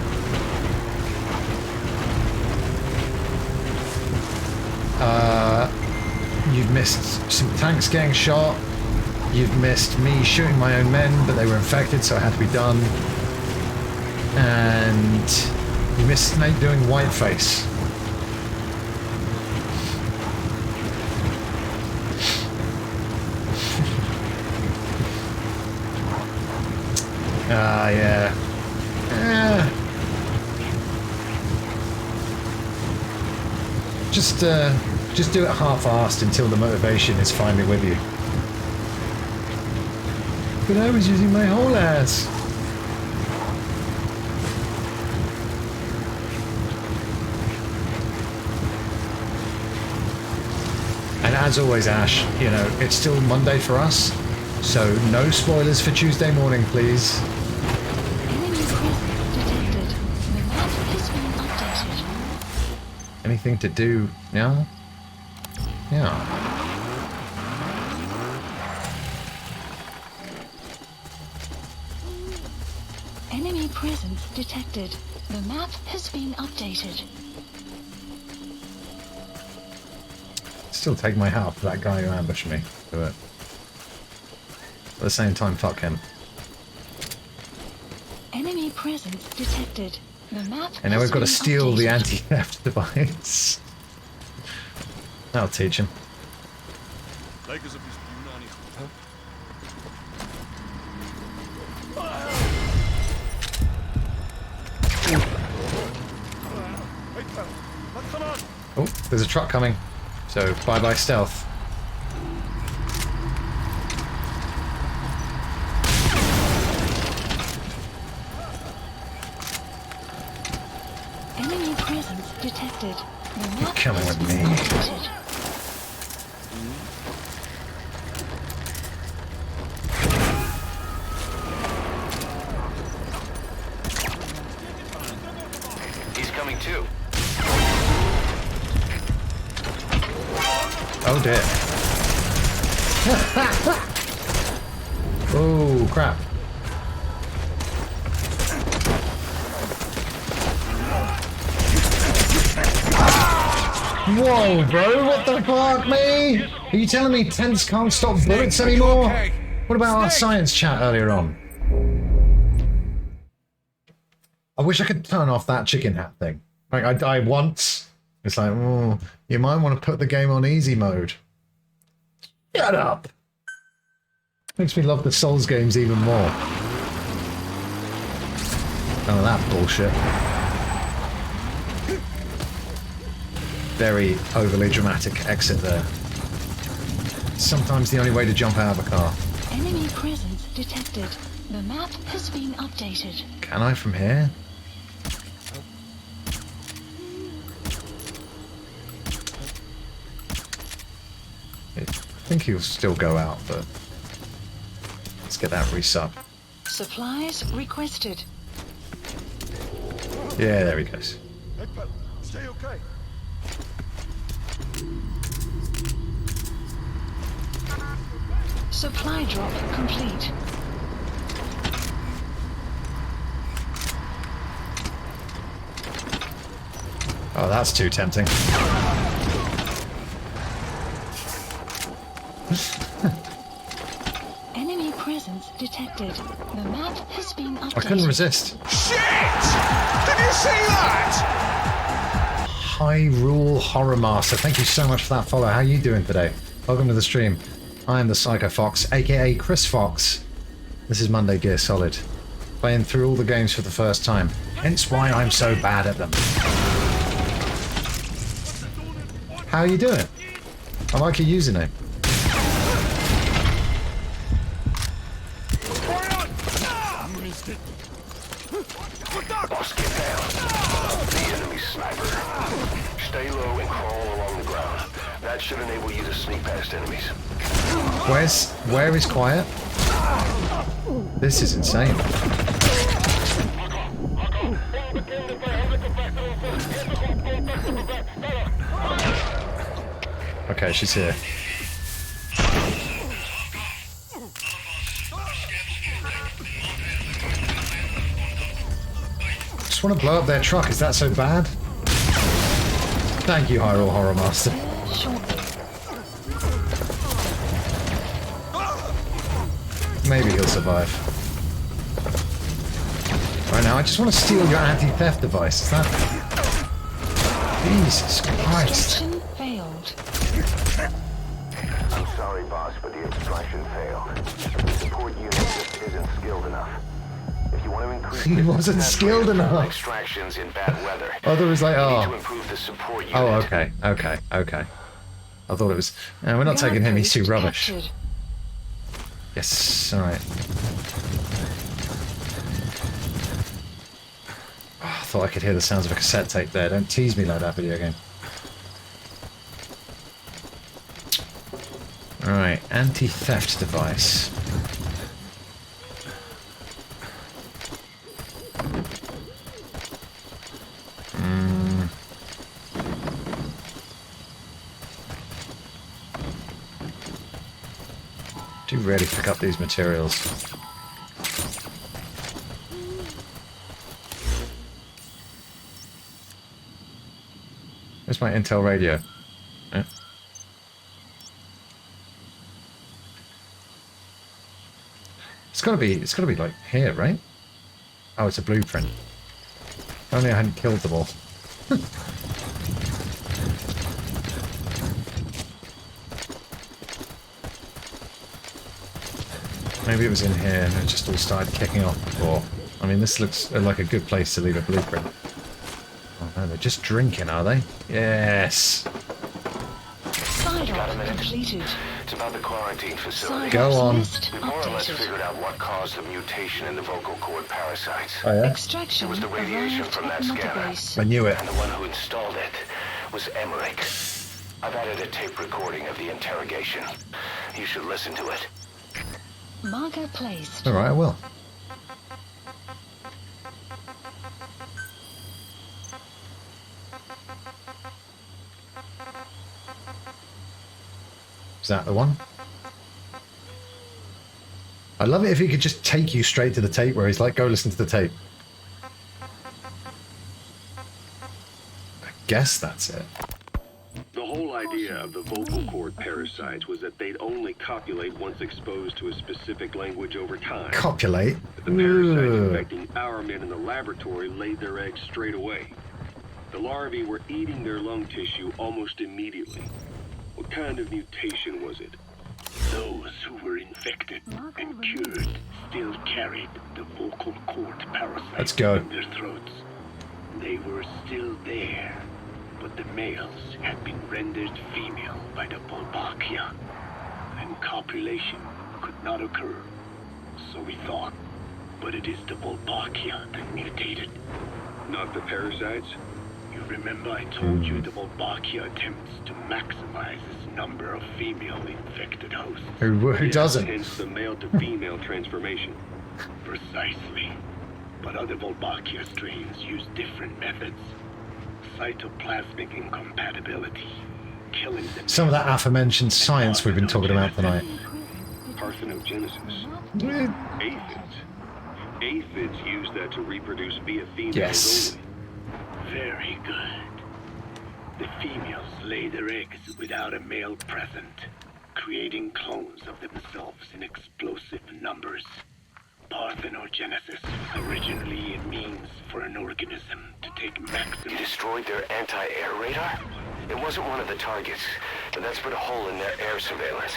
You've missed some tanks getting shot. You've missed me shooting my own men, but they were infected, so it had to be done. And you missed Snake doing whiteface. Yeah. Just do it half-assed until the motivation is finally with you. But I was using my whole ass. And as always, Ash, you know, it's still Monday for us, so no spoilers for Tuesday morning, please. Anything to do now? Yeah. Enemy presence detected. The map has been updated. Still take my hat off for that guy who ambushed me. But at the same time, fuck him. Enemy presence detected. The map And now we've got to steal updated. the anti-theft device. That'll teach him. Oh, there's a truck coming. So, bye-bye stealth. Enemy presence detected. The You're map coming has with been me. updated. He's coming too. Oh dear. Oh crap. Whoa, bro, what the fuck, me? Are you telling me tents can't stop bullets anymore? What about our science chat earlier on? I wish I could turn off that chicken hat thing. Like, I died once. It's like, oh, you might want to put the game on easy mode. Shut up! Makes me love the Souls games even more. None of that bullshit. Very overly dramatic exit there. Sometimes the only way to jump out of a car. Enemy presence detected. The map has been updated. Can I from here? I think he'll still go out, but let's get that resub. Supplies requested. Yeah, there he goes. Stay okay. Supply drop complete. Oh, that's too tempting. Enemy presence detected. The map has been updated. I couldn't resist. Shit! Did you see that? Hyrule Horror Master, thank you so much for that follow. How are you doing today? Welcome to the stream. I am the Psycho Fox, aka Chris Fox. This is Monday Gear Solid. Playing through all the games for the first time. Hence why I'm so bad at them. How are you doing? I like your username. Boss, get down. The enemy sniper. Stay low and crawl along the ground. That should enable you to sneak past enemies. Where is quiet? This is insane. Okay, she's here. Just want to blow up their truck. Is that so bad? Thank you, Hyrule Horror Master. Maybe he'll survive. Right now, I just want to steal your anti-theft device. Is that... Jesus Christ. Extraction failed. I'm sorry, boss, but the extraction failed. The support unit just isn't skilled enough. If you want to increase He wasn't skilled enough. Extractions in bad weather. Oh, there was like, you need oh. to improve the support unit. Oh, okay. I thought it was... we're not taking him, he's too rubbish. Captured. Yes, alright. Oh, I thought I could hear the sounds of a cassette tape there. Don't tease me like that, video game. Alright, anti-theft device. Do really pick up these materials. Where's my Intel radio? Yeah. It's gotta be like here, right? Oh, it's a blueprint. If only I hadn't killed them all. Maybe it was in here and it just all started kicking off before. I mean, this looks like a good place to leave a blueprint. Oh no, they're just drinking, are they? Yes! Got a minute? Completed. It's about the quarantine facility. Go on. We've more or less figured out what caused the mutation in the vocal cord parasites. Oh yeah? Extraction It was the radiation from that scanner. I knew it. And the one who installed it was Emmerich. I've added a tape recording of the interrogation. You should listen to it. Marker placed. Alright, I will. Is that the one? I'd love it if he could just take you straight to the tape where he's like, go listen to the tape. I guess that's it. The whole idea of the vocal cord parasites was that they'd only copulate once exposed to a specific language over time. Copulate? The parasites infecting our men in the laboratory laid their eggs straight away. The larvae were eating their lung tissue almost immediately. What kind of mutation was it? Those those who were infected and cured still carried the vocal cord parasites in their throats. They were still there, but the males had been rendered female by the Wolbachia, and copulation could not occur. So we thought, but it is the Wolbachia that mutated. Not the parasites? You remember I told you the Wolbachia attempts to maximize its number of female infected hosts. Who doesn't? Hence the male to female transformation. Precisely. But other Wolbachia strains use different methods. Cytoplasmic incompatibility, killing them. Some of that aforementioned science we've been talking about tonight. Parthenogenesis. Aphids. Aphids use that to reproduce via females Yes. only. Very good. The females lay their eggs without a male present, creating clones of themselves in explosive numbers. Parthenogenesis was originally a means for an organism to take maximum... You destroyed their anti-air radar? It wasn't one of the targets, but that's put a hole in their air surveillance.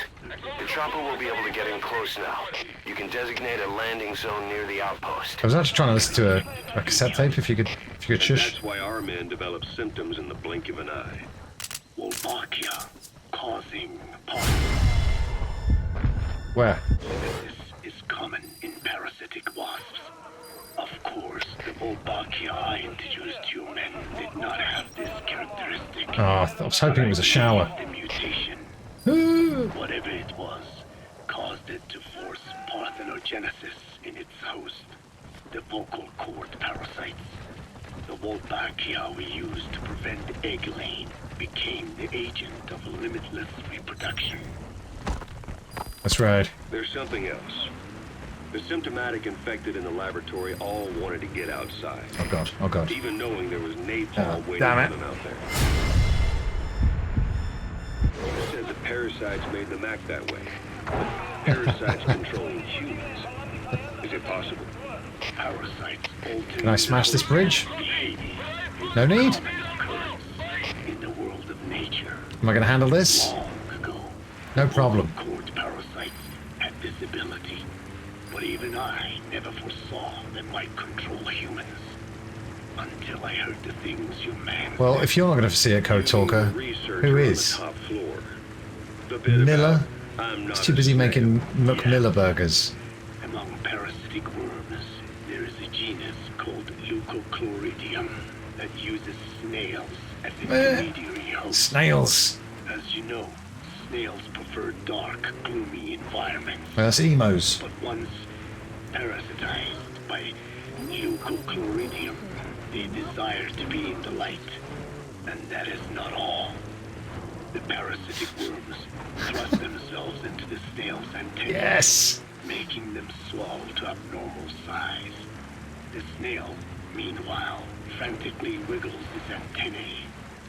The chopper will be able to get in close now. You can designate a landing zone near the outpost. I was actually trying to listen to a cassette tape. If you could shush. That's why our men develop symptoms in the blink of an eye. Wolbachia, causing Where? This is common in parasitic wasps. Of course, the Wolbachia I introduced you men did not have this characteristic. Oh, I was hoping it was a shower. The mutation, whatever it was, caused it to force parthenogenesis in its host, the vocal cord parasites. The Wolbachia we used to prevent egg laying became the agent of limitless reproduction. That's right. There's something else. The symptomatic infected in the laboratory all wanted to get outside. Oh god, oh god. Even knowing there was napalm waiting damn for it. them out there. You said the parasites made them act that way. Parasites controlling humans. Is it possible? Parasites alter... Can I smash this bridge? No need. In the world of nature. Am I going to handle this? No problem. Cord parasites had this ability, but even I never foresaw they might control humans. Until I heard the things you man. Well, if you're not going to see it, Code Talker, who is? Miller? He's too busy making McMiller burgers. Among parasitic worms, there is a genus called Leucochloridium that uses snails as intermediary hosts. Snails. As you know, snails prefer dark, gloomy environments. That's emos. But once parasitized by Leucochloridium, they desire to be in the light. And that is not all. The parasitic worms thrust themselves into the snail's antennae, Yes! making them swell to abnormal size. The snail, meanwhile, frantically wiggles its antennae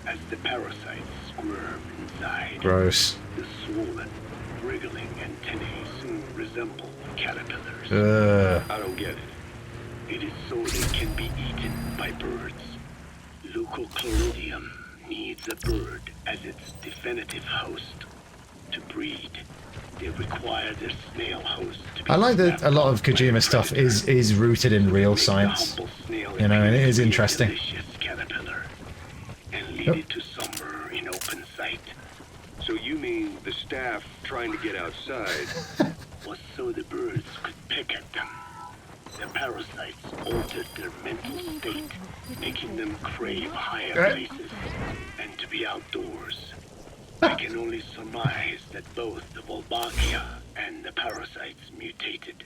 as the parasites squirm inside. Gross. The swollen, wriggling antennae soon resemble caterpillars. Ugh. I don't get it. It is so they can be eaten by birds. Leucochloridium needs a bird as its definitive host. To breed, they require their snail host to be... I like that a lot of Kojima stuff is rooted in real science. You know, and it is interesting. Caterpillar and lead it to somewhere in open sight. So you mean the staff trying to get outside was so the birds could pick at them. The parasites altered their mental state, making them crave higher places and to be outdoors. I can only surmise that both the Wolbachia and the parasites mutated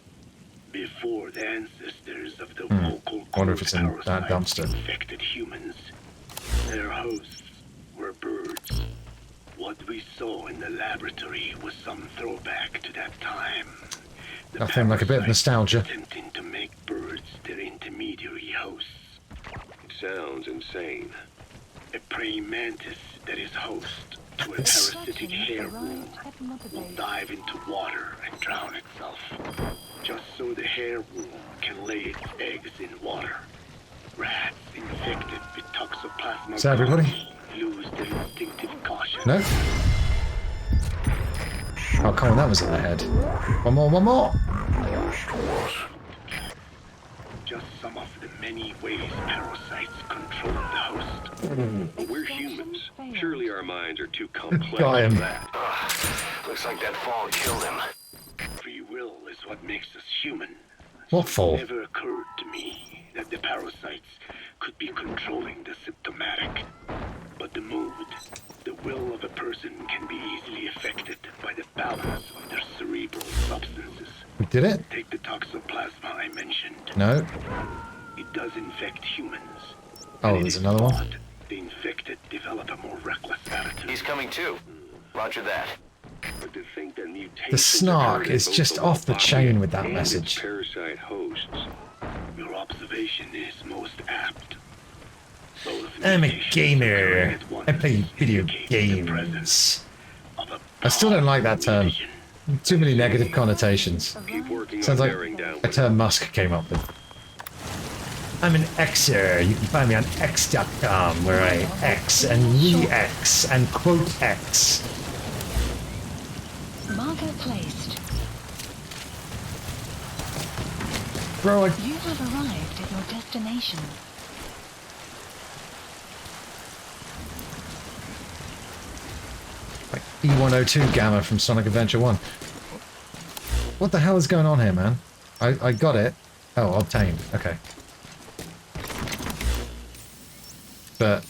before the ancestors of the vocal I wonder if it's in that parasites dumpster. infected humans. Their hosts were birds. What we saw in the laboratory was some throwback to that time. Nothing like a bit of nostalgia. Attempting to make birds their intermediary hosts. It sounds insane. A praying mantis that is host to a parasitic hair worm will dive into water and drown itself, just so the hair worm can lay its eggs in water. Rats infected with toxoplasma Is that everybody? lose their instinctive caution. No? Oh, come on, that was in the head. One more, one more! Just some of the many ways parasites control the host. But we're humans. Surely our minds are too complex Got him. for that. Looks like that fall killed him. Free will is what makes us human. What fall? It never occurred to me that the parasites could be controlling the symptomatic. But the mood, the will of a person can be easily affected by the balance of their cerebral substances. We did it? Take the toxoplasma I mentioned. No. It does infect humans. Oh, there's another one. The infected develop a more reckless attitude. He's coming too. Roger that. But to think that mutations The snark is just off the chain with that and message. its parasite hosts. Your observation is most apt. I'm a gamer. I play video games. I still don't like that term. Too many negative connotations. Sounds like a term Musk came up with. I'm an Xer. You can find me on X.com, where I X and re-X and quote X. Marker placed. Bro, You have arrived at your destination. Like E102 Gamma from Sonic Adventure 1. What the hell is going on here, man? I got it. Oh, obtained. Okay. But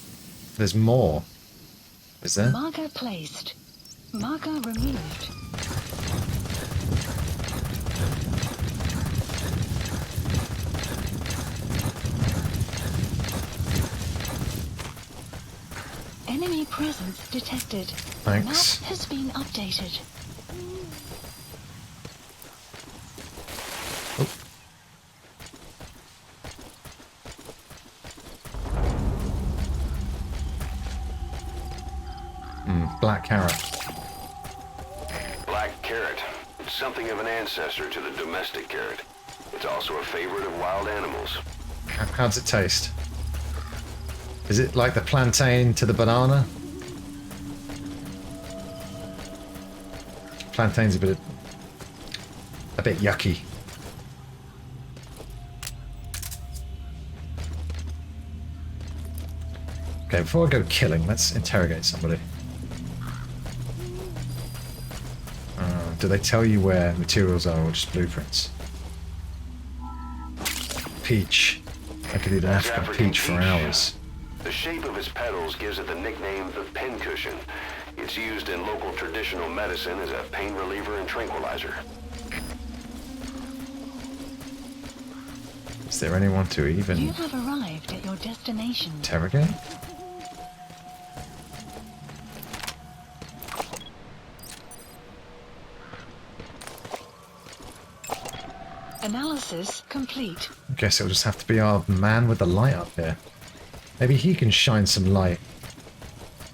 there's more. Is there? Marker placed. Marker removed. Enemy presence detected. Thanks. Map has been updated. Black carrot. Black carrot. It's something of an ancestor to the domestic carrot. It's also a favorite of wild animals. How does it taste? Is it like the plantain to the banana? Plantain's a bit yucky. Okay, before I go killing, let's interrogate somebody. Do they tell you where materials are or just blueprints? Peach. I could eat an African peach for hours. The shape of its petals gives it the nickname the pincushion. It's used in local traditional medicine as a pain reliever and tranquilizer. Is there anyone to even You have arrived at your destination. interrogate? Analysis complete. I guess it'll just have to be our man with the light up here. Maybe he can shine some light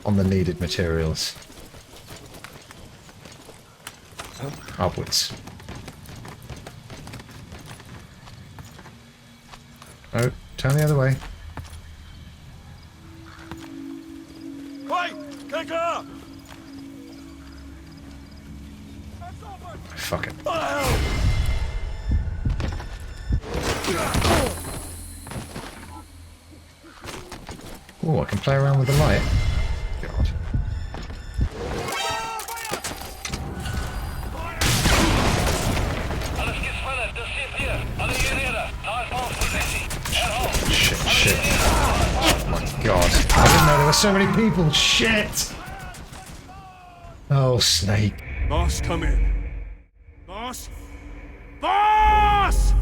on the needed materials. Upwards. Oh, turn the other way. Hey, take her up! Fuck it. Oh, I can play around with the light. God. Shit. Oh my god. I didn't know there were so many people. Shit! Oh, Snake. Boss, come in. Boss? Boss!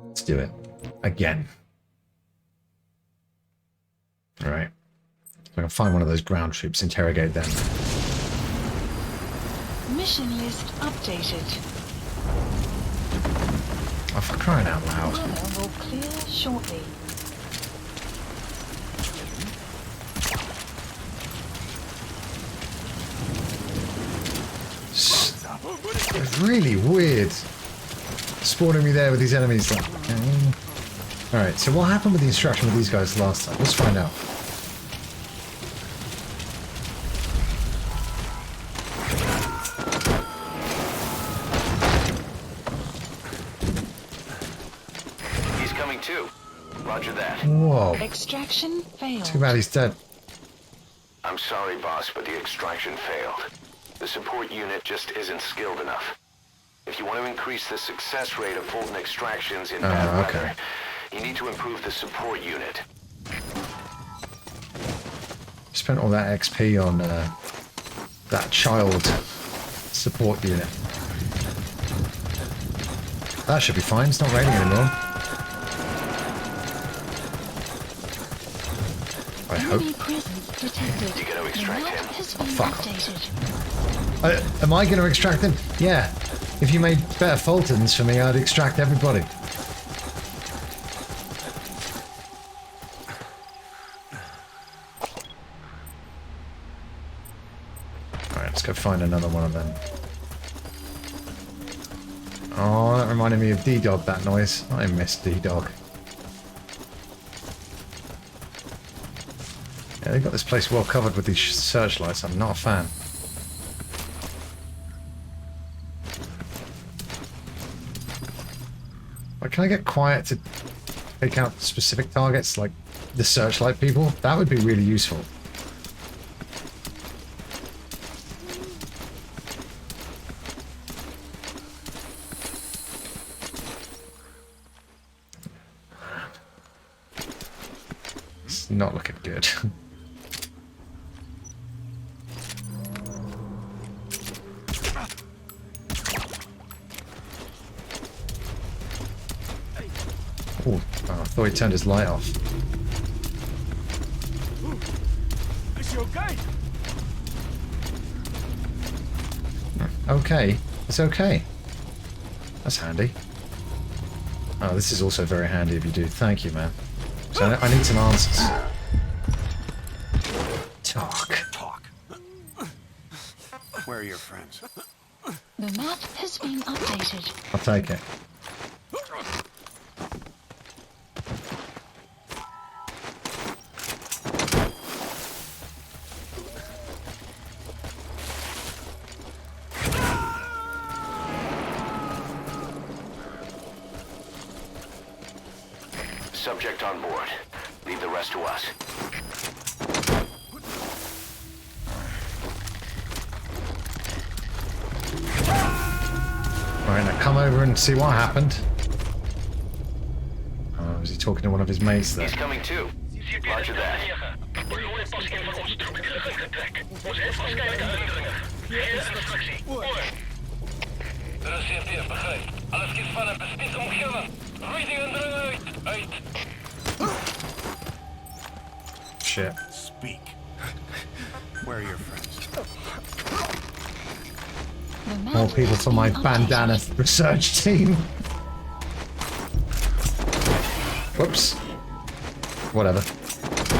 Let's do it. Again. Alright. So I'll find one of those ground troops, interrogate them. Mission list updated. Oh, for crying out loud. Tunnel will clear shortly. It's really weird spawning me there with these enemies. Like, alright, so what happened with the instruction with these guys last time? Let's find out. He's coming too. Roger that. Whoa. Extraction failed. Too bad he's dead. I'm sorry, boss, but the extraction failed. The support unit just isn't skilled enough. If you want to increase the success rate of Fulton extractions in bad weather, you need to improve the support unit. Spent all that XP on that child support unit. That should be fine. It's not raining anymore. I hope. You gotta extract him. Fuck. Am I going to extract him? Yeah. If you made better Fultons for me, I'd extract everybody. Alright, let's go find another one of them. Oh, that reminded me of D-Dog, that noise. I miss D-Dog. Yeah, they've got this place well covered with these searchlights. I'm not a fan. But can I get quiet to take out specific targets, like the searchlight people? That would be really useful. It's not looking good. Oh, I thought he turned his light off. Is she okay? Okay, it's okay. That's handy. Oh, this is also very handy if you do. Thank you, man. So I need some answers. Talk. Where are your friends? The map has been updated. I'll take it. Subject on board. Leave the rest to us. Alright, now come over and see what happened. Oh, was he talking to one of his mates there? He's coming too. Roger that. Shit. Speak. Where are your friends? More people for my bandana research team. Whoops. Whatever.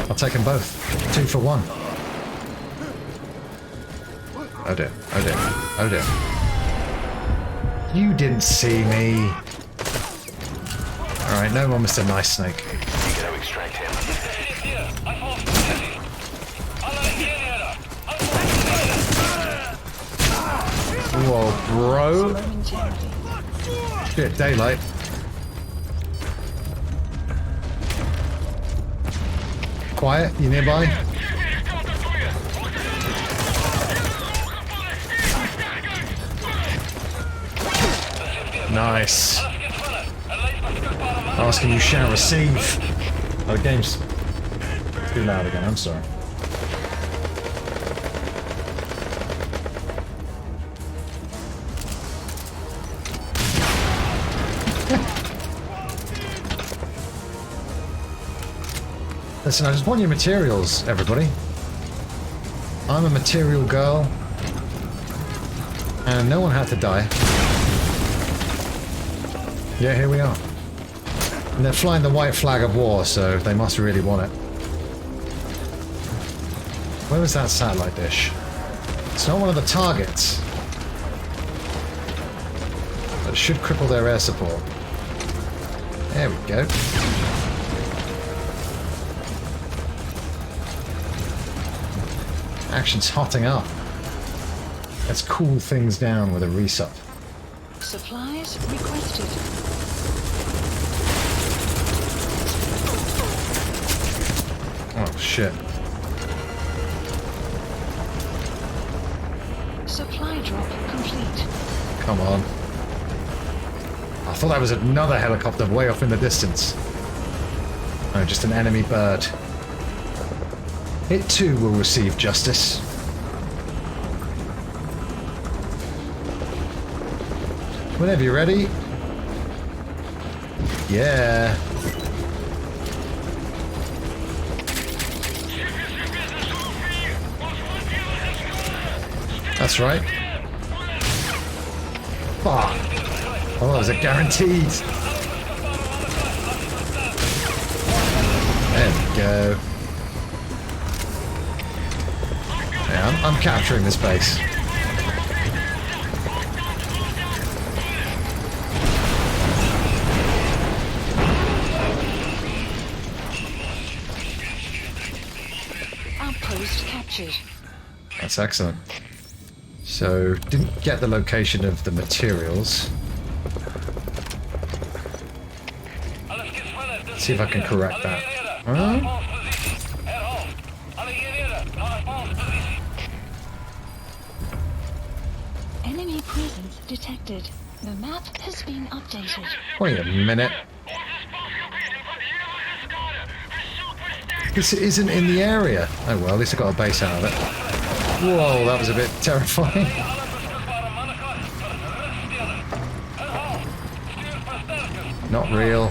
I'll take them both. 2 for 1. Oh dear. Oh dear. Oh dear. You didn't see me. Alright, no more Mr. Nice Snake. You gotta extract him. Whoa, bro. Shit, daylight. Quiet, you nearby? Nice. Asking you shall receive. Oh, the game's too loud again, I'm sorry. Listen, I just want your materials, everybody. I'm a material girl. And no one had to die. Yeah, here we are. And they're flying the white flag of war, so they must really want it. Where was that satellite dish? It's not one of the targets. But it should cripple their air support. There we go. Action's hotting up. Let's cool things down with a resup. Supplies requested. Oh shit. Supply drop complete. Come on. I thought that was another helicopter way off in the distance. Oh, just an enemy bird. It too will receive justice. Whenever you're ready. Yeah. That's right. Fuck. Oh, that was a guaranteed. There we go. Yeah, I'm capturing this base. Outpost captured. That's excellent. So, didn't get the location of the materials. Let's see if I can correct that. Huh? Enemy presence detected. The map has been updated. Wait a minute. This isn't in the area. Oh well, at least I got a base out of it. Whoa, that was a bit terrifying. Not real.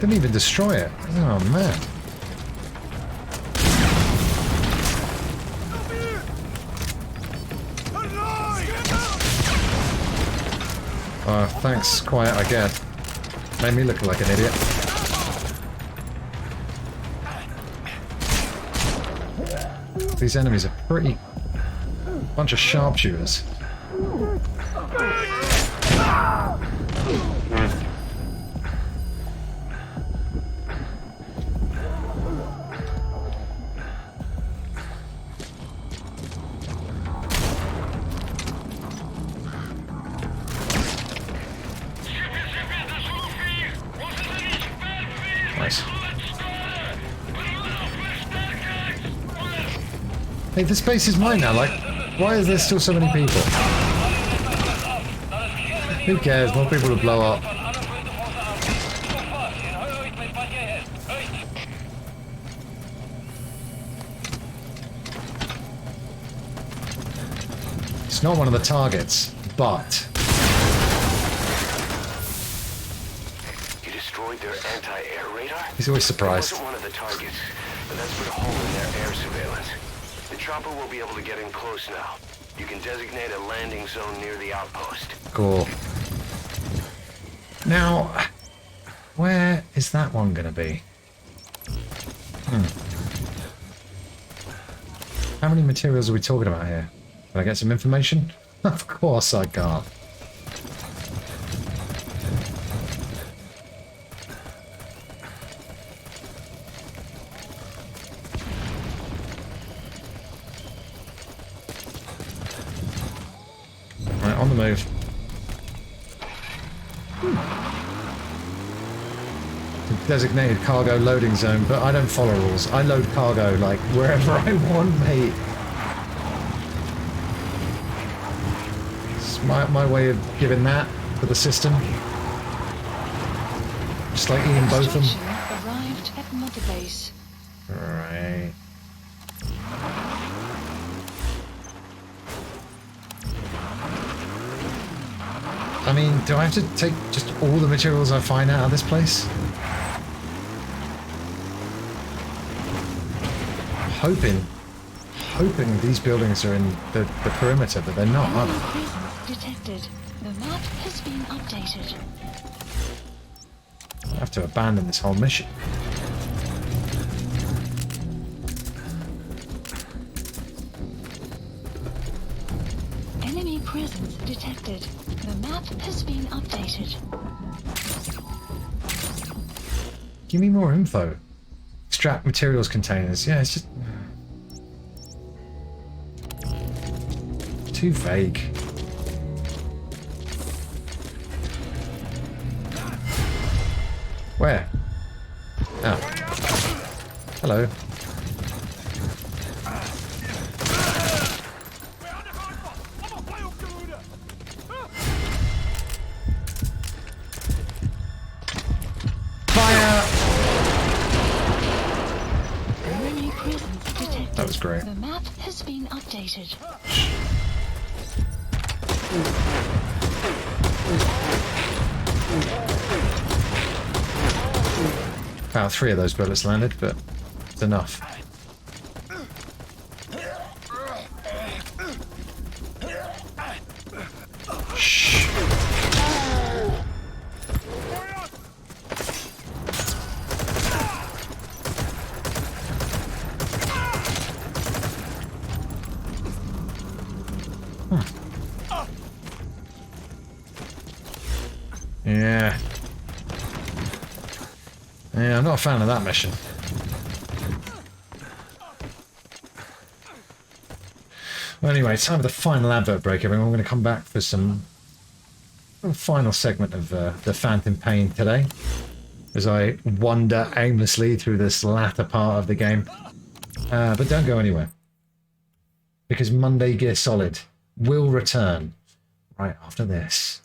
Didn't even destroy it. Oh man. Thanks, quiet, I guess. Made me look like an idiot. These enemies are pretty... bunch of sharpshooters. Hey, this base is mine now, like, why is there still so many people? Who cares, more people to blow up. It's not one of the targets, but... You destroyed their anti-air radar? He's always surprised. It wasn't one of the targets, but that's put a hole in their air surveillance. The chopper will be able to get in close now. You can designate a landing zone near the outpost. Cool. Now, where is that one gonna be? How many materials are we talking about here? Can I get some information? Of course I can't. Right, on the move. Designated cargo loading zone, but I don't follow rules. I load cargo, like, wherever I want, mate. It's my way of giving that for the system. Just like eating both of them. Arrived at Mother Base. Right. I mean, do I have to take just all the materials I find out of this place? hoping these buildings are in the perimeter, but they're not, are they? Presence detected. The map has been updated. I have to abandon this whole mission. Enemy presence detected. The map has been updated. Give me more info. Extract materials containers. Yeah, it's just too vague. Where? Oh. Hello. That was great. The map has been updated. About 3 of those bullets landed, but it's enough. Shh. Yeah. Yeah, I'm not a fan of that mission. Well, anyway, time for the final advert break, everyone. We're going to come back for some final segment of the Phantom Pain today, as I wander aimlessly through this latter part of the game. But don't go anywhere, because Monday Gear Solid will return right after this.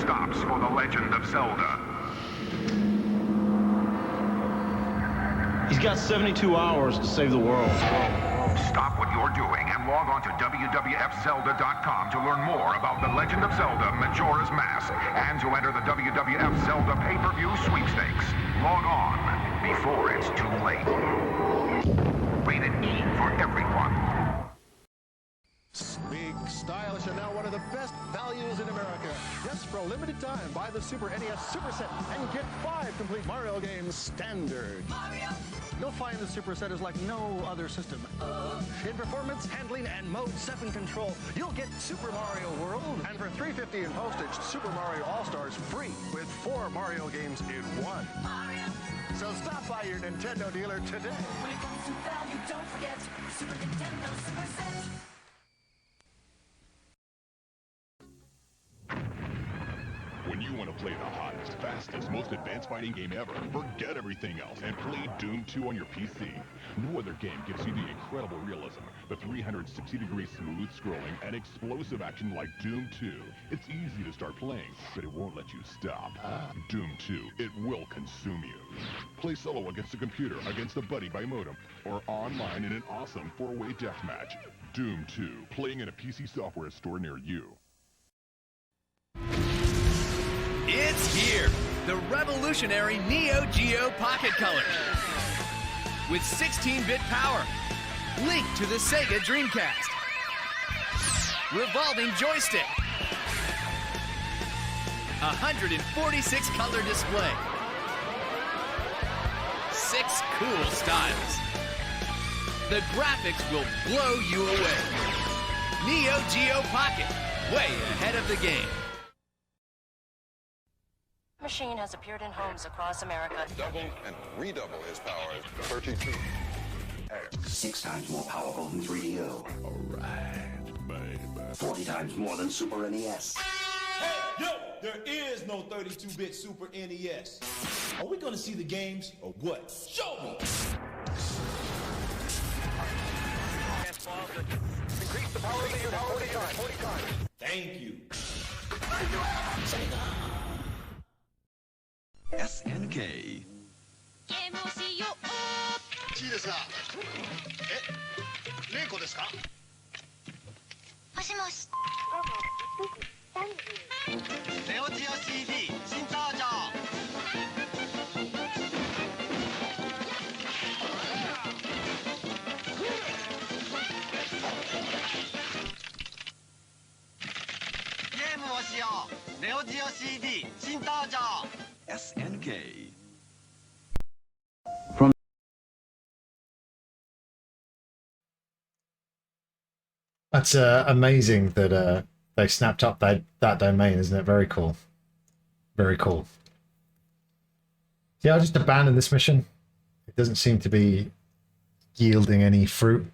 Stops for The Legend of Zelda. He's got 72 hours to save the world. Stop what you're doing and log on to WWFZelda.com to learn more about The Legend of Zelda Majora's Mask and to enter the WWF Zelda pay-per-view sweepstakes. Log on before it's too late. Rated E for everyone. Big, stylish, and now one of the best values in America. Yes, for a limited time, buy the Super NES Super Set and get 5 complete Mario games standard. Mario! You'll find the Super Set is like no other system. In performance, handling, and Mode 7 control, you'll get Super Mario World. And for $3.50 in postage, Super Mario All-Stars free with 4 Mario games in one. Mario! So stop by your Nintendo dealer today. When it comes to value, don't forget Super Nintendo Super Set. When you want to play the hottest, fastest, most advanced fighting game ever, forget everything else and play Doom 2 on your PC. No other game gives you the incredible realism, the 360-degree smooth scrolling, and explosive action like Doom 2. It's easy to start playing, but it won't let you stop. Doom 2, it will consume you. Play solo against a computer, against a buddy by modem, or online in an awesome 4-way deathmatch. Doom 2, playing in a PC software store near you. It's here! The revolutionary Neo Geo Pocket Color. With 16-bit power. Linked to the Sega Dreamcast. Revolving joystick. 146 color display. 6 cool styles. The graphics will blow you away. Neo Geo Pocket. Way ahead of the game. Machine has appeared in homes across America. Double and redouble his power. 32. 6 times more powerful than 3DO. Alright, baby. 40 times more than Super NES. Hey, yo, there is no 32-bit Super NES. Are we gonna see the games or what? Show me! Increase the power of the unit 40 times. Thank you. ですが。玲子ですか？もしもし。ネオジオ CD 新登場。ゲームをしよう。ネオジオ CD 新登場。SNK. That's amazing that they snapped up that domain, isn't it? Very cool. Very cool. Yeah, I'll just abandon this mission. It doesn't seem to be yielding any fruit.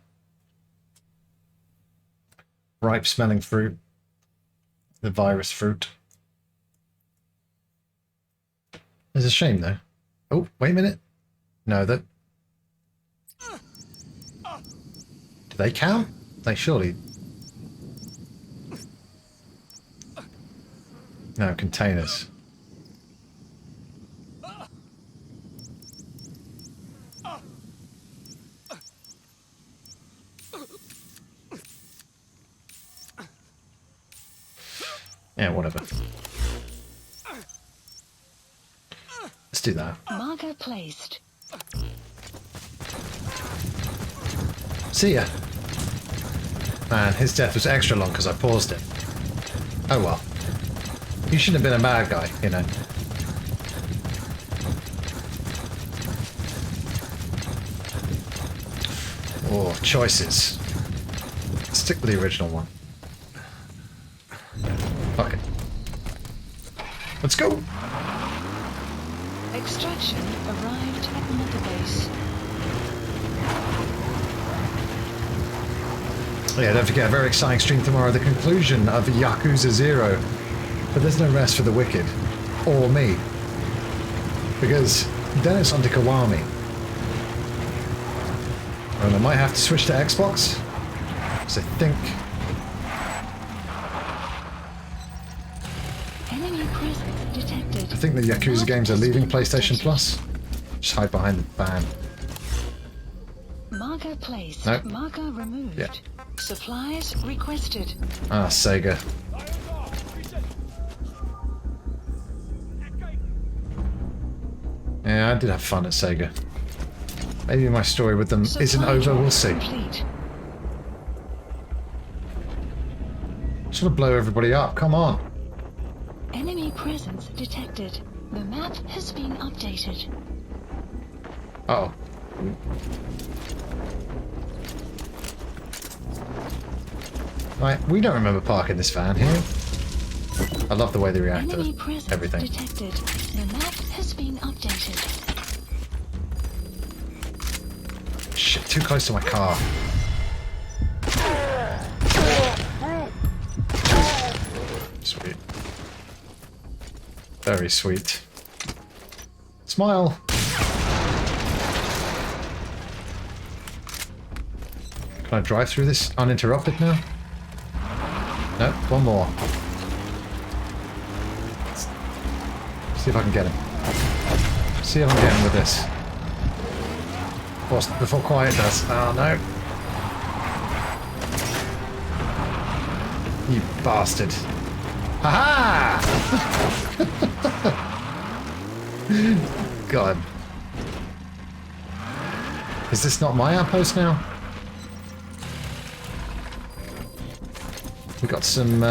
Ripe smelling fruit. The virus fruit. It's a shame though. Oh, wait a minute. No, that... Do they count? They surely... No, containers. Yeah, whatever. Let's do that. Marker placed. See ya. Man, his death was extra long because I paused it. Oh well. You shouldn't have been a bad guy, you know. Oh, choices. Stick with the original one. Fuck it. Let's go! Extraction arrived at Mother Base. Yeah, don't forget, a very exciting stream tomorrow, the conclusion of Yakuza 0. But there's no rest for the wicked. Or me. Because then it's on to Kiwami. And I might have to switch to Xbox. Because I think... Enemy presence detected. I think the Yakuza games are leaving PlayStation Plus. Just hide behind the ban. Marker placed. Nope. Marker removed. Yeah. Supplies requested. Ah, Sega. Yeah, I did have fun at Sega. Maybe my story with them isn't over, we'll see. Just want to blow everybody up, come on. Enemy presence detected. The map has been updated. Uh-oh. Right, we don't remember parking this van here. I love the way they react to everything. Detected. The map has been updated. Shit, too close to my car. Sweet. Very sweet. Smile! Can I drive through this uninterrupted now? No, one more. See if I can get him. See if I can get him with this. Before Quiet does. Oh no. You bastard. Ha ha! God. Is this not my outpost now? We got some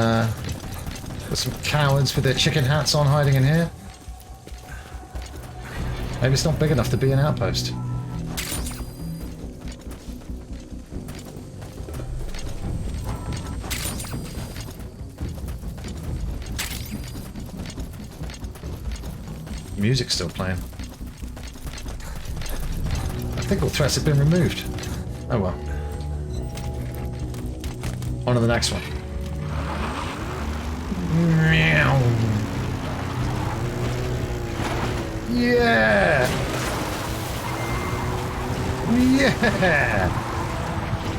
cowards with their chicken hats on hiding in here. Maybe it's not big enough to be an outpost. Music's still playing. I think all threats have been removed. Oh well. On to the next one. Yeah! Yeah!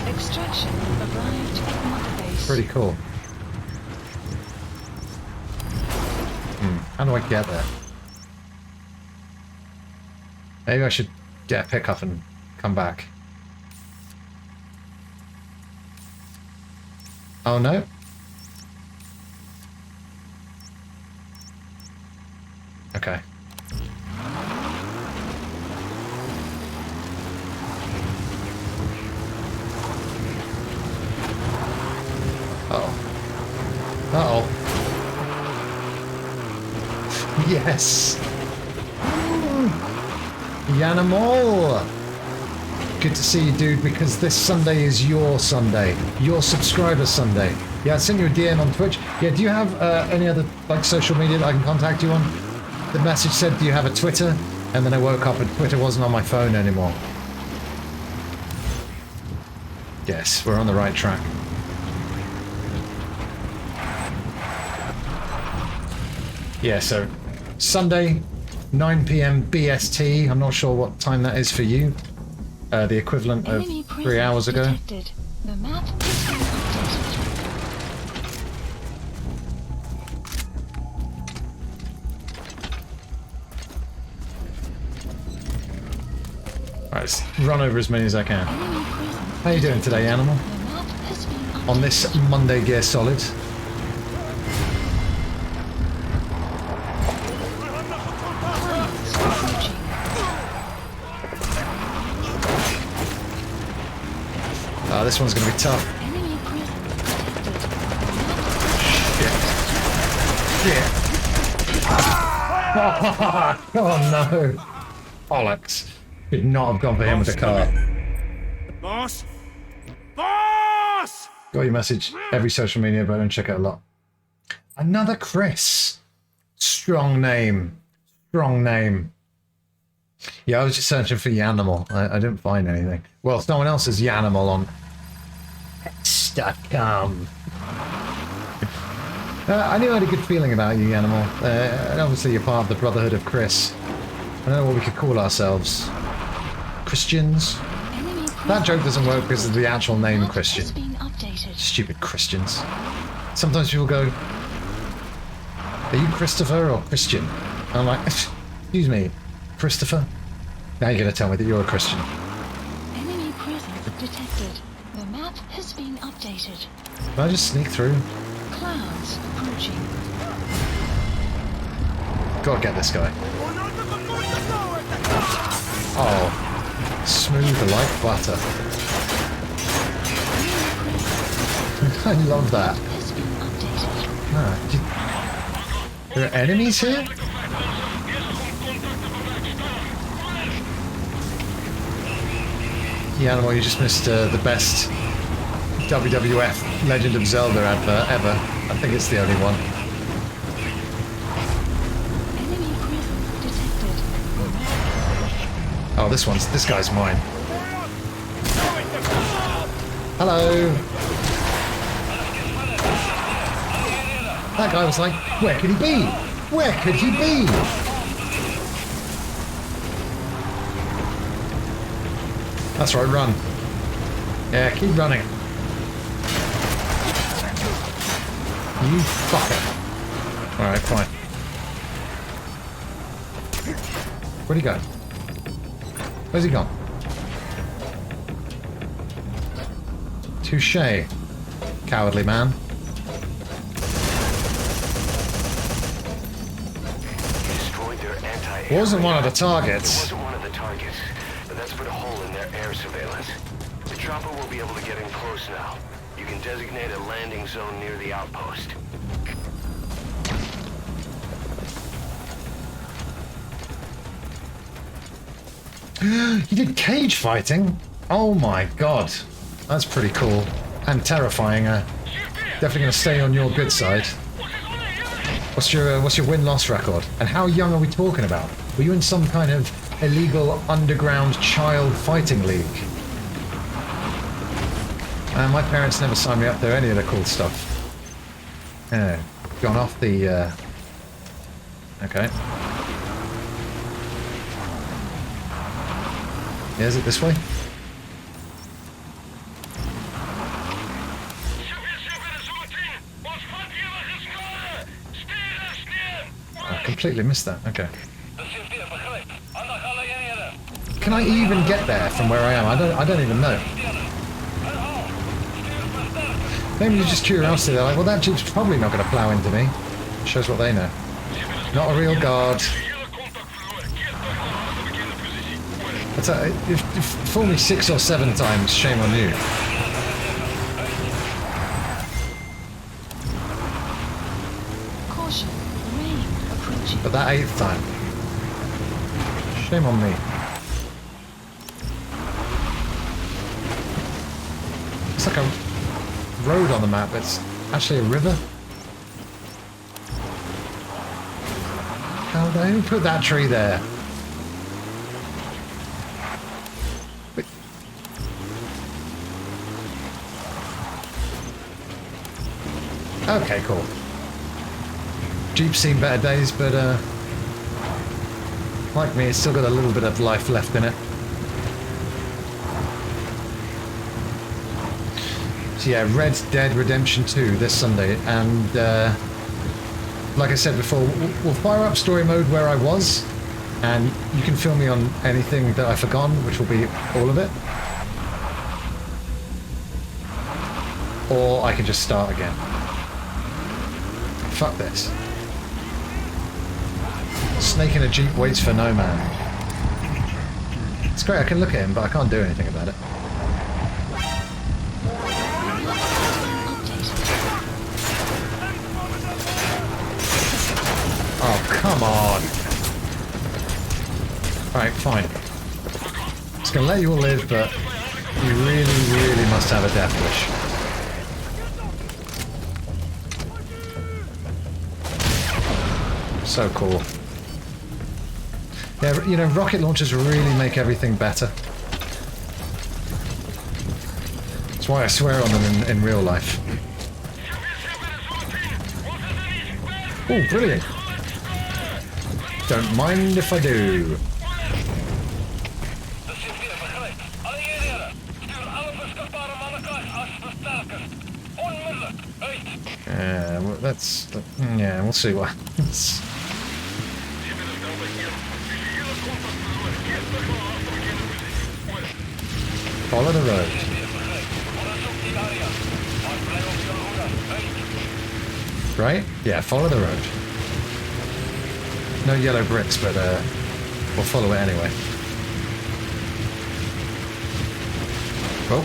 Extraction arrived at Mother Base. Pretty cool. How do I get there? Maybe I should get a pickup and come back. Oh no. Okay. Uh-oh. Yes! Yanimal! Good to see you, dude, because this Sunday is your Sunday. Your subscriber Sunday. Yeah, I sent you a DM on Twitch. Yeah, do you have any other like social media that I can contact you on? The message said, do you have a Twitter? And then I woke up and Twitter wasn't on my phone anymore. Yes, we're on the right track. Yeah, so Sunday, 9 PM BST. I'm not sure what time that is for you. The equivalent of 3 hours ago. Detected. The map has been updated. Alright, let's run over as many as I can. How you doing today, Animal? On this Monday Gear Solid. This one's going to be tough. Shit. Oh no. Bollocks. Did not have gone for him with the car. Boss! Boss! Got your message. Every social media, but I don't check it a lot. Another Chris. Strong name. Strong name. Yeah, I was just searching for Yanimal. I didn't find anything. Well, someone else is Yanimal on X.com. I knew I had a good feeling about you, Yanimal. And obviously you're part of the Brotherhood of Chris. I don't know what we could call ourselves. Christians? That joke doesn't work because of the actual name Christian. Stupid Christians. Sometimes people go, are you Christopher or Christian? And I'm like, excuse me, Christopher? Now you're going to tell me that you're a Christian. Enemy presence detected. The map has been updated. Can I just sneak through? Clouds approaching. Gotta get this guy. Oh, smooth like butter. I love that. There are enemies here? Yeah, Animal, you just missed the best WWF Legend of Zelda advert ever. I think it's the only one. Oh, this guy's mine. Hello. That guy was like, where could he be? Where could he be? That's right, run. Yeah, keep running. You fucker. Alright, fine. Where'd he go? Where's he gone? Touché, cowardly man. Wasn't one of the targets. Wasn't one of the targets, but that's put a hole in their air surveillance. The chopper will be able to get in close now. You can designate a landing zone near the outpost. You did cage fighting? Oh my god. That's pretty cool. And terrifying. Definitely going to stay on your good side. What's your win-loss record? And how young are we talking about? Were you in some kind of illegal underground child fighting league? My parents never signed me up there, any of the cool stuff. Gone off the... Okay. Yeah, is it this way? I completely missed that. Okay. can I even get there from where I am? I don't even know. Maybe it's just curiosity. They're like, well, that jeep's probably not going to plow into me. Shows what they know. Not a real guard. If you fool me 6 or 7 times, shame on you. Caution, rain approaching. But that 8th time, shame on me. It's like a road on the map. It's actually a river. Who put that tree there? Okay, cool. Jeep's seen better days, but like me, it's still got a little bit of life left in it. So yeah, Red Dead Redemption 2 this Sunday, and like I said before, we'll fire up story mode where I was, and you can fill me on anything that I've forgotten, which will be all of it. Or I can just start again. Fuck this. Snake in a Jeep waits for no man. It's great, I can look at him, but I can't do anything about it. Oh, come on. Alright, fine. Just gonna let you all live, but you really, really must have a death wish. So cool. Yeah, you know, rocket launchers really make everything better. That's why I swear on them in real life. Oh, brilliant. Don't mind if I do. Well, yeah, we'll see what happens. Follow the road. Right? Yeah, follow the road. No yellow bricks, but we'll follow it anyway. Oh.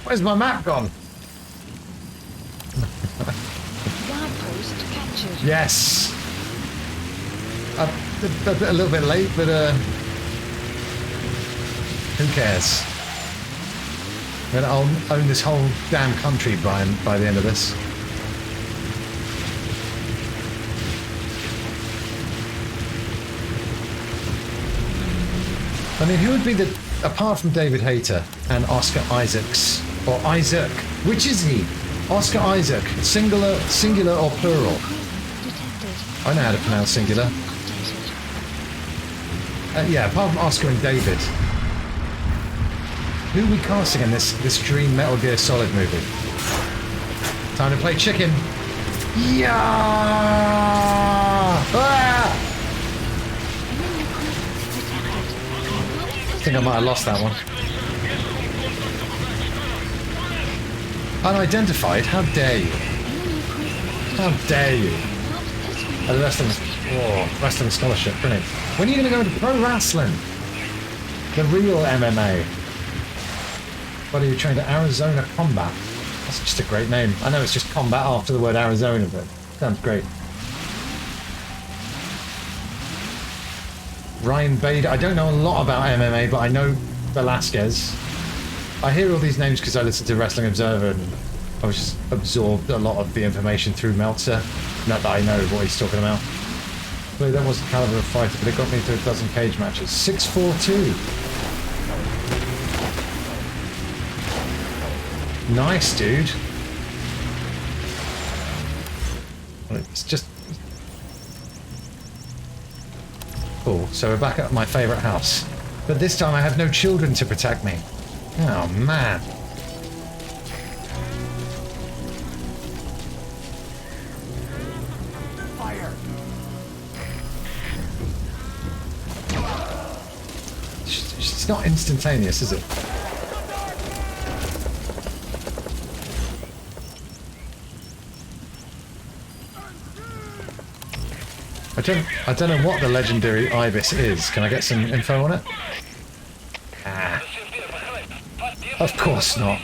Where's my map gone? Guardpost captured. Yes. A little bit late, but who cares? I'll own this whole damn country by the end of this. I mean, who would be the, apart from David Hayter and Oscar Isaacs, or Isaac, which is he? Oscar Isaac, singular or plural? I know how to pronounce singular. Yeah, apart from Oscar and David, who are we casting in this dream Metal Gear Solid movie? Time to play chicken. Yeah! Ah! I think I might have lost that one. Unidentified? How dare you? How dare you? Oh, the wrestling scholarship, brilliant. When are you going to go into pro wrestling? The real MMA. What are you trained at Arizona Combat? That's just a great name. I know it's just combat after the word Arizona, but sounds great. Ryan Bader. I don't know a lot about MMA, but I know Velasquez. I hear all these names because I listen to Wrestling Observer, and I was just absorbed a lot of the information through Meltzer. Not that I know what he's talking about. But that wasn't caliber of fighter, but it got me to a dozen cage matches. 6'4", Nice, dude. It's just... Cool, so we're back at my favourite house. But this time I have no children to protect me. Oh, man. Fire! It's not instantaneous, is it? I don't know what the legendary ibis is. Can I get some info on it? Ah. Of course not.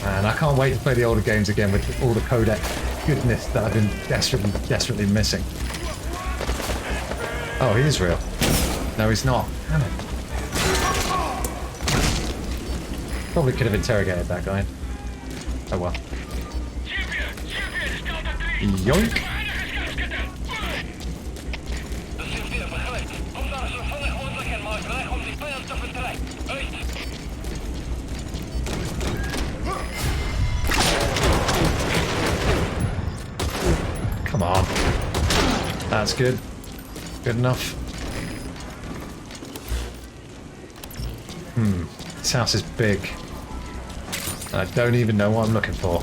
Man, I can't wait to play the older games again with all the codec goodness that I've been desperately missing. Oh, he is real. No, he's not. Damn it. Probably could have interrogated that guy. Oh well. Yoink! Come on. That's good. Good enough. This house is big. I don't even know what I'm looking for.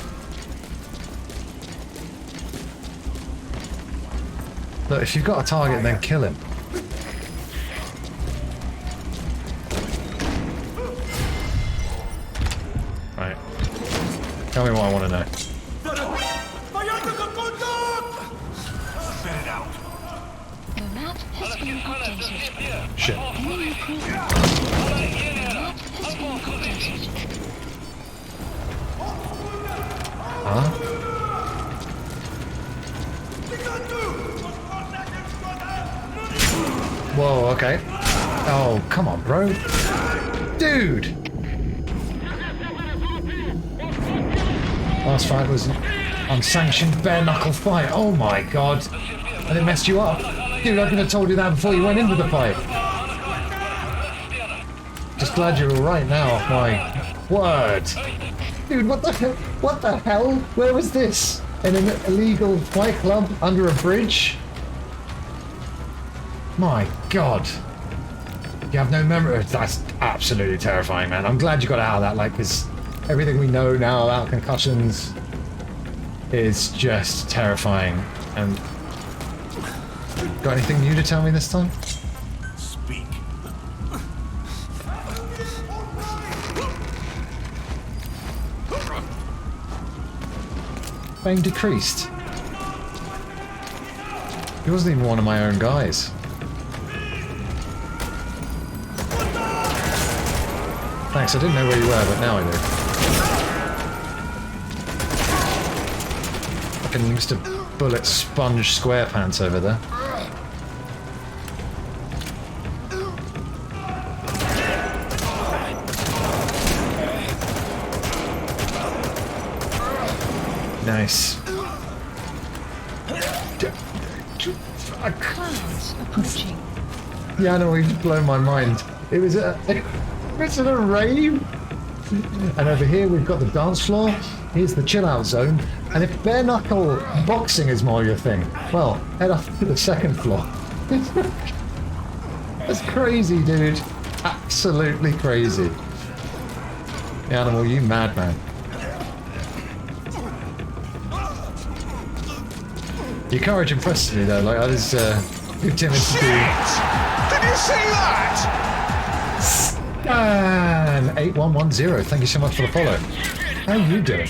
Look, if you've got a target, then kill him. Right. Tell me what I want to know. The map has been updated. Shit. Enemy presence. The map has been updated. Huh? Whoa, okay. Oh, come on, bro. Dude! Last fight was an unsanctioned bare-knuckle fight. Oh my god. And it messed you up. Dude, I could have told you that before you went into the fight. Just glad you're alright now. My word. Dude, what the hell? What the hell? Where was this? In an illegal fight club under a bridge? My god. You have no memory. That's absolutely terrifying, man. I'm glad you got out of that, like, because everything we know now about concussions is just terrifying. And got anything new to tell me this time? Speak. Fame decreased. He wasn't even one of my own guys. Thanks, I didn't know where you were, but now I do. Fucking Mr. Bullet Sponge Squarepants over there. Nice. Clouds approaching. Yeah, I know, you've blown my mind. It was a rave. And over here we've got the dance floor. Here's the chill out zone. And if bare knuckle boxing is more your thing, well, head up to the second floor. That's crazy, dude. Absolutely crazy. The animal, you madman. Your courage impresses me though, like I was too timid to do. Did you see that? And 8110, thank you so much for the follow. How are you doing?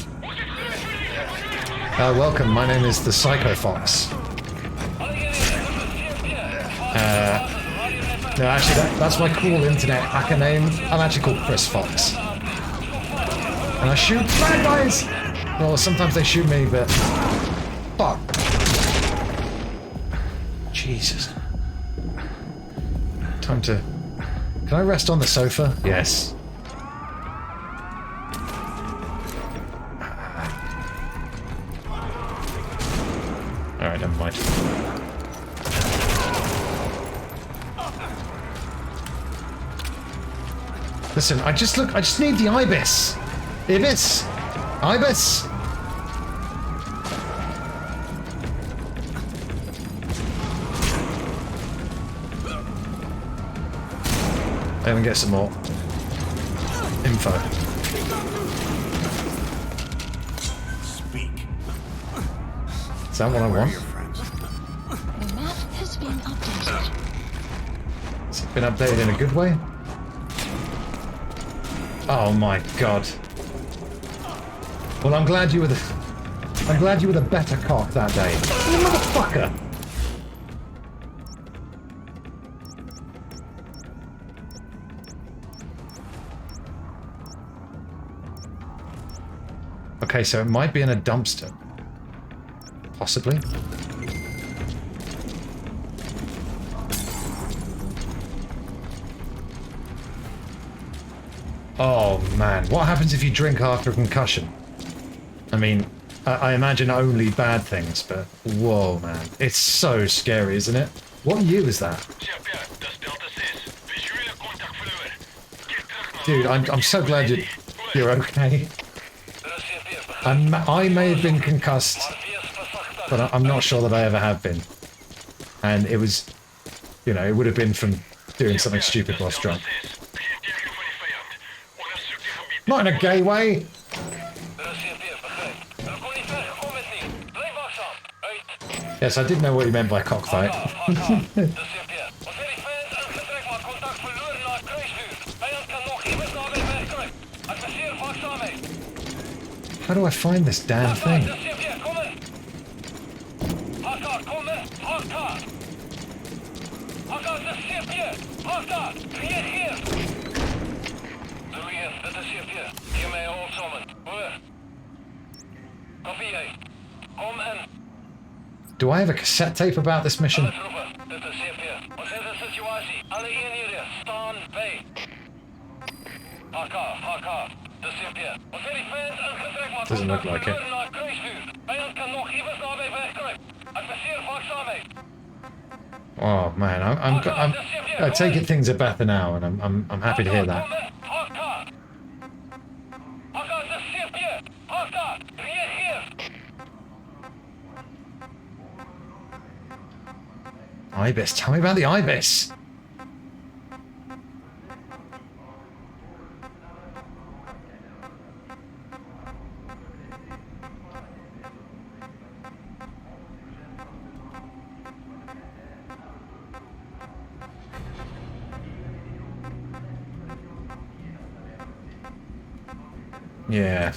Welcome, my name is the Psycho Fox. No, actually, that's my cool internet hacker name. I'm actually called Chris Fox. And I shoot bad guys! Well, sometimes they shoot me, but... Fuck. Jesus. Time to... Can I rest on the sofa? Yes. Alright, never mind. Listen, I just need the ibis. Ibis! Ibis! I'm gonna get some more info. Speak. Is that what I want? The map has been updated. Has it been updated in a good way? Oh my god. Well, I'm glad you were the better cock that day. You motherfucker! Okay, so it might be in a dumpster. Possibly. Oh man, what happens if you drink after a concussion? I mean, I imagine only bad things, but whoa man, it's so scary, isn't it? What year was that? Dude, I'm so glad you're okay. I may have been concussed, but I'm not sure that I ever have been. And it was, you know, it would have been from doing something stupid whilst drunk. Not in a gay way. Yes, I did know what you meant by cockfight. How do I find this damn thing? Do I have a cassette tape about this mission? Doesn't look like it. Oh man, I take it things are better now, and I'm happy to hear that. Ibis, tell me about the Ibis. Yeah.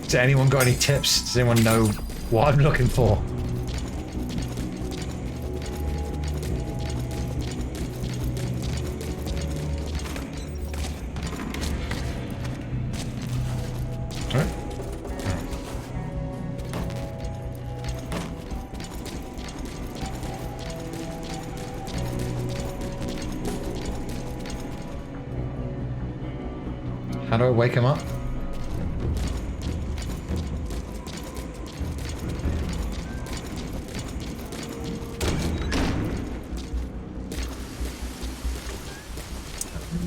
Has anyone got any tips? Does anyone know what I'm looking for? Alright. How do I wake him up?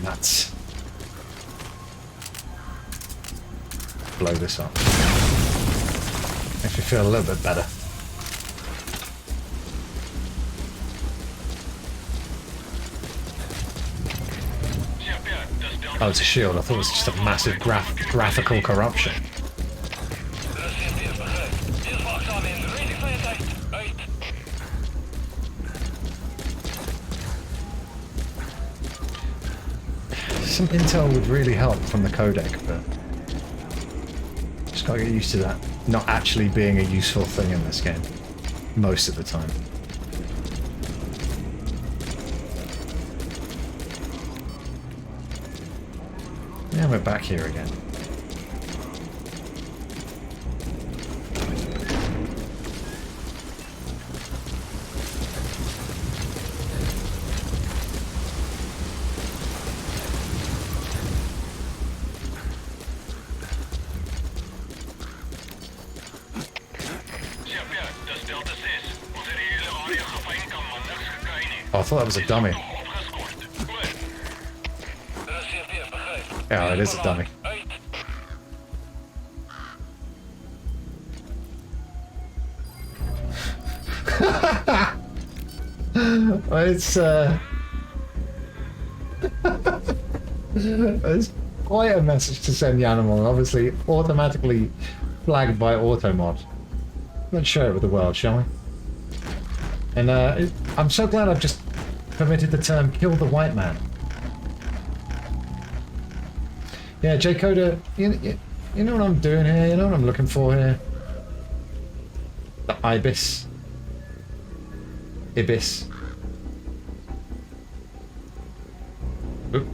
Nuts. Blow this up. Makes me feel a little bit better. Oh, it's a shield. I thought it was just a massive graphical corruption. Some intel would really help from the codec, but just gotta get used to that not actually being a useful thing in this game most of the time. Yeah, we're back here again. Oh, I thought that was a dummy. Yeah, it is a dummy. It's it's quite a message to send the animal, obviously automatically flagged by automod. Let's share it with the world, shall we? And I'm so glad I've just permitted the term "kill the white man." Yeah, J Coda, you know what I'm doing here. You know what I'm looking for here. The ibis. Ibis. Oop.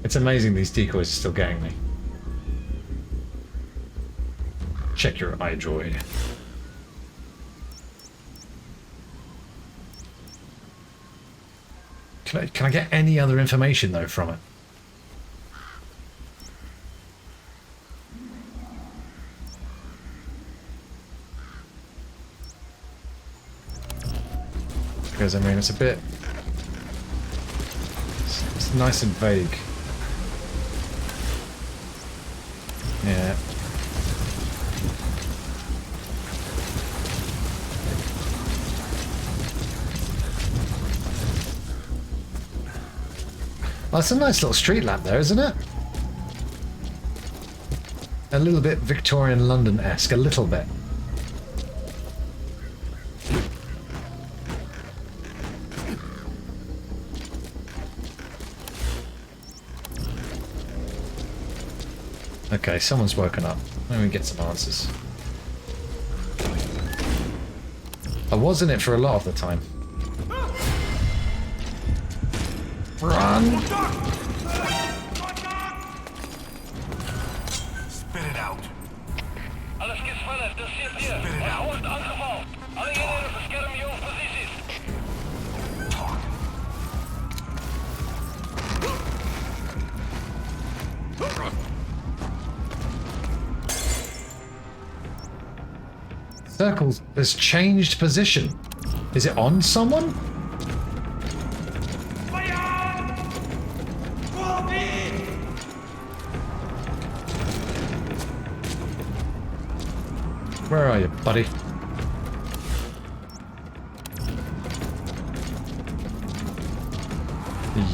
It's amazing these decoys are still getting me. Check your eye droid. Can I get any other information though from it? Because I mean it's a bit... It's nice and vague. Yeah. Well, it's a nice little street lamp there, isn't it? A little bit Victorian London-esque, a little bit. Okay, someone's woken up. Let me get some answers. I was in it for a lot of the time. Run! Spit it out. Spit it out. Circle has changed position. Is it on someone? Where are you, buddy?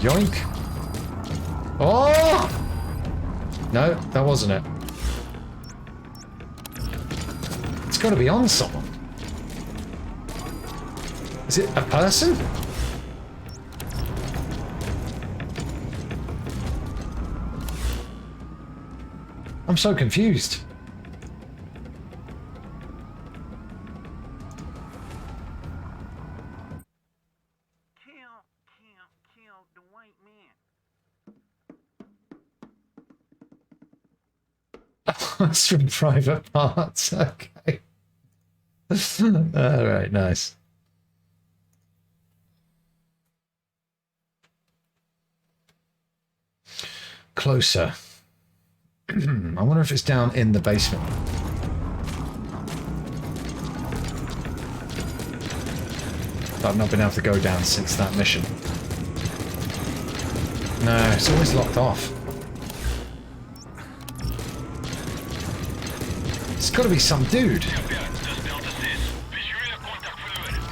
Yoink! Oh! No, that wasn't it. It's got to be on someone. Is it a person? I'm so confused. It's from private parts. Okay. All right, nice. Closer. I wonder if it's down in the basement. I've not been able to go down since that mission. No, it's always locked off. It's got to be some dude.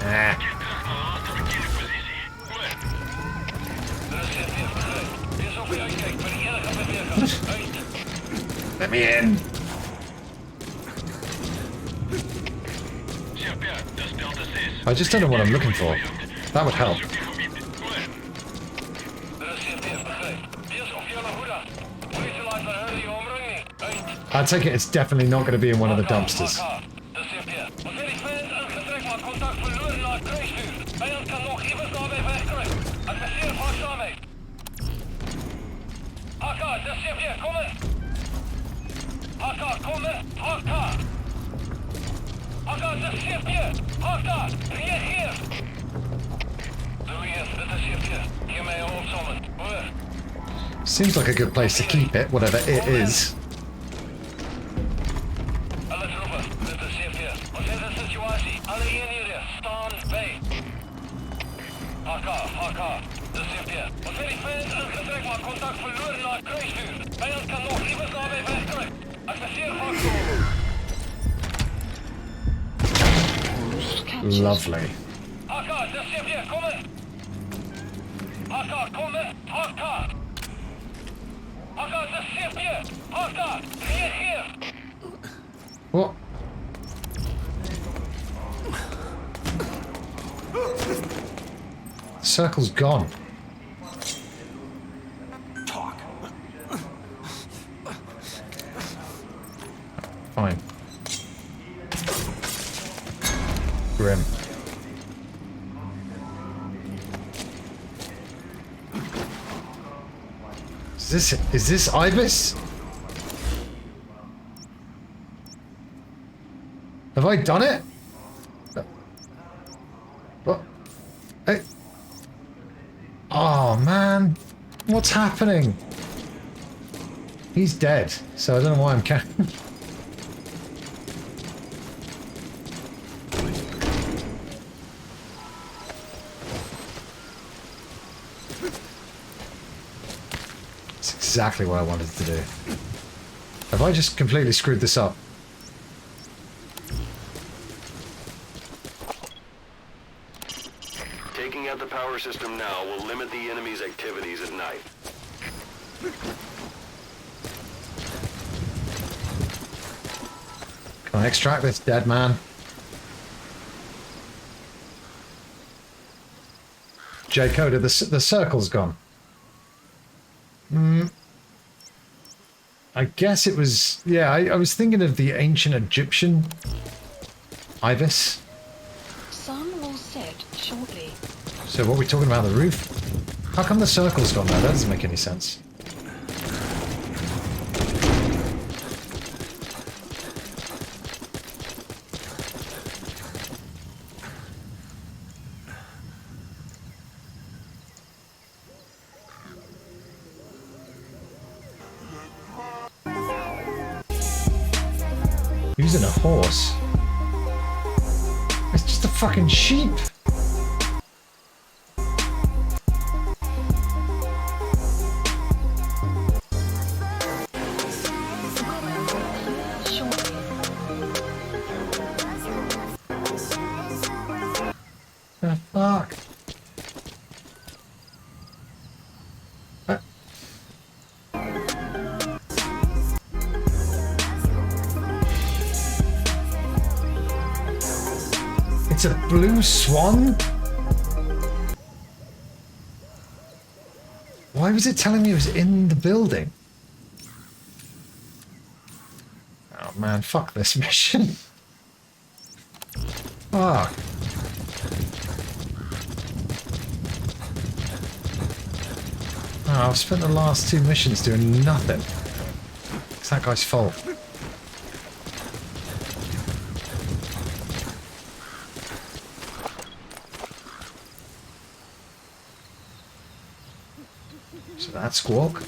Ah. Let me in. I just don't know what I'm looking for. That would help. I take it it's definitely not going to be in one of the dumpsters. Seems like a good place to keep it, whatever it is. AK, dis is weer. Ons het die fans ingetrek, maar kontak verloor na kruisvuur. Vijand kan nog iewers naby wegkruip. Adviseer vaktoon. Lovely. AK, dis is weer, kom in. AK, kom in. AK. AK, dis is weer. AK, reageer. What? The circle's gone. Talk. Fine. Grim. Is this Ibis? Have I done it? What? Hey. Oh man, what's happening? He's dead, so I don't know why I'm carrying. It's exactly what I wanted to do. Have I just completely screwed this up? Taking out the power system now will limit the enemy's activities at night. Can I extract this dead man? J-Coda, the circle's gone. I guess it was... Yeah, I was thinking of the ancient Egyptian Ibis. Sun will set shortly. So what are we talking about, the roof? How come the circle's gone there? That doesn't make any sense. Using a horse. It's just a fucking sheep. The fuck? It's a blue swan? Why was it telling me it was in the building? Oh man, fuck this mission. Fuck. Oh, I've spent the last 2 missions doing nothing. It's that guy's fault. So that squawk.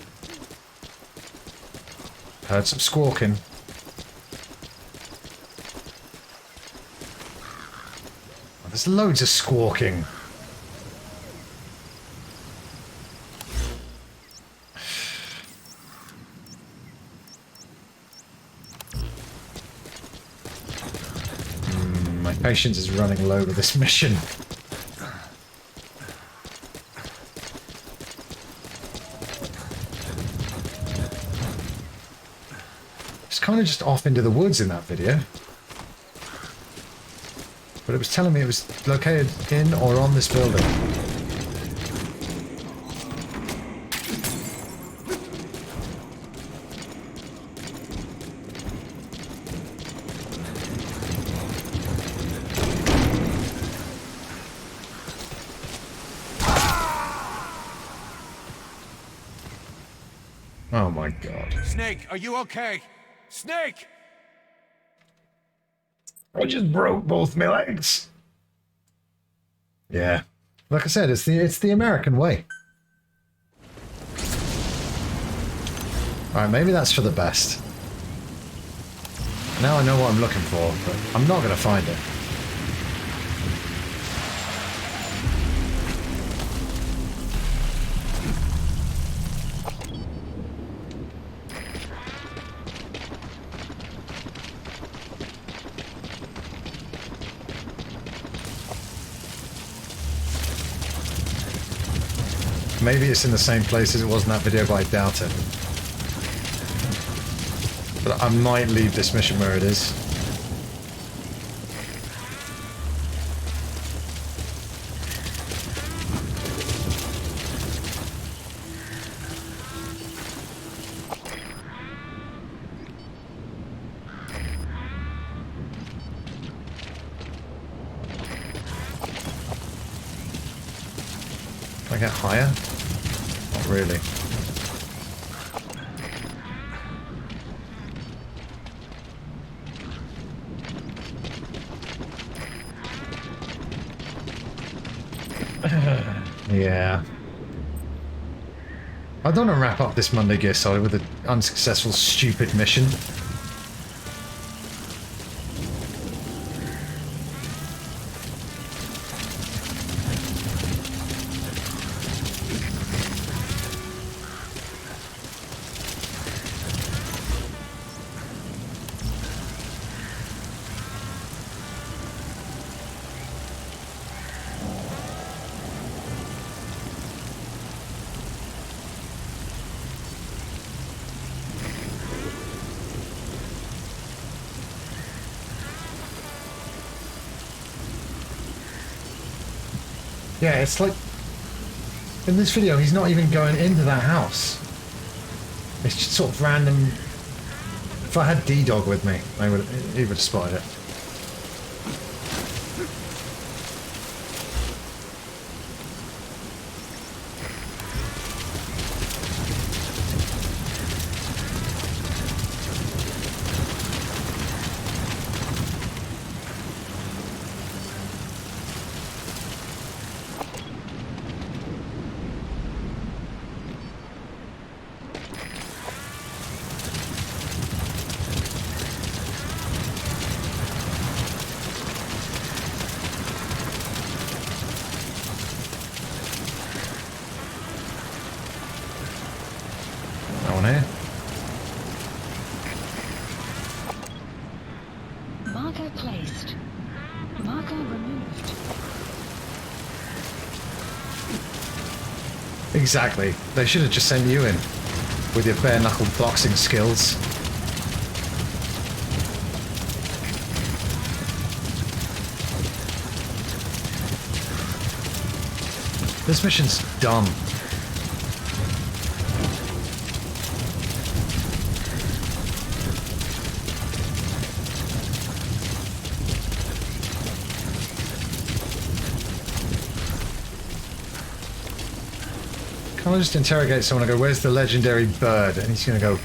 Heard some squawking. Oh, there's loads of squawking. My patience is running low with this mission. Kind of just off into the woods in that video, but it was telling me it was located in or on this building. Oh my god. Snake, are you okay? Snake! I just broke both my legs. Yeah. Like I said, it's the American way. Alright, maybe that's for the best. Now I know what I'm looking for, but I'm not gonna find it. Maybe it's in the same place as it was in that video, but I doubt it. But I might leave this mission where it is. Can I get higher? Not really. Yeah. I don't want to wrap up this Monday Gear Solid with an unsuccessful, stupid mission. Yeah, it's like, in this video, he's not even going into that house. It's just sort of random. If I had D-Dog with me, he would have spotted it. Marker placed. Marker removed. Exactly. They should have just sent you in with your bare-knuckle boxing skills. This mission's dumb. Can't I just interrogate someone and go, where's the legendary bird? And he's going to go,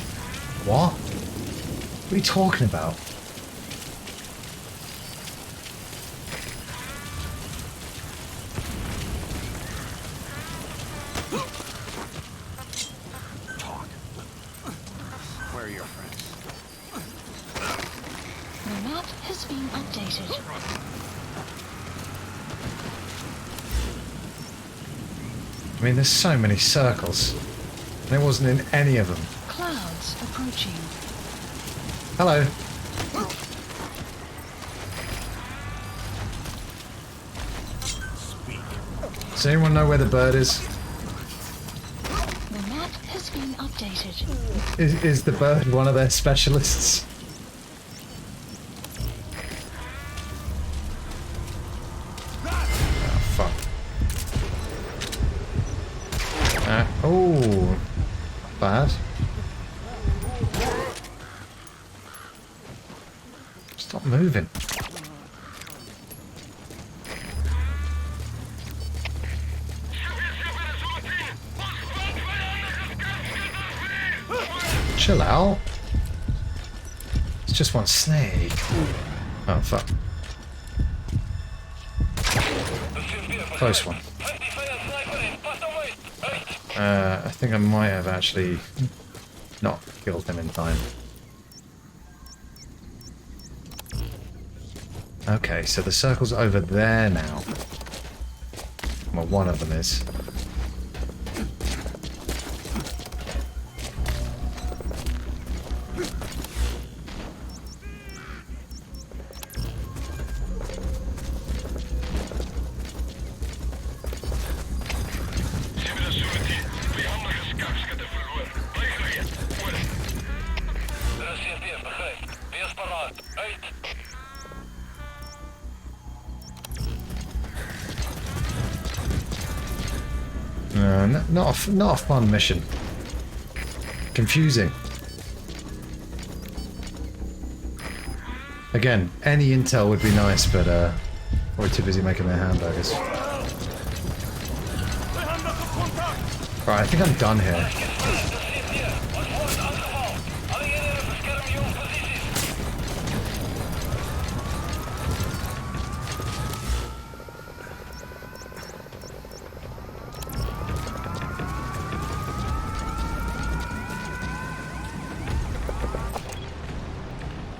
what? What are you talking about? Talk. Where are your friends? The map has been updated. I mean, there's so many circles, and it wasn't in any of them. Clouds approaching. Hello. Does anyone know where the bird is? The map has been updated. Is the bird one of their specialists? Oh, bad. Stop moving. Chill out. It's just one snake. Oh, fuck. Close one. I think I might have actually not killed him in time. Okay, so the circle's over there now. Well, one of them is. not a fun mission. Confusing. Again, any intel would be nice, but we're too busy making their hamburgers. Right, I think I'm done here.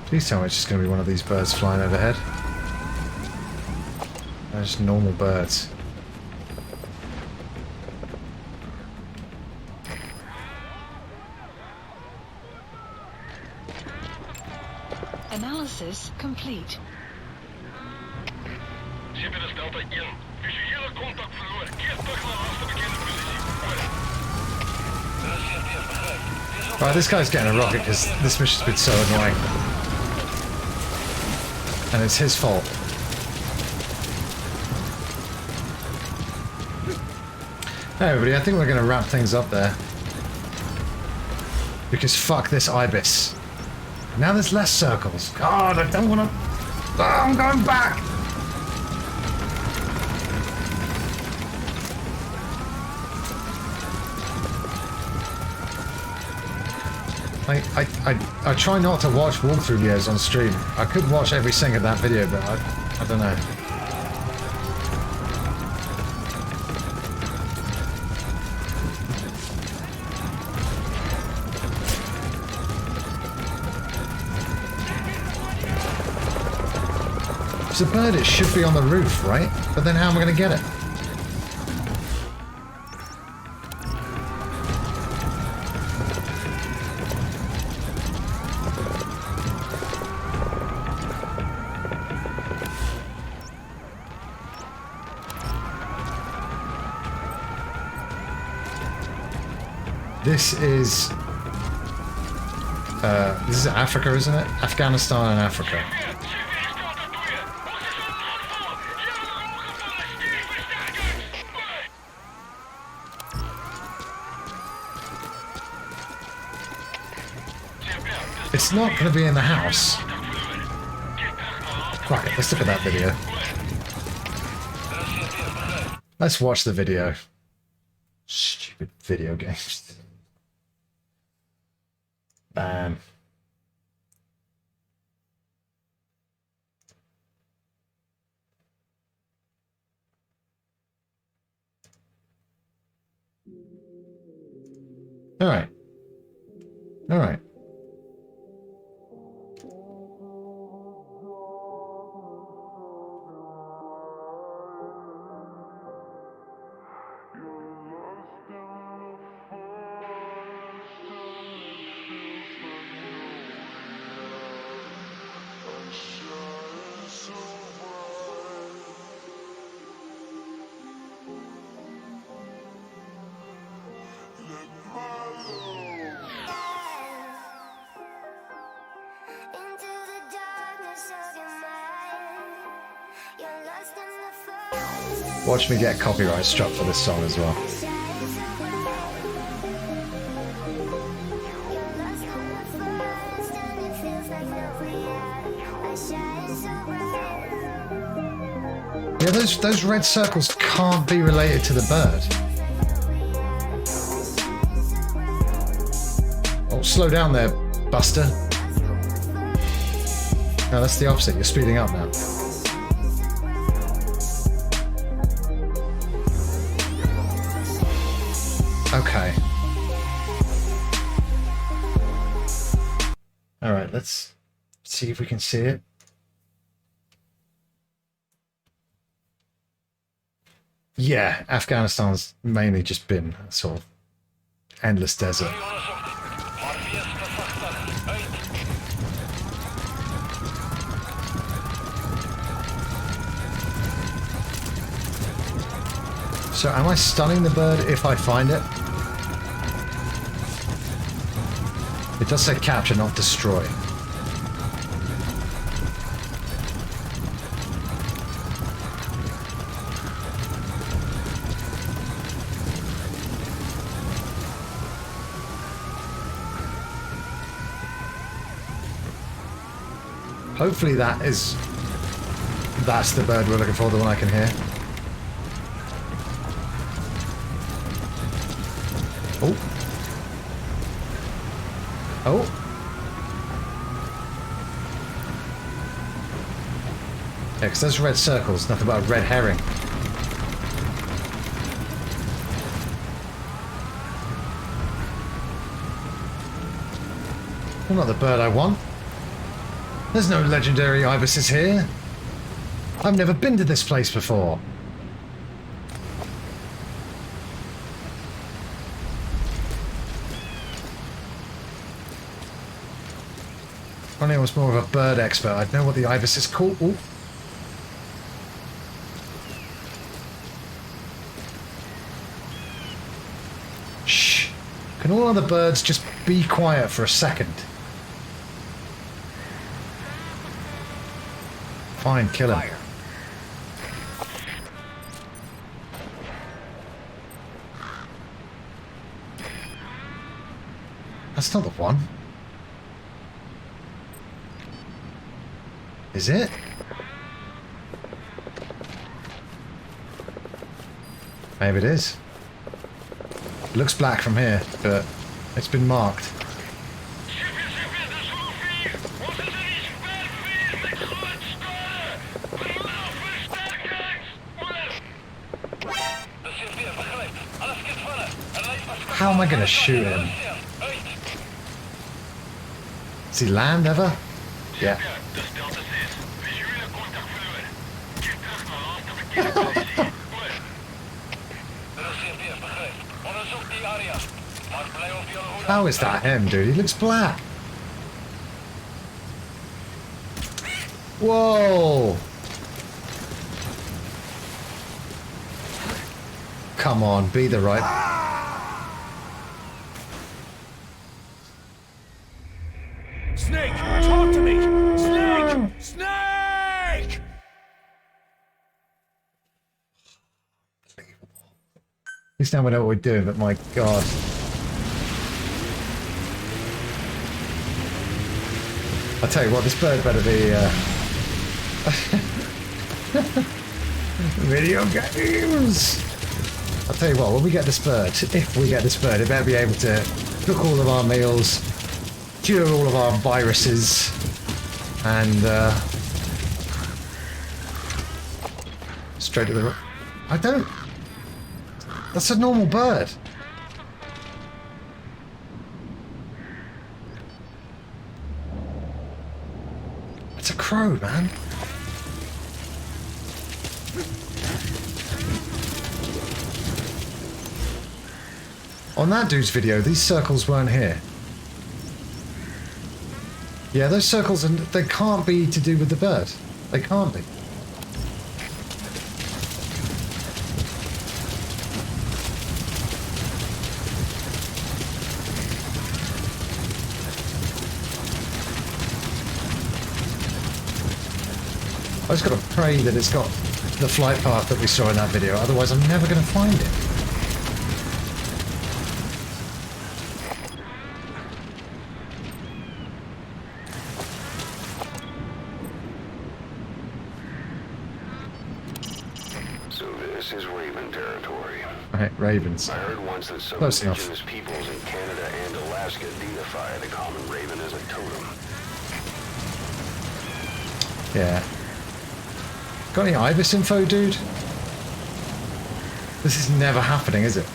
Please tell me it's just going to be one of these birds flying overhead. They're just normal birds. Analysis complete. Right, this guy's getting a rocket because this mission's been so annoying. And it's his fault. Hey everybody, I think we're going to wrap things up there. Because fuck this ibis. Now there's less circles. God, I don't want to... Oh, I'm going back! I try not to watch walkthrough videos on stream. I could watch every second of that video, but I don't know. If it's a bird, it should be on the roof, right? But then how am I going to get it? This is Africa, isn't it? Afghanistan and Africa. It's not going to be in the house. Fuck it, let's look at that video. Let's watch the video. Stupid video games. Bam. All right. All right. Watch me get copyright struck for this song as well. Yeah, those red circles can't be related to the bird. Oh, slow down there, Buster. No, that's the opposite. You're speeding up now. Okay. All right, let's see if we can see it. Yeah, Afghanistan's mainly just been a sort of endless desert. So am I stunning the bird if I find it? It does say capture, not destroy. Hopefully that's the bird we're looking for, the one I can hear. Oh. Oh. Yeah, because those red circles, nothing but a red herring. Well, not the bird I want. There's no legendary ibises here. I've never been to this place before. If only I was more of a bird expert, I'd know what the ibis is called. Ooh. Shh. Can all other birds just be quiet for a second? Fine, kill him. That's not the one. Is it? Maybe it is. It looks black from here, but it's been marked. How am I going to shoot him? Does he land ever? Yeah. How is that him, dude? He looks black. Whoa! Come on, be the right... Snake, talk to me! Snake! Snake! At least now we know what we're doing, but my god. I'll tell you what, this bird better be, video games! I'll tell you what, when we get this bird, if we get this bird, it better be able to cook all of our meals, cure all of our viruses, and, straight to the... I don't... That's a normal bird. It's a crow, man. On that dude's video, these circles weren't here. Yeah, those circles, they can't be to do with the bird. They can't be. I just got to pray that it's got the flight path that we saw in that video, otherwise I'm never going to find it. So this is Raven territory. Right, ravens. I heard once that some Close enough. indigenous peoples in Canada and Alaska deify the common raven as a totem. Yeah. Got any ibis info, dude? This is never happening, is it?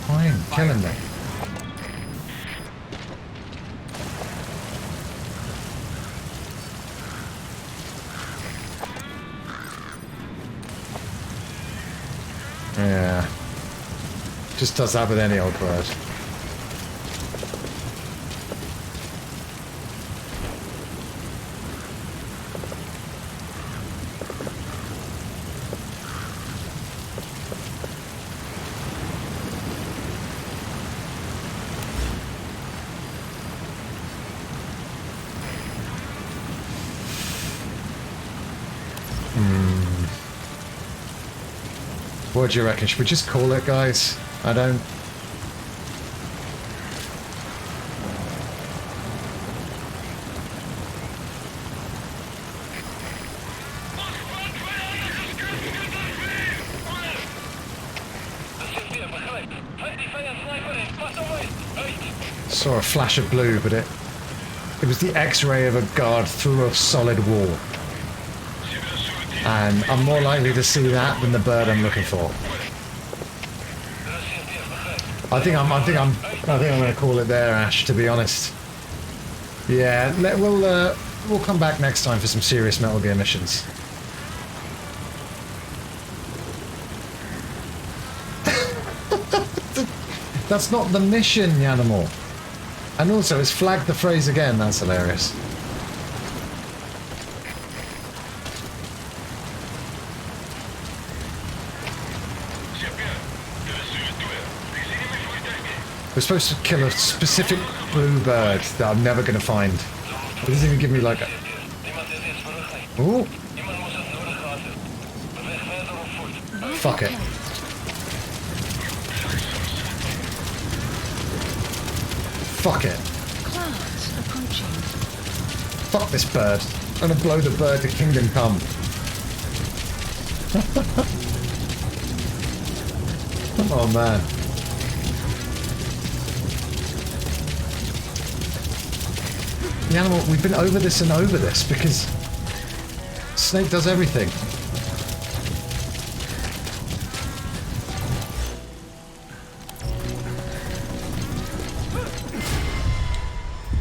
Fine, kill him then. Yeah. Just does that with any old bird. What do you reckon? Should we just call it, guys? I don't... Saw a flash of blue, but it was the X-ray of a guard through a solid wall. And I'm more likely to see that than the bird I'm looking for. I think I'm going to call it there, Ash. To be honest. Yeah, we'll come back next time for some serious Metal Gear missions. That's not the mission, Yanimal. And also, it's flagged the phrase again. That's hilarious. We're supposed to kill a specific blue bird that I'm never going to find. It doesn't even give me like a... Ooh. Fuck it. Fuck it. Clouds approaching. Fuck this bird. I'm gonna blow the bird to Kingdom Come. Oh man. The animal, we've been over this and over this because Snake does everything.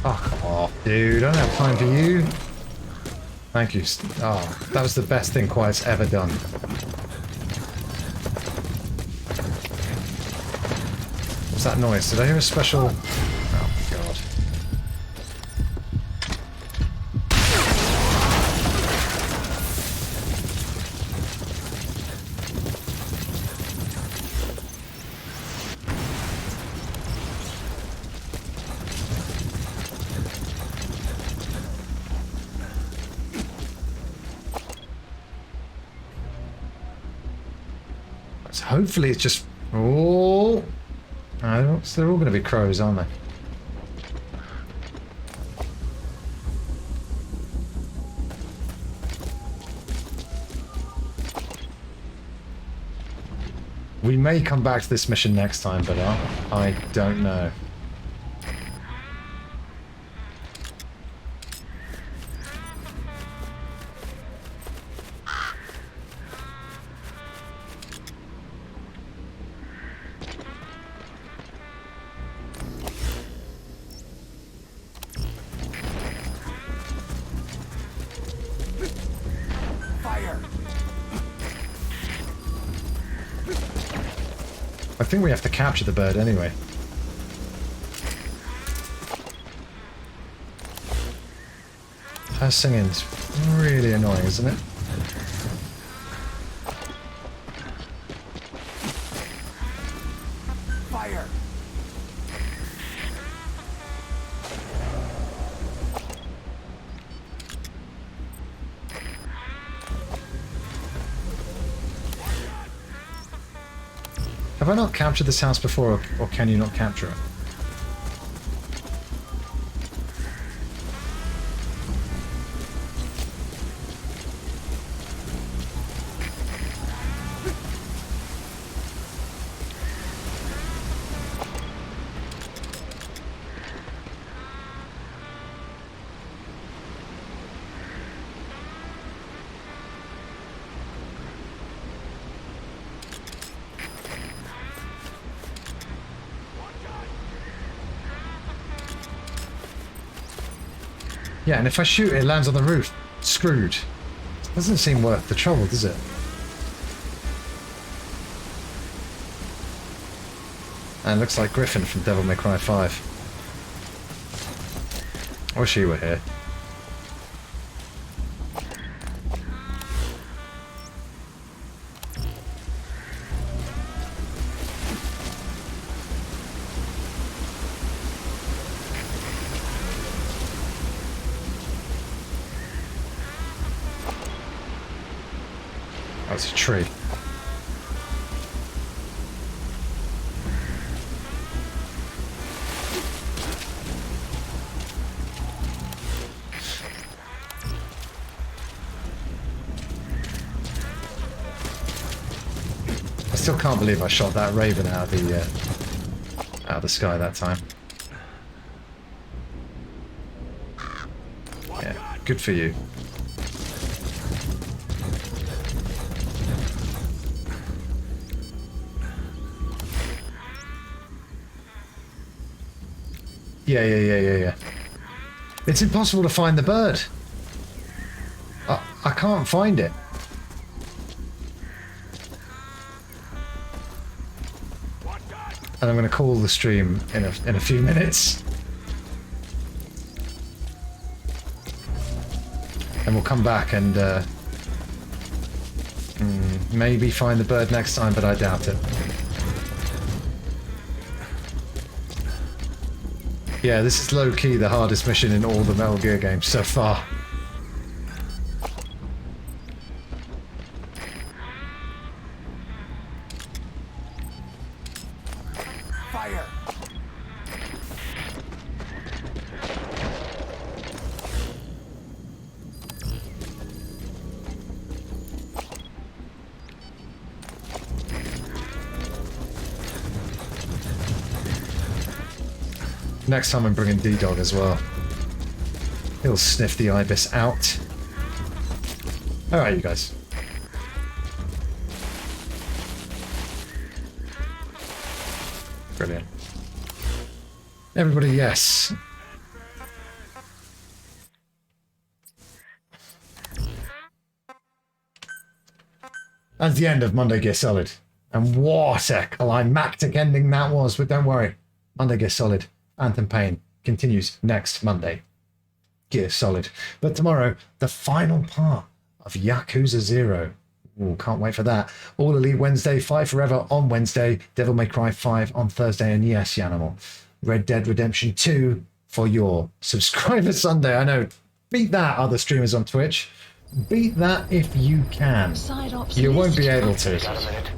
Oh, come off, dude. I don't have time for you. Thank you. Oh, that was the best thing Quiet's ever done. What's that noise? Did I hear a special... Oh, God. Hopefully it's just... Oh! So they're all going to be crows, aren't they? We may come back to this mission next time, but I don't know. I think we have to capture the bird anyway. Her singing's really annoying, isn't it? Fire! Have I not captured this house before, or can you not capture it? Yeah, and if I shoot it, it lands on the roof. Screwed. Doesn't seem worth the trouble, does it? And looks like Griffin from Devil May Cry 5. I wish he were here. That's a tree. still can't believe I shot that Raven out of the sky that time. Yeah, good for you. Yeah. It's impossible to find the bird. I can't find it. And I'm going to call the stream in a few minutes. And we'll come back and maybe find the bird next time, but I doubt it. Yeah, this is low-key the hardest mission in all the Metal Gear games so far. Fire! Next time I'm bringing D-Dog as well. He'll sniff the Ibis out. Alright, you guys. Brilliant. Everybody, yes. That's the end of Monday Gear Solid. And what a climactic ending that was, but don't worry. Monday Gear Solid. Anthem Pain continues next Monday. Gear Solid. But tomorrow, the final part of Yakuza 0. Ooh, can't wait for that. All Elite Wednesday, 5 Forever on Wednesday, Devil May Cry 5 on Thursday, and yes, Yanimal, Red Dead Redemption 2 for your subscriber Sunday. I know, beat that, other streamers on Twitch. Beat that if you can. You won't be able to. Got a minute?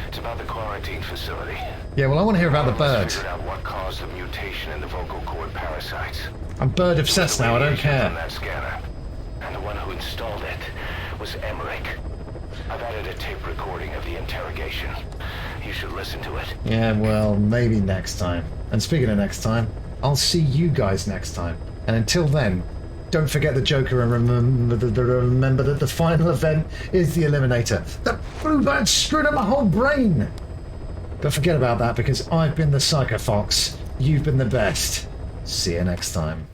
It's about the quarantine facility. Yeah, well, I want to hear about the bird. Figured out what caused the mutation in the vocal cord parasites. I'm bird obsessed now, I don't care. On that scanner. And the one who installed it was Emmerich. I've added a tape recording of the interrogation. You should listen to it. Yeah, well, maybe next time. And speaking of next time, I'll see you guys next time. And until then, don't forget the Joker and remember that the final event is the Eliminator. The blue bird screwed up my whole brain! But forget about that because I've been the Psycho Fox. You've been the best. See you next time.